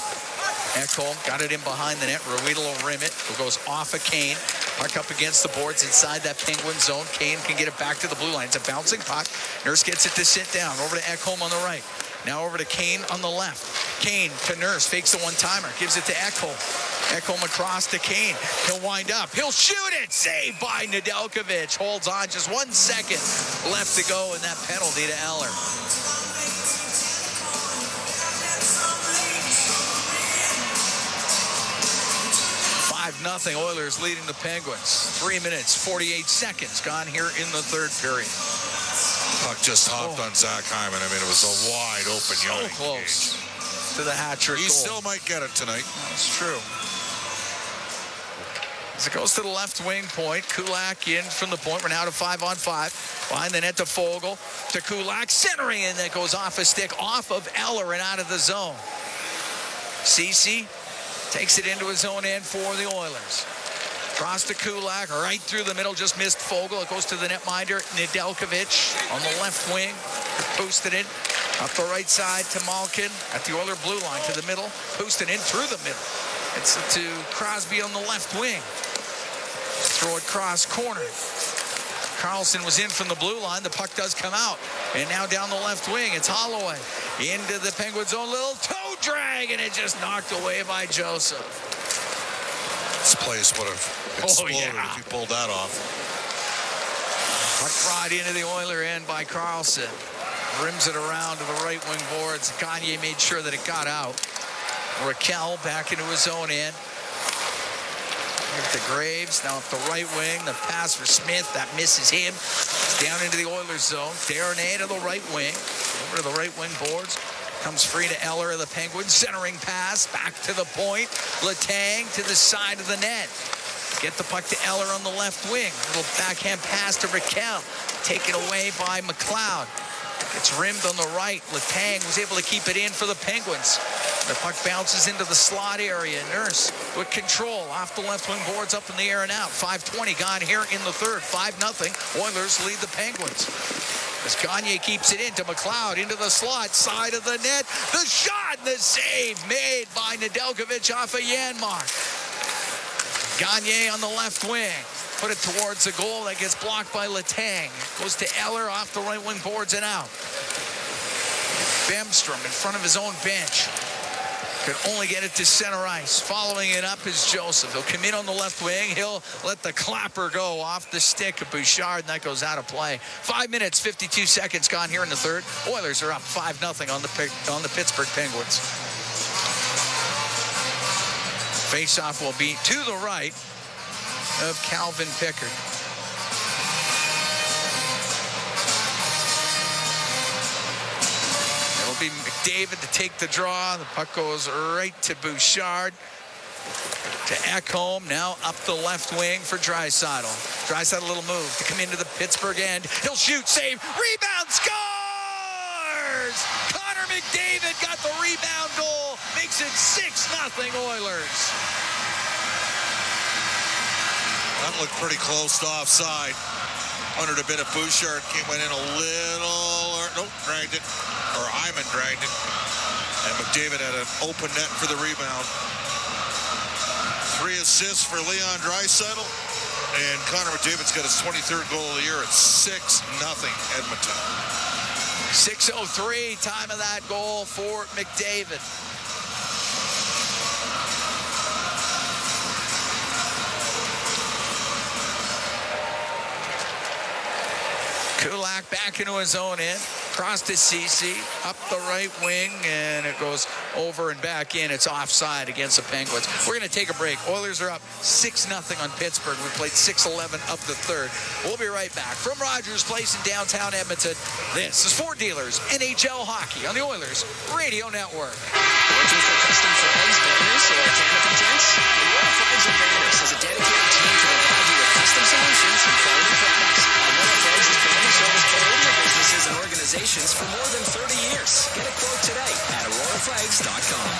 Ekholm got it in behind the net. Ruedel will rim it. It goes off of Kane. Puck up against the boards inside that Penguin zone. Kane can get it back to the blue line. It's a bouncing puck. Nurse gets it to sit down. Over to Ekholm on the right. Now over to Kane on the left. Kane to Nurse. Fakes the one-timer. Gives it to Ekholm. Ekholm across to Kane. He'll wind up. He'll shoot it. Saved by Nedeljkovic. Holds on. Just 1 second left to go in that penalty to Eller. 5-0 Oilers leading the Penguins. 3 minutes, 48 seconds gone here in the third period. Puck just hopped on Zach Hyman. I mean, it was a wide open so close to the hat-trick He goal. still might get it tonight. That's true. As it goes to the left wing point, Kulak in from the point. We're now to 5-on-5. Behind the net to Fogle, to Kulak, centering in. That goes off a stick, off of Eller and out of the zone. Ceci takes it into his own end for the Oilers. Cross to Kulak, right through the middle, just missed Fogle. It goes to the netminder, Nedeljkovic on the left wing, posted it. Up the right side to Malkin at the Oiler blue line to the middle, posted in through the middle. It's to Crosby on the left wing. Throw it cross corner. Carlson was in from the blue line. The puck does come out. And now down the left wing, it's Holloway. Into the Penguins' own little toe drag, and it just knocked away by Joseph. This place would have exploded if he pulled that off. Puck brought into the Oiler end by Carlson. Rims it around to the right wing boards. Gagne made sure that it got out. Raquel back into his own end. Give it to Graves. Now up the right wing. The pass for Smith. That misses him. Down into the Oilers zone. Darnay to the right wing. Over to the right wing boards. Comes free to Eller of the Penguins. Centering pass. Back to the point. Letang to the side of the net. Get the puck to Eller on the left wing. Little backhand pass to Raquel. Taken away by McLeod. It's rimmed on the right. Letang was able to keep it in for the Penguins. The puck bounces into the slot area. Nurse with control off the left wing boards, up in the air and out. 5:20 gone here in the third. 5-0. Oilers lead the Penguins. As Gagne keeps it into McLeod, into the slot, side of the net. The shot and the save made by Nedeljkovic off of Janmark. Gagne on the left wing. Put it towards the goal. That gets blocked by Letang. Goes to Eller off the right wing boards and out. Bemstrom in front of his own bench. Could only get it to center ice. Following it up is Joseph. He'll come in on the left wing. He'll let the clapper go off the stick of Bouchard, and that goes out of play. 5 minutes, 52 seconds gone here in the third. Oilers are up 5-0 on the Pittsburgh Penguins. Faceoff will be to the right of Calvin Pickard. It'll be McDavid to take the draw. The puck goes right to Bouchard. To Ekholm, now up the left wing for Draisaitl. Draisaitl, a little move to come into the Pittsburgh end. He'll shoot, save, rebound, scores! Connor McDavid got the rebound goal. Makes it 6-0 Oilers. That looked pretty close to offside. Wondered a bit if Bouchard went in a little, or nope, dragged it, or Hyman dragged it. And McDavid had an open net for the rebound. 3 assists for Leon Draisaitl, and Connor McDavid's got his 23rd goal of the year. It's 6-0 Edmonton. 6:03, time of that goal for McDavid. Kulak back into his own end. Across to Cece, up the right wing, and it goes over and back in. It's offside against the Penguins. We're going to take a break. Oilers are up 6-0 on Pittsburgh. We played 6:11 of the third. We'll be right back from Rogers Place in downtown Edmonton. This is Ford Dealers NHL Hockey on the Oilers Radio Network. Looking for custom flags, banners, or canopy tents? Aurora Flags and Banners has a dedicated team to provide you with custom solutions and quality products. Aurora Flags has proudly serviced Canadian businesses and organizations for more than 30 years. Get a quote today at auroraflags.com.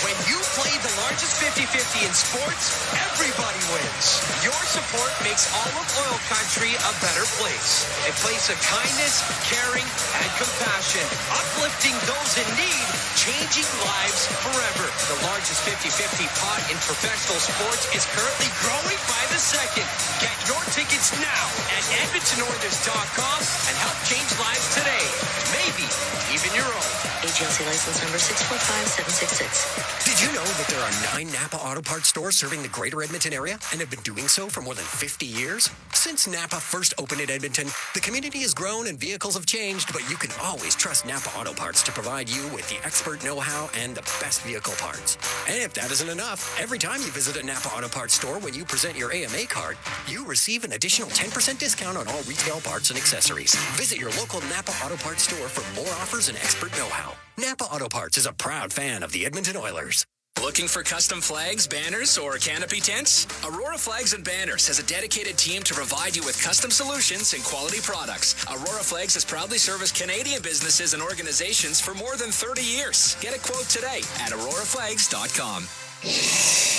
When you play the largest 50-50 in sports, everybody wins. Your support makes all of oil country a better place. A place of kindness, caring, and compassion. Uplifting those in need, changing lives forever. The largest 50-50 pot in professional sports is currently growing by the second. Get your tickets now at EdmontonOilers.com and help change lives today. Maybe even your own. AGLC license number 645766. Did you know that there are 9 Napa Auto Parts stores serving the greater Edmonton area and have been doing so for more than 50 years? Since Napa first opened in Edmonton, the community has grown and vehicles have changed, but you can always trust Napa Auto Parts to provide you with the expert know-how and the best vehicle parts. And if that isn't enough, every time you visit a Napa Auto Parts store when you present your AMA card, you receive an additional 10% discount on all retail parts and accessories. Visit your local Napa Auto Parts store for more offers and expert know-how. Napa Auto Parts is a proud fan of the Edmonton Oilers. Looking for custom flags, banners, or canopy tents? Aurora Flags and Banners has a dedicated team to provide you with custom solutions and quality products. Aurora Flags has proudly serviced Canadian businesses and organizations for more than 30 years. Get a quote today at auroraflags.com.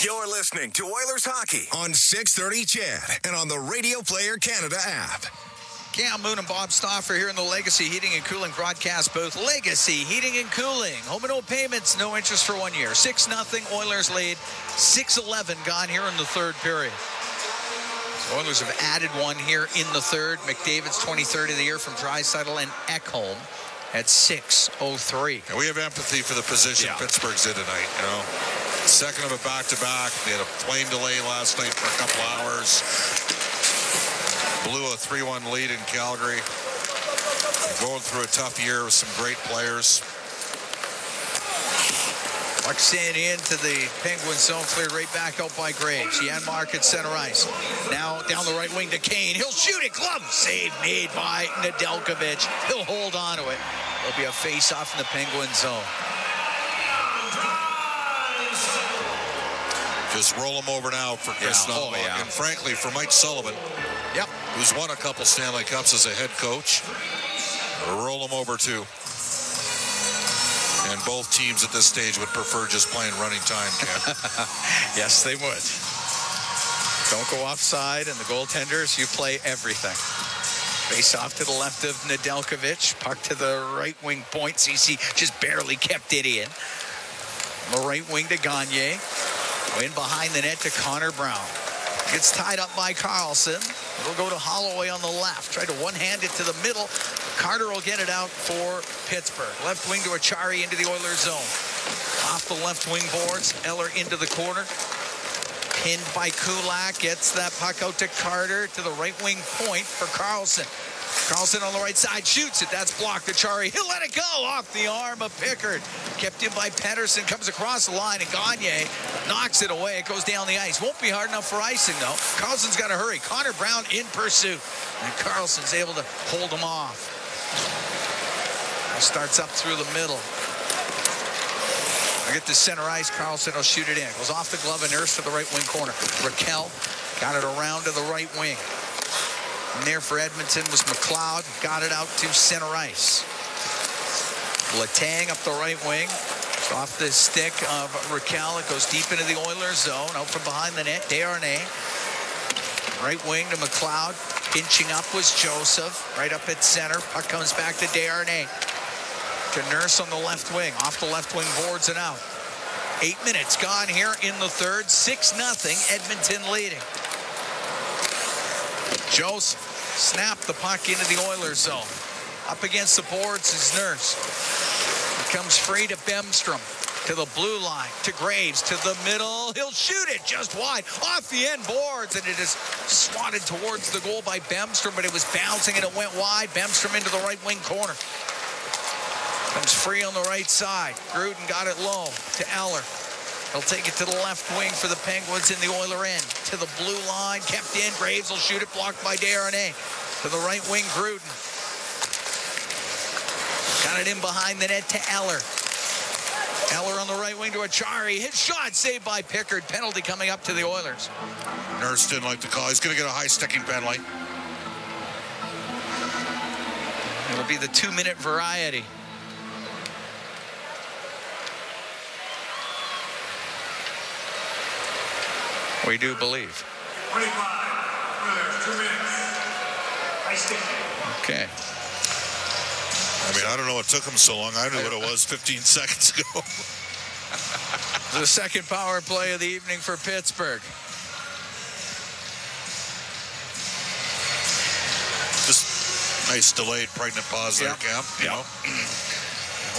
You're listening to Oilers Hockey on 630 CHED and on the Radio Player Canada app. Cam Moon and Bob Stauffer here in the Legacy Heating and Cooling broadcast booth. Legacy Heating and Cooling. Home and home payments, no interest for 1 year. 6-0 Oilers lead. 6:11 gone here in the third period. So Oilers have added one here in the third. McDavid's 23rd of the year from Draisaitl and Ekholm at 6:03. And we have empathy for the position Pittsburgh's in tonight, you know. Second of a back-to-back. They had a plane delay last night for a couple hours. Blew a 3-1 lead in Calgary. They're going through a tough year with some great players. Puck sent into the Penguin zone, cleared right back out by Graves. Janmark at center ice. Now down the right wing to Kane. He'll shoot it. Glove save made by Nedeljkovic. He'll hold on to it. There'll be a face-off in the Penguin zone. Just roll him over now for Chris Knoblauch. And frankly, for Mike Sullivan, who's won a couple Stanley Cups as a head coach, roll him over too. And both teams at this stage would prefer just playing running time, Ken. Yes, they would. Don't go offside, and the goaltenders, you play everything. Face off to the left of Nedeljkovic. Puck to the right wing point. CC just barely kept it in. On the right wing to Gagne. In behind the net to Connor Brown. Gets tied up by Carlson. It'll go to Holloway on the left. Try to one-hand it to the middle. Carter will get it out for Pittsburgh. Left wing to Achari into the Oilers zone. Off the left wing boards. Eller into the corner. Pinned by Kulak. Gets that puck out to Carter to the right wing point for Carlson. Carlson on the right side shoots it. That's blocked. Achari. He'll let it go off the arm of Pickard. Kept in by Pettersson. Comes across the line and Gagne knocks it away. It goes down the ice. Won't be hard enough for icing though. Carlson's got to hurry. Connor Brown in pursuit. And Carlson's able to hold him off. Starts up through the middle. I get to center ice. Carlson will shoot it in. Goes off the glove and Nurse to the right wing corner. Raquel got it around to the right wing. And there for Edmonton was McLeod. Got it out to center ice. Letang up the right wing. Off the stick of Raquel. It goes deep into the Oilers zone. Out from behind the net. Desharnais. Right wing to McLeod. Pinching up was Joseph. Right up at center. Puck comes back to Desharnais. To Nurse on the left wing. Off the left wing boards and out. 8 minutes gone here in the third. 6-0 Edmonton leading. Joseph snapped the puck into the Oilers zone. Up against the boards is Nurse. He comes free to Bemstrom. To the blue line. To Graves. To the middle. He'll shoot it just wide. Off the end boards. And it is swatted towards the goal by Bemstrom. But it was bouncing and it went wide. Bemstrom into the right wing corner. Comes free on the right side. Gruden got it low to Eller. He'll take it to the left wing for the Penguins in the Oiler end. To the blue line, kept in. Graves will shoot it, blocked by Desharnais. To the right wing, Gruden. Got it in behind the net to Eller. Eller on the right wing to Achari. His shot saved by Pickard. Penalty coming up to the Oilers. Nurse didn't like the call. He's going to get a high sticking penalty. It'll be the 2-minute variety. We do believe. 25. Oilers, 2 minutes. High sticking. Okay. I mean, I don't know what took him so long. I knew what it was 15 seconds ago. The second power play of the evening for Pittsburgh. Just nice delayed pregnant pause there, Cam. You know?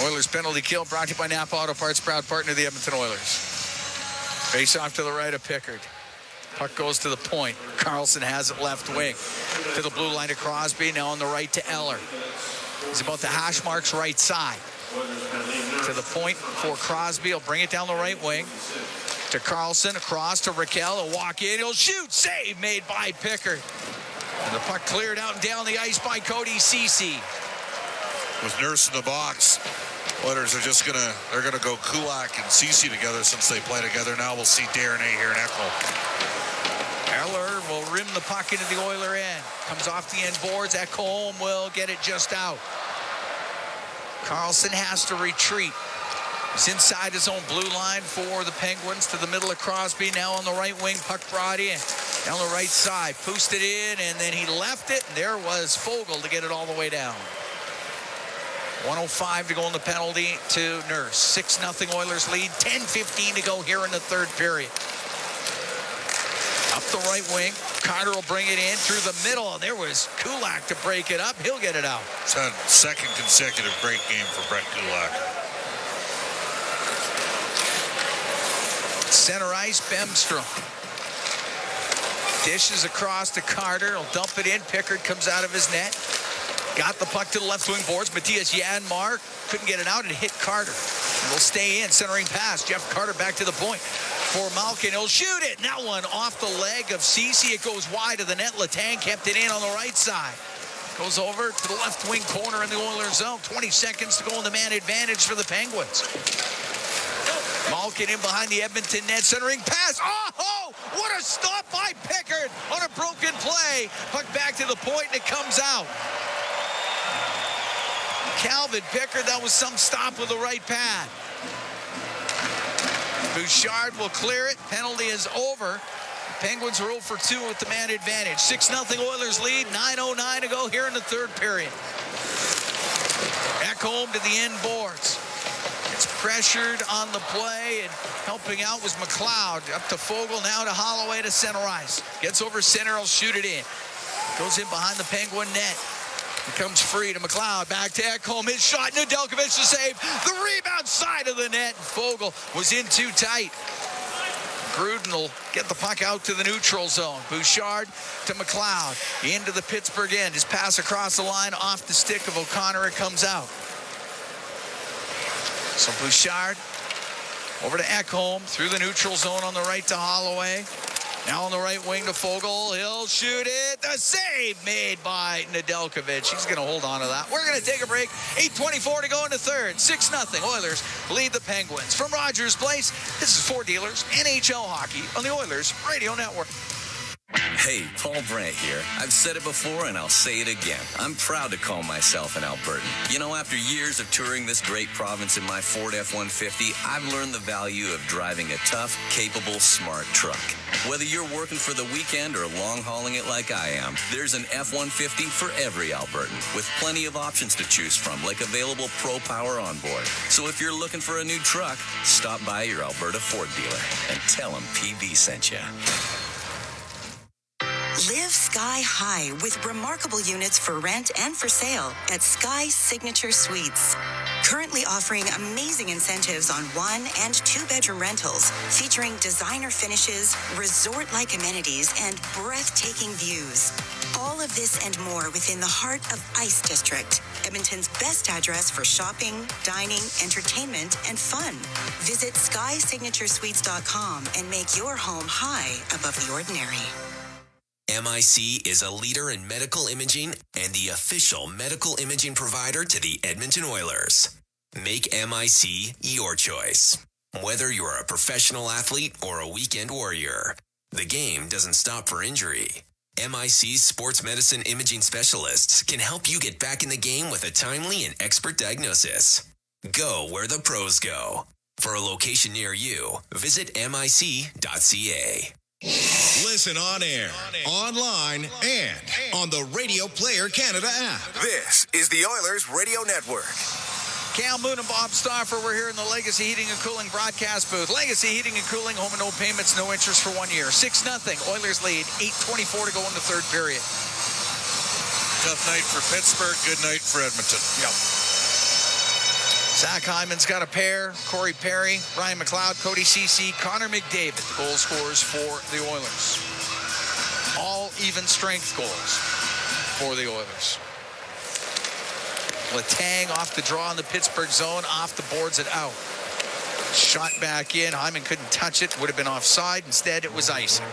Oilers penalty kill brought to you by Napa Auto Parts, proud partner of the Edmonton Oilers. Face off to the right of Pickard. Puck goes to the point. Carlson has it left wing. To the blue line to Crosby. Now on the right to Eller. He's about the hash marks right side. To the point for Crosby. He'll bring it down the right wing. To Carlson. Across to Raquel. He'll walk in. He'll shoot. Save made by Pickard. And the puck cleared out and down the ice by Cody Ceci. With Nurse in the box, Oilers are just they're gonna go Kulak and Ceci together since they play together. Now we'll see Desharnais here in Echo. Eller will rim the puck into the Oiler end. Comes off the end boards. Ekholm will get it just out. Carlson has to retreat. He's inside his own blue line for the Penguins. To the middle of Crosby. Now on the right wing. Puck brought in. Down the right side. Boosted in, and then he left it. And there was Fogle to get it all the way down. 1:05 to go in the penalty to Nurse. 6-0 Oilers lead. 10:15 to go here in the third period. Up the right wing. Carter will bring it in through the middle. There was Kulak to break it up. He'll get it out. It's a second consecutive great game for Brett Kulak. Center ice, Bemstrom. Dishes across to Carter. He'll dump it in. Pickard comes out of his net. Got the puck to the left wing boards. Matthias Janmark couldn't get it out and hit Carter. Will stay in. Centering pass. Jeff Carter back to the point. For Malkin. He'll shoot it. And that one off the leg of Ceci. It goes wide of the net. Letang kept it in on the right side. Goes over to the left wing corner in the Oilers zone. 20 seconds to go in the man advantage for the Penguins. Malkin in behind the Edmonton net. Centering pass. Oh! What a stop by Pickard on a broken play. Puck back to the point and it comes out. Calvin Pickard, that was some stop with the right pad. Bouchard will clear it. Penalty is over. Penguins are 0 for 2 with the man advantage. 6-0 Oilers lead. 9:09 to go here in the third period. Ekholm to the end boards. It's pressured on the play, and helping out was McLeod. Up to Fogle, now to Holloway to center ice. Gets over center, he'll shoot it in. Goes in behind the Penguin net. It comes free to McLeod. Back to Ekholm. His shot. Nedeljkovic to save. The rebound side of the net. Fogle was in too tight. Gruden will get the puck out to the neutral zone. Bouchard to McLeod. Into the Pittsburgh end. His pass across the line off the stick of O'Connor. It comes out. So Bouchard over to Ekholm. Through the neutral zone on the right to Holloway. Now on the right wing to Fogle. He'll shoot it. The save made by Nedeljkovic. He's going to hold on to that. We're going to take a break. 8:24 to go in the third. 6-0. Oilers lead the Penguins. From Rogers Place, this is Four Dealers, NHL Hockey on the Oilers Radio Network. Hey, Paul Brandt here. I've said it before and I'll say it again. I'm proud to call myself an Albertan. You know, after years of touring this great province in my Ford F-150, I've learned the value of driving a tough, capable, smart truck. Whether you're working for the weekend or long-hauling it like I am, there's an F-150 for every Albertan, with plenty of options to choose from, like available Pro Power on board. So if you're looking for a new truck, stop by your Alberta Ford dealer and tell them PB sent you. Live sky high with remarkable units for rent and for sale at Sky Signature Suites. Currently offering amazing incentives on 1- and 2-bedroom rentals featuring designer finishes, resort-like amenities, and breathtaking views. All of this and more within the heart of Ice District. Edmonton's best address for shopping, dining, entertainment, and fun. Visit skysignaturesuites.com and make your home high above the ordinary. MIC is a leader in medical imaging and the official medical imaging provider to the Edmonton Oilers. Make MIC your choice. Whether you're a professional athlete or a weekend warrior, the game doesn't stop for injury. MIC's sports medicine imaging specialists can help you get back in the game with a timely and expert diagnosis. Go where the pros go. For a location near you, visit mic.ca. Listen on air, online, and on the Radio Player Canada app. This is the Oilers Radio Network. Cal Moon and Bob Stauffer, we're here in the Legacy Heating and Cooling broadcast booth. Legacy Heating and Cooling, home and no payments, no interest for 1 year. 6-0. Oilers lead, 8:24 to go in the third period. Tough night for Pittsburgh, good night for Edmonton. Yep. Zach Hyman's got a pair. Corey Perry, Ryan McLeod, Cody Ceci, Connor McDavid, the goal scorers for the Oilers. All even strength goals for the Oilers. Letang off the draw in the Pittsburgh zone, off the boards and out. Shot back in. Hyman couldn't touch it. Would have been offside. Instead, it was icing.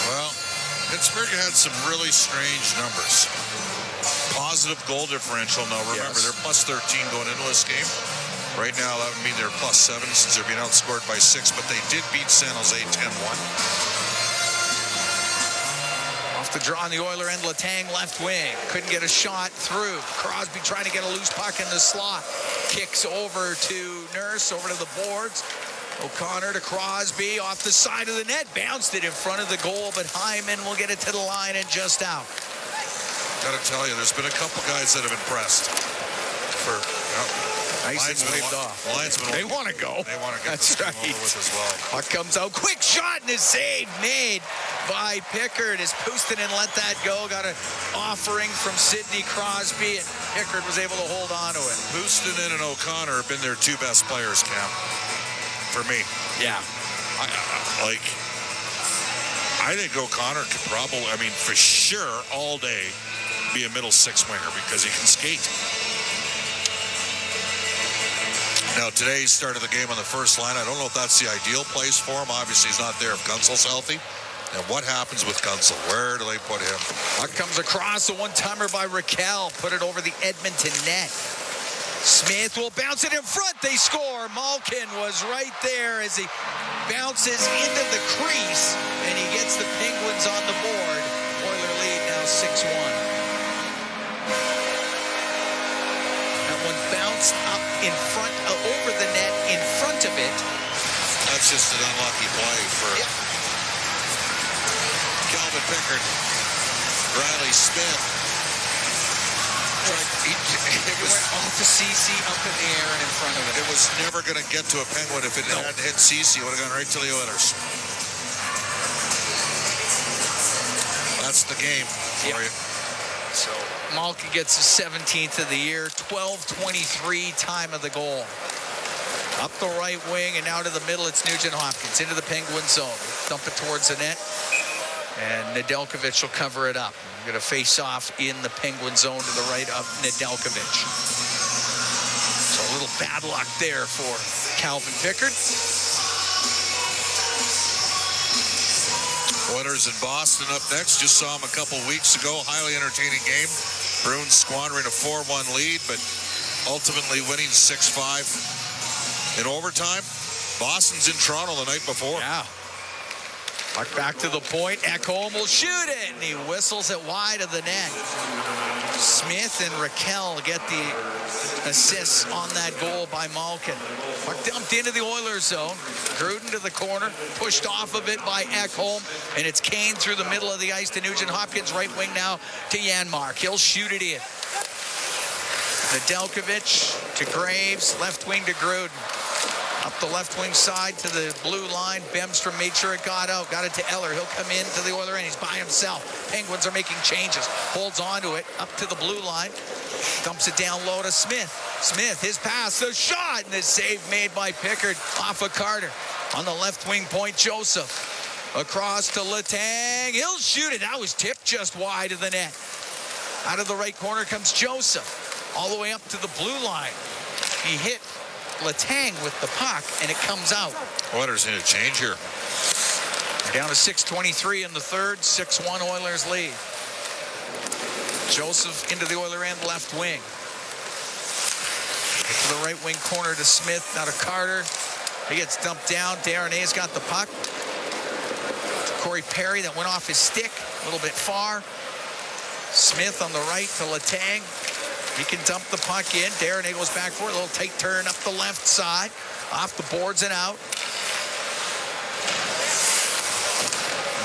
Well, Pittsburgh had some really strange numbers. Positive goal differential. Now, remember, they're plus 13 going into this game. Right now, that would mean they're plus 7 since they're being outscored by 6, but they did beat San Jose 10-1. The draw on the Oiler end, Letang left wing. Couldn't get a shot through. Crosby trying to get a loose puck in the slot. Kicks over to Nurse, over to the boards. O'Connor to Crosby off the side of the net. Bounced it in front of the goal, but Hyman will get it to the line and just out. Gotta tell you, there's been a couple guys that have impressed. They want to go. They want to get this game over with as well. Puck comes out. Quick shot and a save made by Pickard as Puustinen let that go. Got an offering from Sidney Crosby, and Pickard was able to hold on to it. Puustinen and O'Connor have been their two best players, Cam. For me. Yeah. I think O'Connor could probably, for sure, all day be a middle six winger because he can skate. Now, today he started the game on the first line. I don't know if that's the ideal place for him. Obviously, he's not there if Gunsel's healthy. And what happens with Gunsel? Where do they put him? Puck comes across, a one-timer by Raquel. Put it over the Edmonton net. Smith will bounce it in front. They score. Malkin was right there as he bounces into the crease, and he gets the Penguins on the board. Oiler lead now 6-1. That one bounced up in front, over the net, in front of it. That's just an unlucky play for Calvin Pickard. Riley Smith. It went off the CC, up in the air and in front of it. It was never going to get to a Penguin if it hadn't hit CC. It would have gone right to the Oilers. That's the game for you. So Malkin gets his 17th of the year, 12:23 time of the goal. Up the right wing and now to the middle, it's Nugent Hopkins into the Penguin zone. Dump it towards the net, and Nedeljkovic will cover it up. We're going to face off in the Penguin zone to the right of Nedeljkovic. So a little bad luck there for Calvin Pickard. Oilers in Boston up next. Just saw them a couple weeks ago. Highly entertaining game. Bruins squandering a 4-1 lead, but ultimately winning 6-5 in overtime. Boston's in Toronto the night before. Yeah. Puck back to the point. Ekholm will shoot it, and he whistles it wide of the net. Smith and Raquel get the assists on that goal by Malkin. Puck dumped into the Oilers zone. Gruden to the corner, pushed off of it by Ekholm, and it's Kane through the middle of the ice to Nugent Hopkins, right wing now to Janmark. He'll shoot it in. Nedeljkovic to Graves, left wing to Gruden. Up the left wing side to the blue line. Bemstrom made sure it got out. Got it to Eller. He'll come in to the Oiler end. He's by himself. Penguins are making changes. Holds on to it. Up to the blue line. Dumps it down low to Smith. Smith, his pass, the shot, and the save made by Pickard off of Carter. On the left wing point, Joseph. Across to Letang. He'll shoot it. That was tipped just wide of the net. Out of the right corner comes Joseph. All the way up to the blue line. He hit Letang with the puck, and it comes out. Oilers need a change here. They're down to 6:23 in the third. 6-1 Oilers lead. Joseph into the Oiler end, left wing. To the right wing corner to Smith. Now to Carter. He gets dumped down. Darnay's got the puck. Corey Perry, that went off his stick a little bit far. Smith on the right to Letang. He can dump the puck in. Darnay goes back for it. A little tight turn up the left side. Off the boards and out.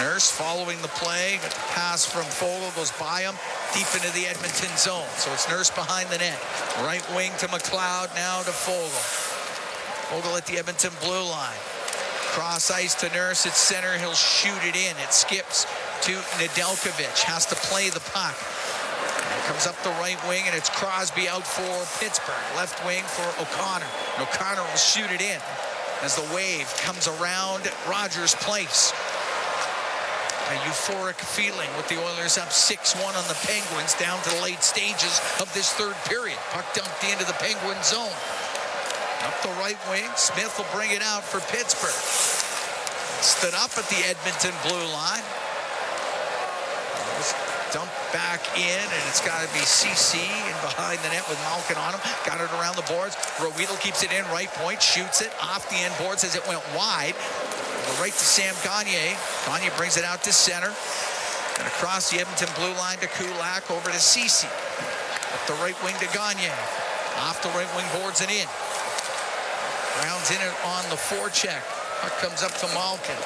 Nurse following the play. Got the pass from Fogle. Goes by him. Deep into the Edmonton zone. So it's Nurse behind the net. Right wing to McLeod. Now to Fogle. Fogle at the Edmonton blue line. Cross ice to Nurse at center. He'll shoot it in. It skips to Nedeljkovic. Has to play the puck. Comes up the right wing, and it's Crosby out for Pittsburgh. Left wing for O'Connor. And O'Connor will shoot it in as the wave comes around Rogers Place. A euphoric feeling with the Oilers up 6-1 on the Penguins down to the late stages of this third period. Puck dumped into the Penguin zone. Up the right wing, Smith will bring it out for Pittsburgh. Stood up at the Edmonton blue line. Dumped back in, and it's got to be CC in behind the net with Malkin on him. Got it around the boards. Roedel keeps it in, right point, shoots it off the end boards as it went wide. Right to Sam Gagner. Gagner brings it out to center. And across the Edmonton blue line to Kulak, over to CC. Up the right wing to Gagner. Off the right wing boards and in. Rounds in it on the forecheck. Puck comes up to Malkin.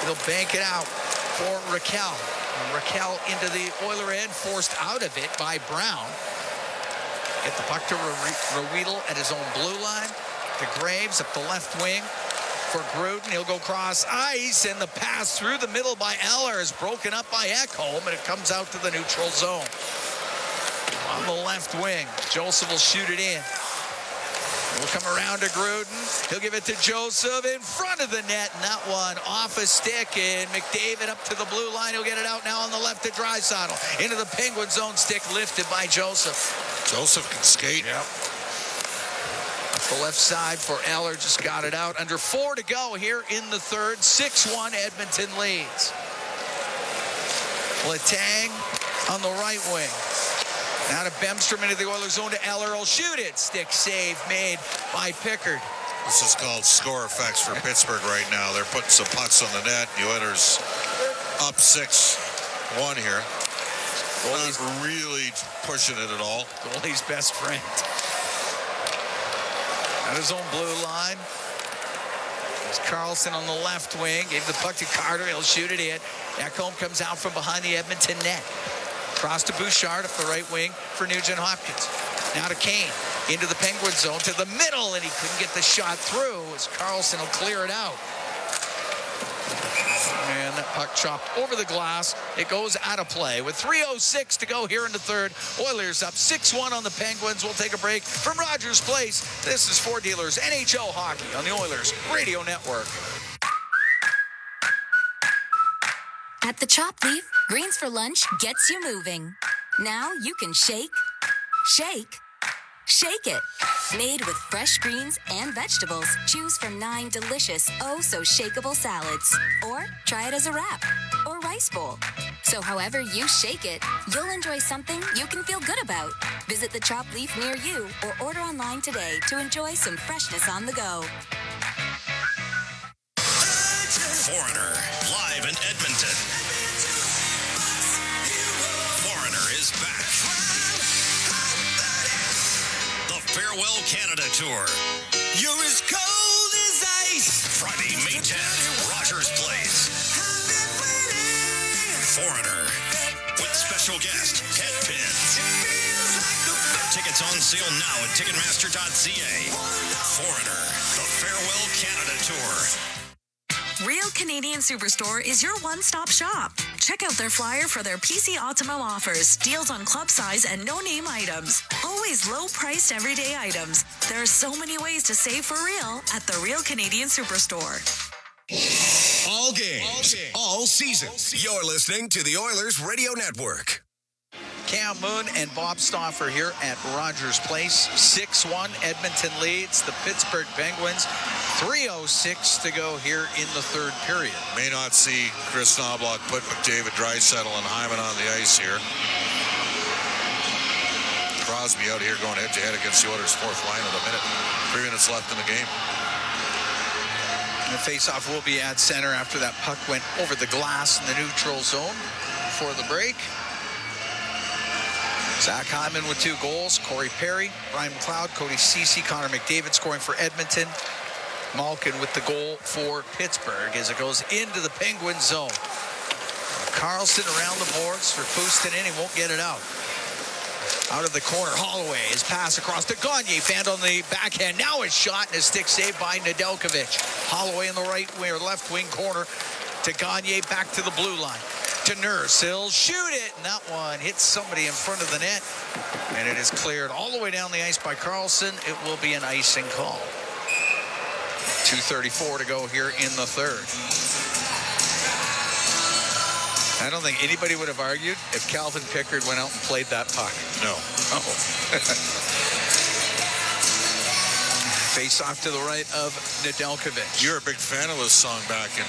They'll bank it out for Raquel. And Raquel into the Oiler end, forced out of it by Brown. Get the puck to Roedel at his own blue line. To Graves up the left wing for Gruden. He'll go cross ice, and the pass through the middle by Eller is broken up by Ekholm, and it comes out to the neutral zone. On the left wing, Joseph will shoot it in. We'll come around to Gruden. He'll give it to Joseph in front of the net, and that one off a stick, and McDavid up to the blue line. He'll get it out now on the left to Draisaitl. Into the Penguin zone, stick lifted by Joseph. Joseph can skate. Yep. Up the left side for Eller, just got it out. Under 4 to go here in the third. 6-1 Edmonton leads. Letang on the right wing. Now to Bemstrom into the Oilers zone to Eller. Will shoot it. Stick save made by Pickard. This is called score effects for Pittsburgh right now. They're putting some pucks on the net. The Oilers up 6-1 here. Not really pushing it at all. Goalie's best friend. At his own blue line. There's Carlson on the left wing. Gave the puck to Carter. He'll shoot it in. Ekholm comes out from behind the Edmonton net. Cross to Bouchard up the right wing for Nugent Hopkins. Now to Kane. Into the Penguin zone to the middle, and he couldn't get the shot through as Carlson will clear it out. And that puck chopped over the glass. It goes out of play with 3:06 to go here in the third. Oilers up 6-1 on the Penguins. We'll take a break from Rogers Place. This is Ford Dealers NHL Hockey on the Oilers Radio Network. At the Chopped Leaf, greens for lunch gets you moving. Now you can shake it. Made with fresh greens and vegetables, choose from 9 delicious, oh-so-shakeable salads. Or try it as a wrap or rice bowl. So however you shake it, you'll enjoy something you can feel good about. Visit the Chopped Leaf near you or order online today to enjoy some freshness on the go. Foreigner, live in Edmonton. Foreigner is back. The Farewell Canada Tour. You're as cold as ice. Friday, May 10th, Rogers Place. Foreigner, with special guest, Ted Pins. Tickets on sale now at Ticketmaster.ca. Foreigner, the Farewell Canada Tour. Real Canadian Superstore is your one-stop shop. Check out their flyer for their PC Optimo offers, deals on club size and no-name items. Always low-priced everyday items. There are so many ways to save for real at the Real Canadian Superstore. All All games, all seasons. You're listening to the Oilers Radio Network. Cam Moon and Bob Stauffer here at Rogers Place. 6-1, Edmonton leads the Pittsburgh Penguins. 3:06 to go here in the third period. May not see Chris Knobloch put McDavid, Draisaitl, and Hyman on the ice here. Crosby out here going head-to-head against the Oilers' fourth line with 3 minutes left in the game. The face-off will be at center after that puck went over the glass in the neutral zone for the break. Zach Hyman with 2 goals. Corey Perry, Ryan McLeod, Cody Ceci, Connor McDavid scoring for Edmonton. Malkin with the goal for Pittsburgh as it goes into the Penguin zone. Carlson around the boards for Pustin in. He won't get it out. Out of the corner, Holloway. His pass across to Gagne. Fanned on the backhand. Now his shot and his stick saved by Nedeljkovic. Holloway in the right wing or left wing corner to Gagne back to the blue line. To Nurse. He'll shoot it. And that one hits somebody in front of the net. And it is cleared all the way down the ice by Carlson. It will be an icing call. 2:34 to go here in the third. I don't think anybody would have argued if Calvin Pickard went out and played that puck. No. Oh. Face off to the right of Nedeljkovic. You're a big fan of this song back in...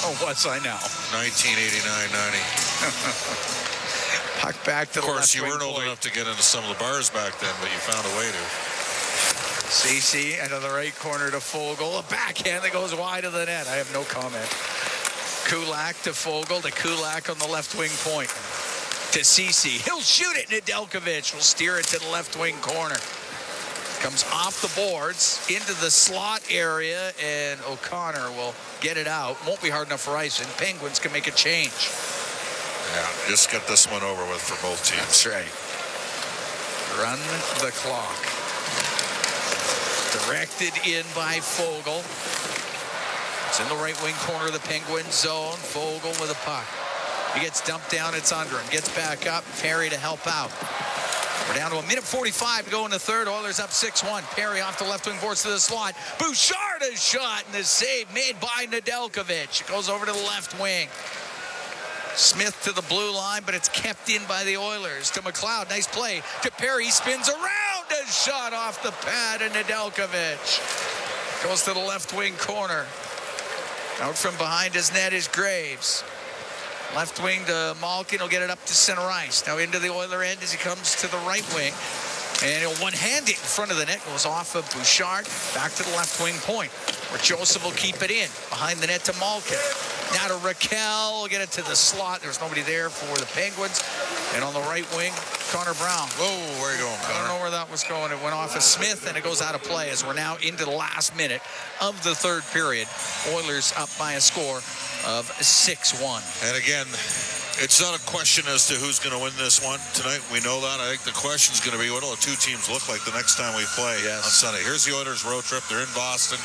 Oh, was I now? 1989-90. Puck back to the left. Of course, you weren't old enough to get into some of the bars back then, but you found a way to. Ceci out of the right corner to Fogle. A backhand that goes wide of the net. I have no comment. Kulak to Fogle to Kulak on the left wing point. To Ceci. He'll shoot it. Nedeljkovic will steer it to the left wing corner. Comes off the boards into the slot area, and O'Connor will get it out. Won't be hard enough for icing. Penguins can make a change. Yeah, just get this one over with for both teams. That's right. Run the clock. Directed in by Fogle. It's in the right wing corner of the Penguin zone. Fogle with a puck. He gets dumped down. It's under him. Gets back up. Perry to help out. We're down to 1:45 to go in the third. Oilers up 6-1. Perry off the left wing boards to the slot. Bouchard a shot, and the save made by Nedeljkovic. It goes over to the left wing. Smith to the blue line, but it's kept in by the Oilers. To McLeod, nice play. To Perry, spins around. A shot off the pad, and Nedeljkovic goes to the left wing corner. Out from behind his net is Graves. Left wing to Malkin. He'll get it up to center ice. Now into the Oiler end as he comes to the right wing. And he'll one-hand it in front of the net. Goes off of Bouchard. Back to the left wing point, where Joseph will keep it in. Behind the net to Malkin. Now to Raquel. Get it to the slot. There's nobody there for the Penguins. And on the right wing, Connor Brown. Whoa, where are you going, Connor? I don't know where that was going. It went off of Smith, and it goes out of play as we're now into the last minute of the third period. Oilers up by a score of 6-1. And again, it's not a question as to who's going to win this one tonight. We know that. I think the question is going to be, what will the two teams look like the next time we play on Sunday? Here's the Oilers road trip. They're in Boston.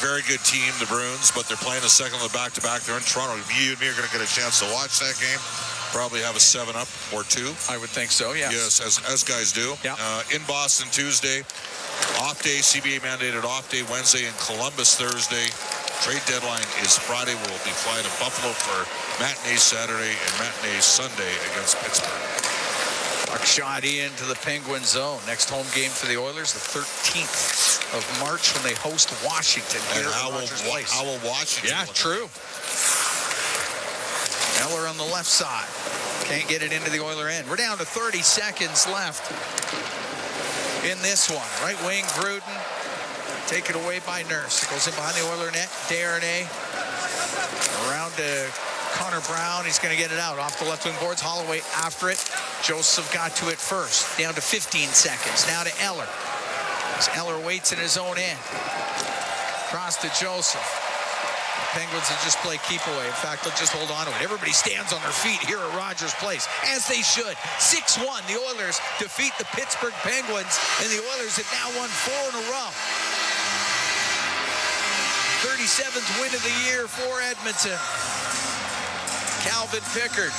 Very good team, the Bruins, but they're playing a second of the back-to-back. They're in Toronto. You and me are going to get a chance to watch that game. Probably have a 7-up or 2. I would think so, yes. Yes, as guys do. Yeah. In Boston Tuesday. Off day, CBA mandated off day Wednesday, in Columbus Thursday. Trade deadline is Friday. We'll be flying to Buffalo for matinee Saturday and matinee Sunday against Pittsburgh. Puck shot into the Penguin zone. Next home game for the Oilers, the 13th of March when they host Washington. And how will Washington? Yeah, true. Eller on the left side. Can't get it into the Oiler end. We're down to 30 seconds left in this one. Right wing, Gruden. Taken away by Nurse. It goes in behind the Oiler net. Darnay. Around to Connor Brown. He's going to get it out. Off the left wing boards. Holloway after it. Joseph got to it first. Down to 15 seconds. Now to Eller. As Eller waits in his own end. Cross to Joseph. Penguins will just play keep away. In fact, they'll just hold on to it. Everybody stands on their feet here at Rogers Place, as they should. 6-1, the Oilers defeat the Pittsburgh Penguins, and the Oilers have now won 4 in a row. 37th win of the year for Edmonton. Calvin Pickard,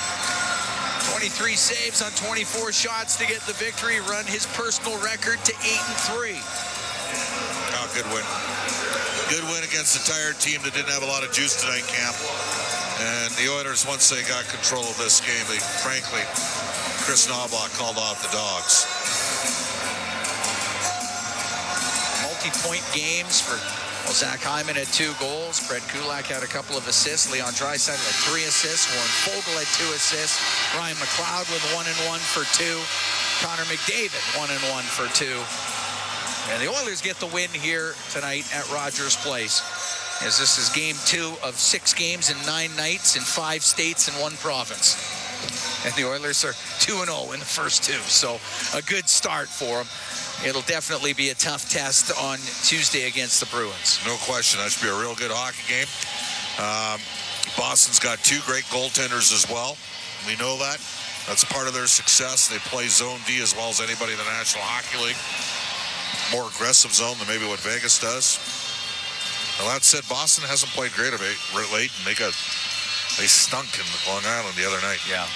23 saves on 24 shots to get the victory, run his personal record to 8-3. Oh, good win. Good win against a tired team that didn't have a lot of juice tonight, Cam. And the Oilers, once they got control of this game, frankly, Chris Knobloch called off the Dogs. Multi-point games for Zach Hyman had 2 goals. Brett Kulak had a couple of assists. Leon Draisaitl had 3 assists. Warren Fogle had 2 assists. Ryan McLeod with 1-1 for 2. Connor McDavid 1-1 for 2. And the Oilers get the win here tonight at Rogers Place, as this is game 2 of 6 games in 9 nights in 5 states and 1 province. And the Oilers are 2-0 in the first 2, so a good start for them. It'll definitely be a tough test on Tuesday against the Bruins. No question. That should be a real good hockey game. Boston's got 2 great goaltenders as well. We know that. That's part of their success. They play zone D as well as anybody in the National Hockey League. More aggressive zone than maybe what Vegas does. Well, that said, Boston hasn't played great of late, and they stunk in Long Island the other night. Yeah.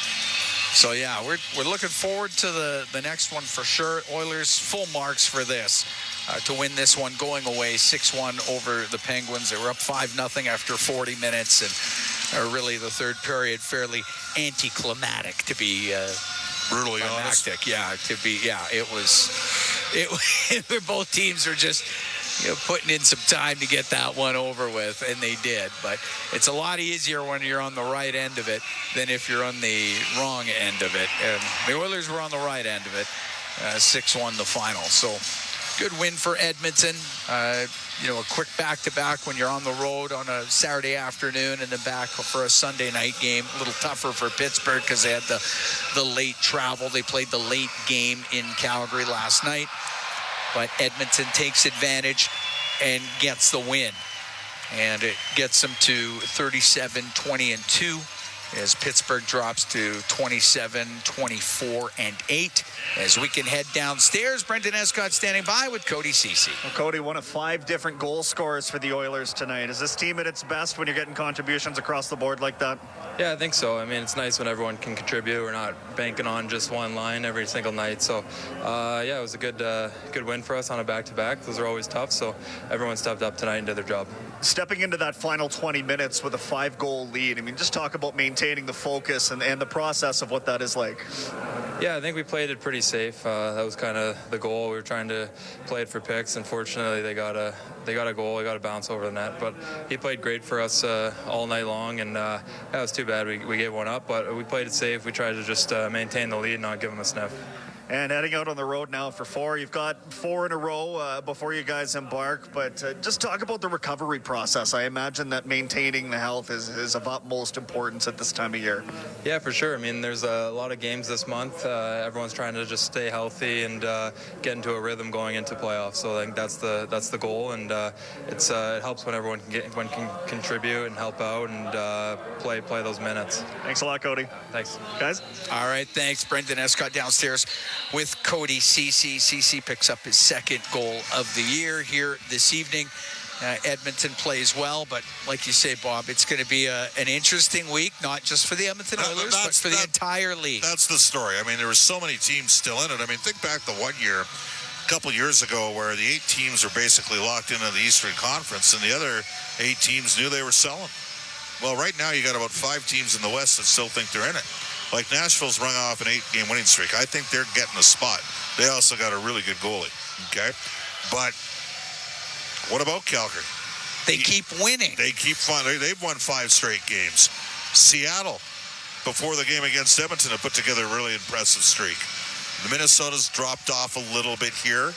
So, yeah, we're looking forward to the next one for sure. Oilers, full marks for this. To win this one, going away 6-1 over the Penguins. They were up 5-0 after 40 minutes, and really the third period fairly anticlimactic, to be brutally honest. Both teams are just putting in some time to get that one over with, and they did. But it's a lot easier when you're on the right end of it than if you're on the wrong end of it. And the Oilers were on the right end of it. 6-1 the final. So good win for Edmonton. A quick back-to-back when you're on the road on a Saturday afternoon and then back for a Sunday night game. A little tougher for Pittsburgh because they had the late travel. They played the late game in Calgary last night. But Edmonton takes advantage and gets the win. And it gets them to 37-20-2 as Pittsburgh drops to 27-24-8. As we can head downstairs, Brendan Escott standing by with Cody Ceci. Well, Cody, one of 5 different goal scorers for the Oilers tonight. Is this team at its best when you're getting contributions across the board like that? Yeah, I think so. I mean, it's nice when everyone can contribute. We're not banking on just one line every single night. So, it was a good win for us on a back-to-back. Those are always tough, so everyone stepped up tonight and did their job. Stepping into that final 20 minutes with a 5-goal lead, I mean, just talk about maintaining the focus and the process of what that is like. Yeah, I think we played it pretty safe. That was kind of the goal. We were trying to play it for picks. Unfortunately, they got a goal. They got a bounce over the net. But he played great for us all night long, and that was too bad. We gave one up, but we played it safe. We tried to just maintain the lead, not give them a sniff. And heading out on the road now for 4. You've got 4 in a row before you guys embark. But just talk about the recovery process. I imagine that maintaining the health is of utmost importance at this time of year. Yeah, for sure. I mean, there's a lot of games this month. Everyone's trying to just stay healthy and get into a rhythm going into playoffs. So I think that's the goal. And it helps when everyone can contribute and help out and play those minutes. Thanks a lot, Cody. Thanks, guys. All right, thanks. Brendan Escott downstairs with Cody Ceci. Ceci picks up his 2nd goal of the year here this evening. Edmonton plays well, but like you say, Bob, it's going to be an interesting week, not just for the Edmonton Oilers, but for the entire league. That's the story. I mean, there were so many teams still in it. I mean, think back to one year, a couple years ago, where the 8 teams were basically locked into the Eastern Conference, and the other 8 teams knew they were selling. Well, right now you got about 5 teams in the West that still think they're in it. Like Nashville's rung off an 8-game winning streak. I think they're getting a spot. They also got a really good goalie. Okay, but what about Calgary? They keep winning. They keep fun. They've won 5 straight games. Seattle, before the game against Edmonton, have put together a really impressive streak. The Minnesota's dropped off a little bit here.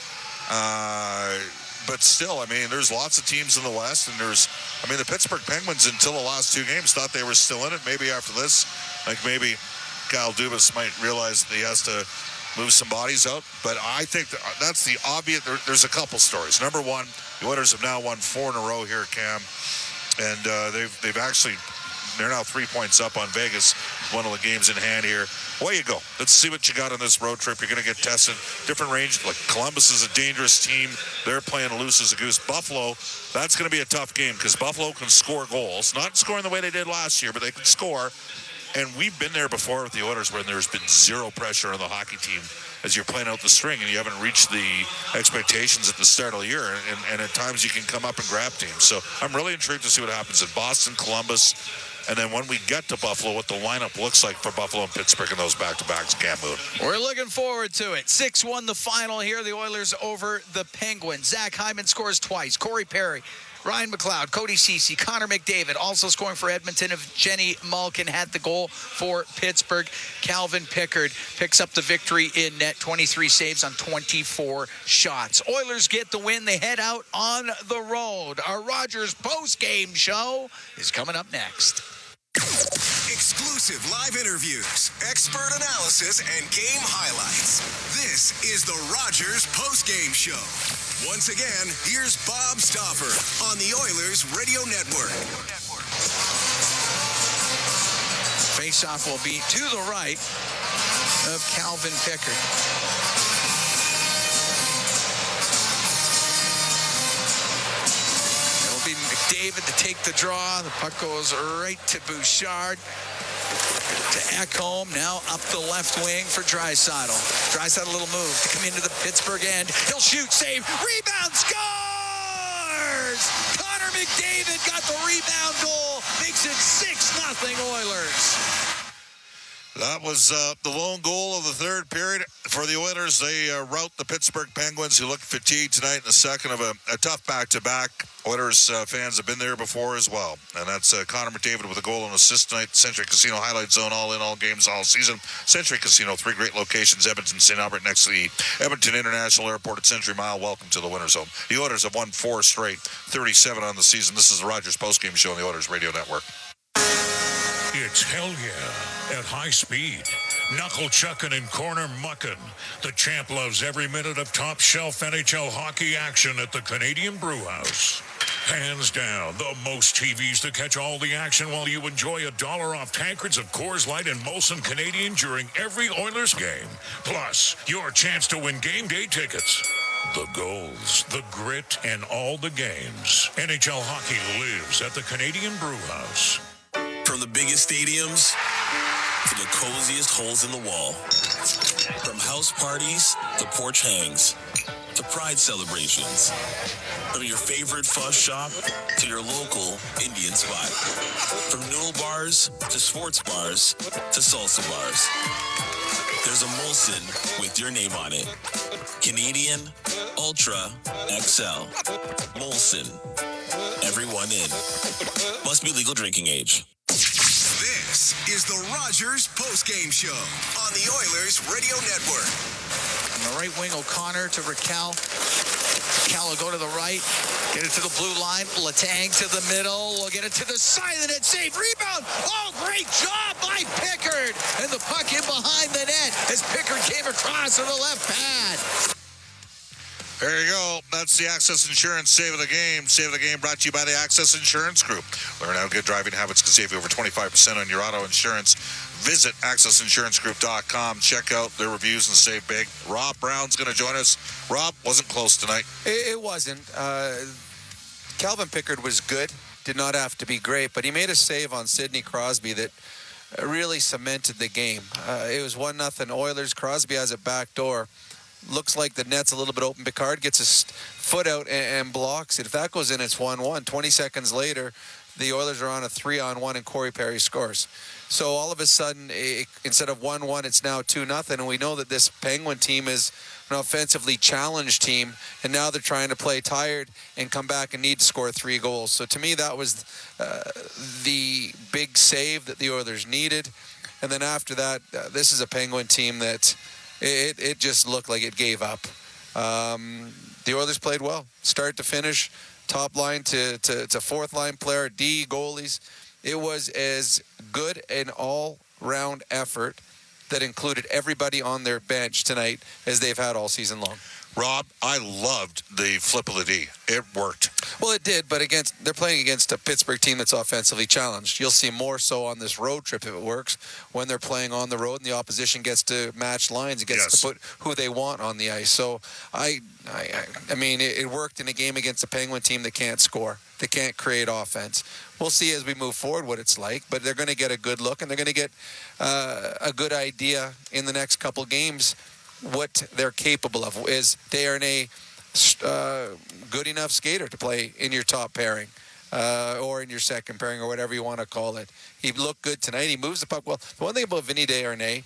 But still, I mean, there's lots of teams in the West, and the Pittsburgh Penguins until the last 2 games thought they were still in it. Maybe after this, maybe Kyle Dubas might realize that he has to move some bodies out. But I think that's the obvious. There's a couple stories. Number one, the Oilers have now won 4 in a row here, Cam, and they're now 3 points up on Vegas. One of the games in hand here. Away you go. Let's see what you got on this road trip. You're going to get tested. Different range. Like Columbus is a dangerous team. They're playing loose as a goose. Buffalo, that's going to be a tough game because Buffalo can score goals. Not scoring the way they did last year, but they can score. And we've been there before with the Oilers when there's been zero pressure on the hockey team as you're playing out the string and you haven't reached the expectations at the start of the year. And at times you can come up and grab teams. So I'm really intrigued to see what happens in Boston, Columbus, and then when we get to Buffalo, what the lineup looks like for Buffalo and Pittsburgh in those back-to-backs, Cam Moon. We're looking forward to it. 6-1 the final here. The Oilers over the Penguins. Zach Hyman scores twice. Corey Perry, Ryan McLeod, Cody Ceci, Connor McDavid also scoring for Edmonton. If Jenny Malkin had the goal for Pittsburgh, Calvin Pickard picks up the victory in net, 23 saves on 24 shots. Oilers get the win. They head out on the road. Our Rogers post-game show is coming up next. Exclusive live interviews, expert analysis, and game highlights. This is the Rogers post-game show. Once again, here's Bob Stauffer on the Oilers Radio Network. Faceoff will be to the right of Calvin Pickard. It'll be McDavid to take the draw. The puck goes right to Bouchard. To Ekholm, now up the left wing for Draisaitl. Draisaitl, a little move to come into the Pittsburgh end. He'll shoot, save, rebound, scores! Connor McDavid got the rebound goal, makes it 6-0 Oilers. That was the lone goal of the third period for the Oilers. They rout the Pittsburgh Penguins, who look fatigued tonight in the second of a tough back-to-back. Oilers fans have been there before as well. And that's Connor McDavid with a goal and assist tonight. Century Casino Highlight Zone, all in, all games, all season. Century Casino, 3 great locations. Edmonton, St. Albert, next to the Edmonton International Airport at Century Mile. Welcome to the Winners' Home. The Oilers have won 4 straight, 37 on the season. This is the Rogers postgame show on the Oilers Radio Network. It's hell yeah at high speed. Knuckle chucking and corner mucking. The champ loves every minute of top shelf NHL hockey action at the Canadian Brewhouse. Hands down, the most TVs to catch all the action while you enjoy $1 off tankards of Coors Light and Molson Canadian during every Oilers game. Plus, your chance to win game day tickets. The goals, the grit, and all the games. NHL hockey lives at the Canadian Brewhouse. From the biggest stadiums to the coziest holes in the wall. From house parties to porch hangs to pride celebrations. From your favorite fuzz shop to your local Indian spot. From noodle bars to sports bars to salsa bars. There's a Molson with your name on it. Canadian Ultra XL. Molson. Everyone in. Must be legal drinking age. This is the Rogers postgame show on the Oilers Radio Network. On the right wing, O'Connor to Raquel. Raquel will go to the right, get it to the blue line. Letang to the middle. We'll get it to the side of the net. Save, rebound. Oh, great job by Pickard. And the puck in behind the net as Pickard came across on the left pad. There you go. That's the Access Insurance Save of the Game. Save of the Game brought to you by the Access Insurance Group. Learn how good driving habits can save you over 25% on your auto insurance. Visit accessinsurancegroup.com. Check out their reviews and save big. Rob Brown's going to join us. Rob, wasn't close tonight. It wasn't. Calvin Pickard was good. Did not have to be great, but he made a save on Sidney Crosby that really cemented the game. It was 1-0 Oilers. Crosby has it back door. Looks like the net's a little bit open. Pickard gets his foot out and blocks it. If that goes in, it's 1-1. 20 seconds later, the Oilers are on a 3-on-1 and Corey Perry scores. So all of a sudden, instead of 1-1, it's now 2-0. And we know that this Penguin team is an offensively challenged team, and now they're trying to play tired and come back and need to score 3 goals. So to me, that was the big save that the Oilers needed. And then after that, this is a Penguin team that it just looked like it gave up. The Oilers played well, start to finish, top line to fourth line player, D, goalies. It was as good an all-round effort that included everybody on their bench tonight as they've had all season long. Rob, I loved the flip of the D. It worked. Well, it did, but they're playing against a Pittsburgh team that's offensively challenged. You'll see more so on this road trip if it works when they're playing on the road and the opposition gets to match lines and gets to put who they want on the ice. So I mean, it worked in a game against a Penguin team that can't score. They can't create offense. We'll see as we move forward what it's like, but they're going to get a good look and they're going to get a good idea in the next couple games what they're capable of. Is they are a good enough skater to play in your top pairing or in your second pairing or whatever you want to call it. He looked good tonight. He moves the puck well. The one thing about Vinny Desharnais,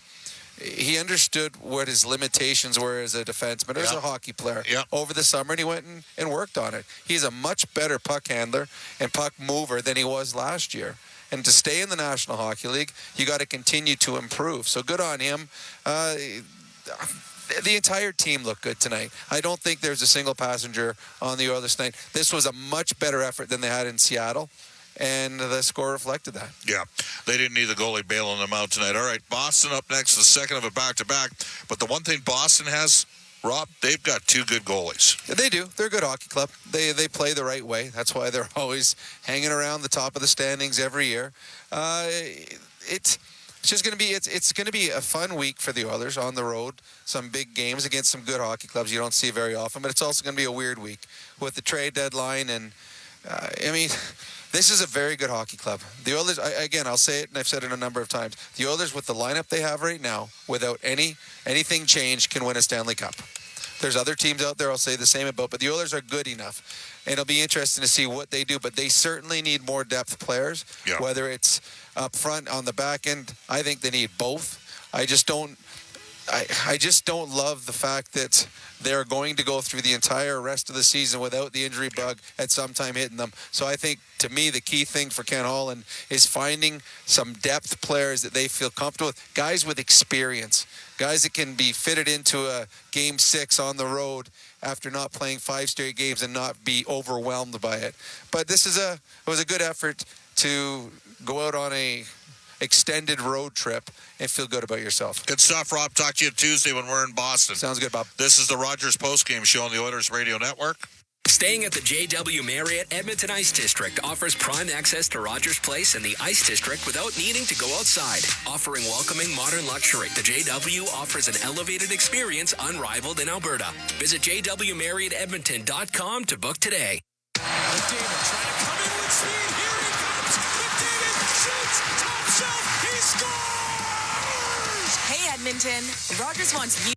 he understood what his limitations were as a defenseman or as a hockey player over the summer, and he went and worked on it. He's a much better puck handler and puck mover than he was last year. And to stay in the National Hockey League, you got to continue to improve. So good on him. The entire team looked good tonight. I don't think there's a single passenger on the Oilers tonight. This was a much better effort than they had in Seattle, and the score reflected that. Yeah, they didn't need the goalie bailing them out tonight. All right, Boston up next, the second of a back-to-back. But the one thing Boston has, Rob, they've got two good goalies. They do. They're a good hockey club. They play the right way. That's why they're always hanging around the top of the standings every year. It's just going to be it's going to be a fun week for the Oilers on the road. Some big games against some good hockey clubs you don't see very often. But it's also going to be a weird week with the trade deadline. And I mean, this is a very good hockey club. The Oilers, again, I'll say it, and I've said it a number of times. The Oilers, with the lineup they have right now, without anything changed, can win a Stanley Cup. There's other teams out there I'll say the same about, but the Oilers are good enough. And it'll be interesting to see what they do, but they certainly need more depth players, whether it's up front, on the back end. I think they need both. I just don't love the fact that they're going to go through the entire rest of the season without the injury bug at some time hitting them. So I think, to me, the key thing for Ken Holland is finding some depth players that they feel comfortable with, guys with experience, guys that can be fitted into a Game 6 on the road after not playing 5 straight games and not be overwhelmed by it. But it was a good effort to go out on a extended road trip and feel good about yourself. Good stuff, Rob. Talk to you Tuesday when we're in Boston. Sounds good, Bob. This is the Rogers postgame show on the Oilers Radio Network. Staying at the JW Marriott Edmonton Ice District offers prime access to Rogers Place and the Ice District without needing to go outside. Offering welcoming modern luxury, the JW offers an elevated experience unrivaled in Alberta. Visit jwmarriottedmonton.com to book today. McDavid trying to come in with speed. Here he comes. McDavid shoots. Top shelf. He scores! Hey, Edmonton. Rogers wants you.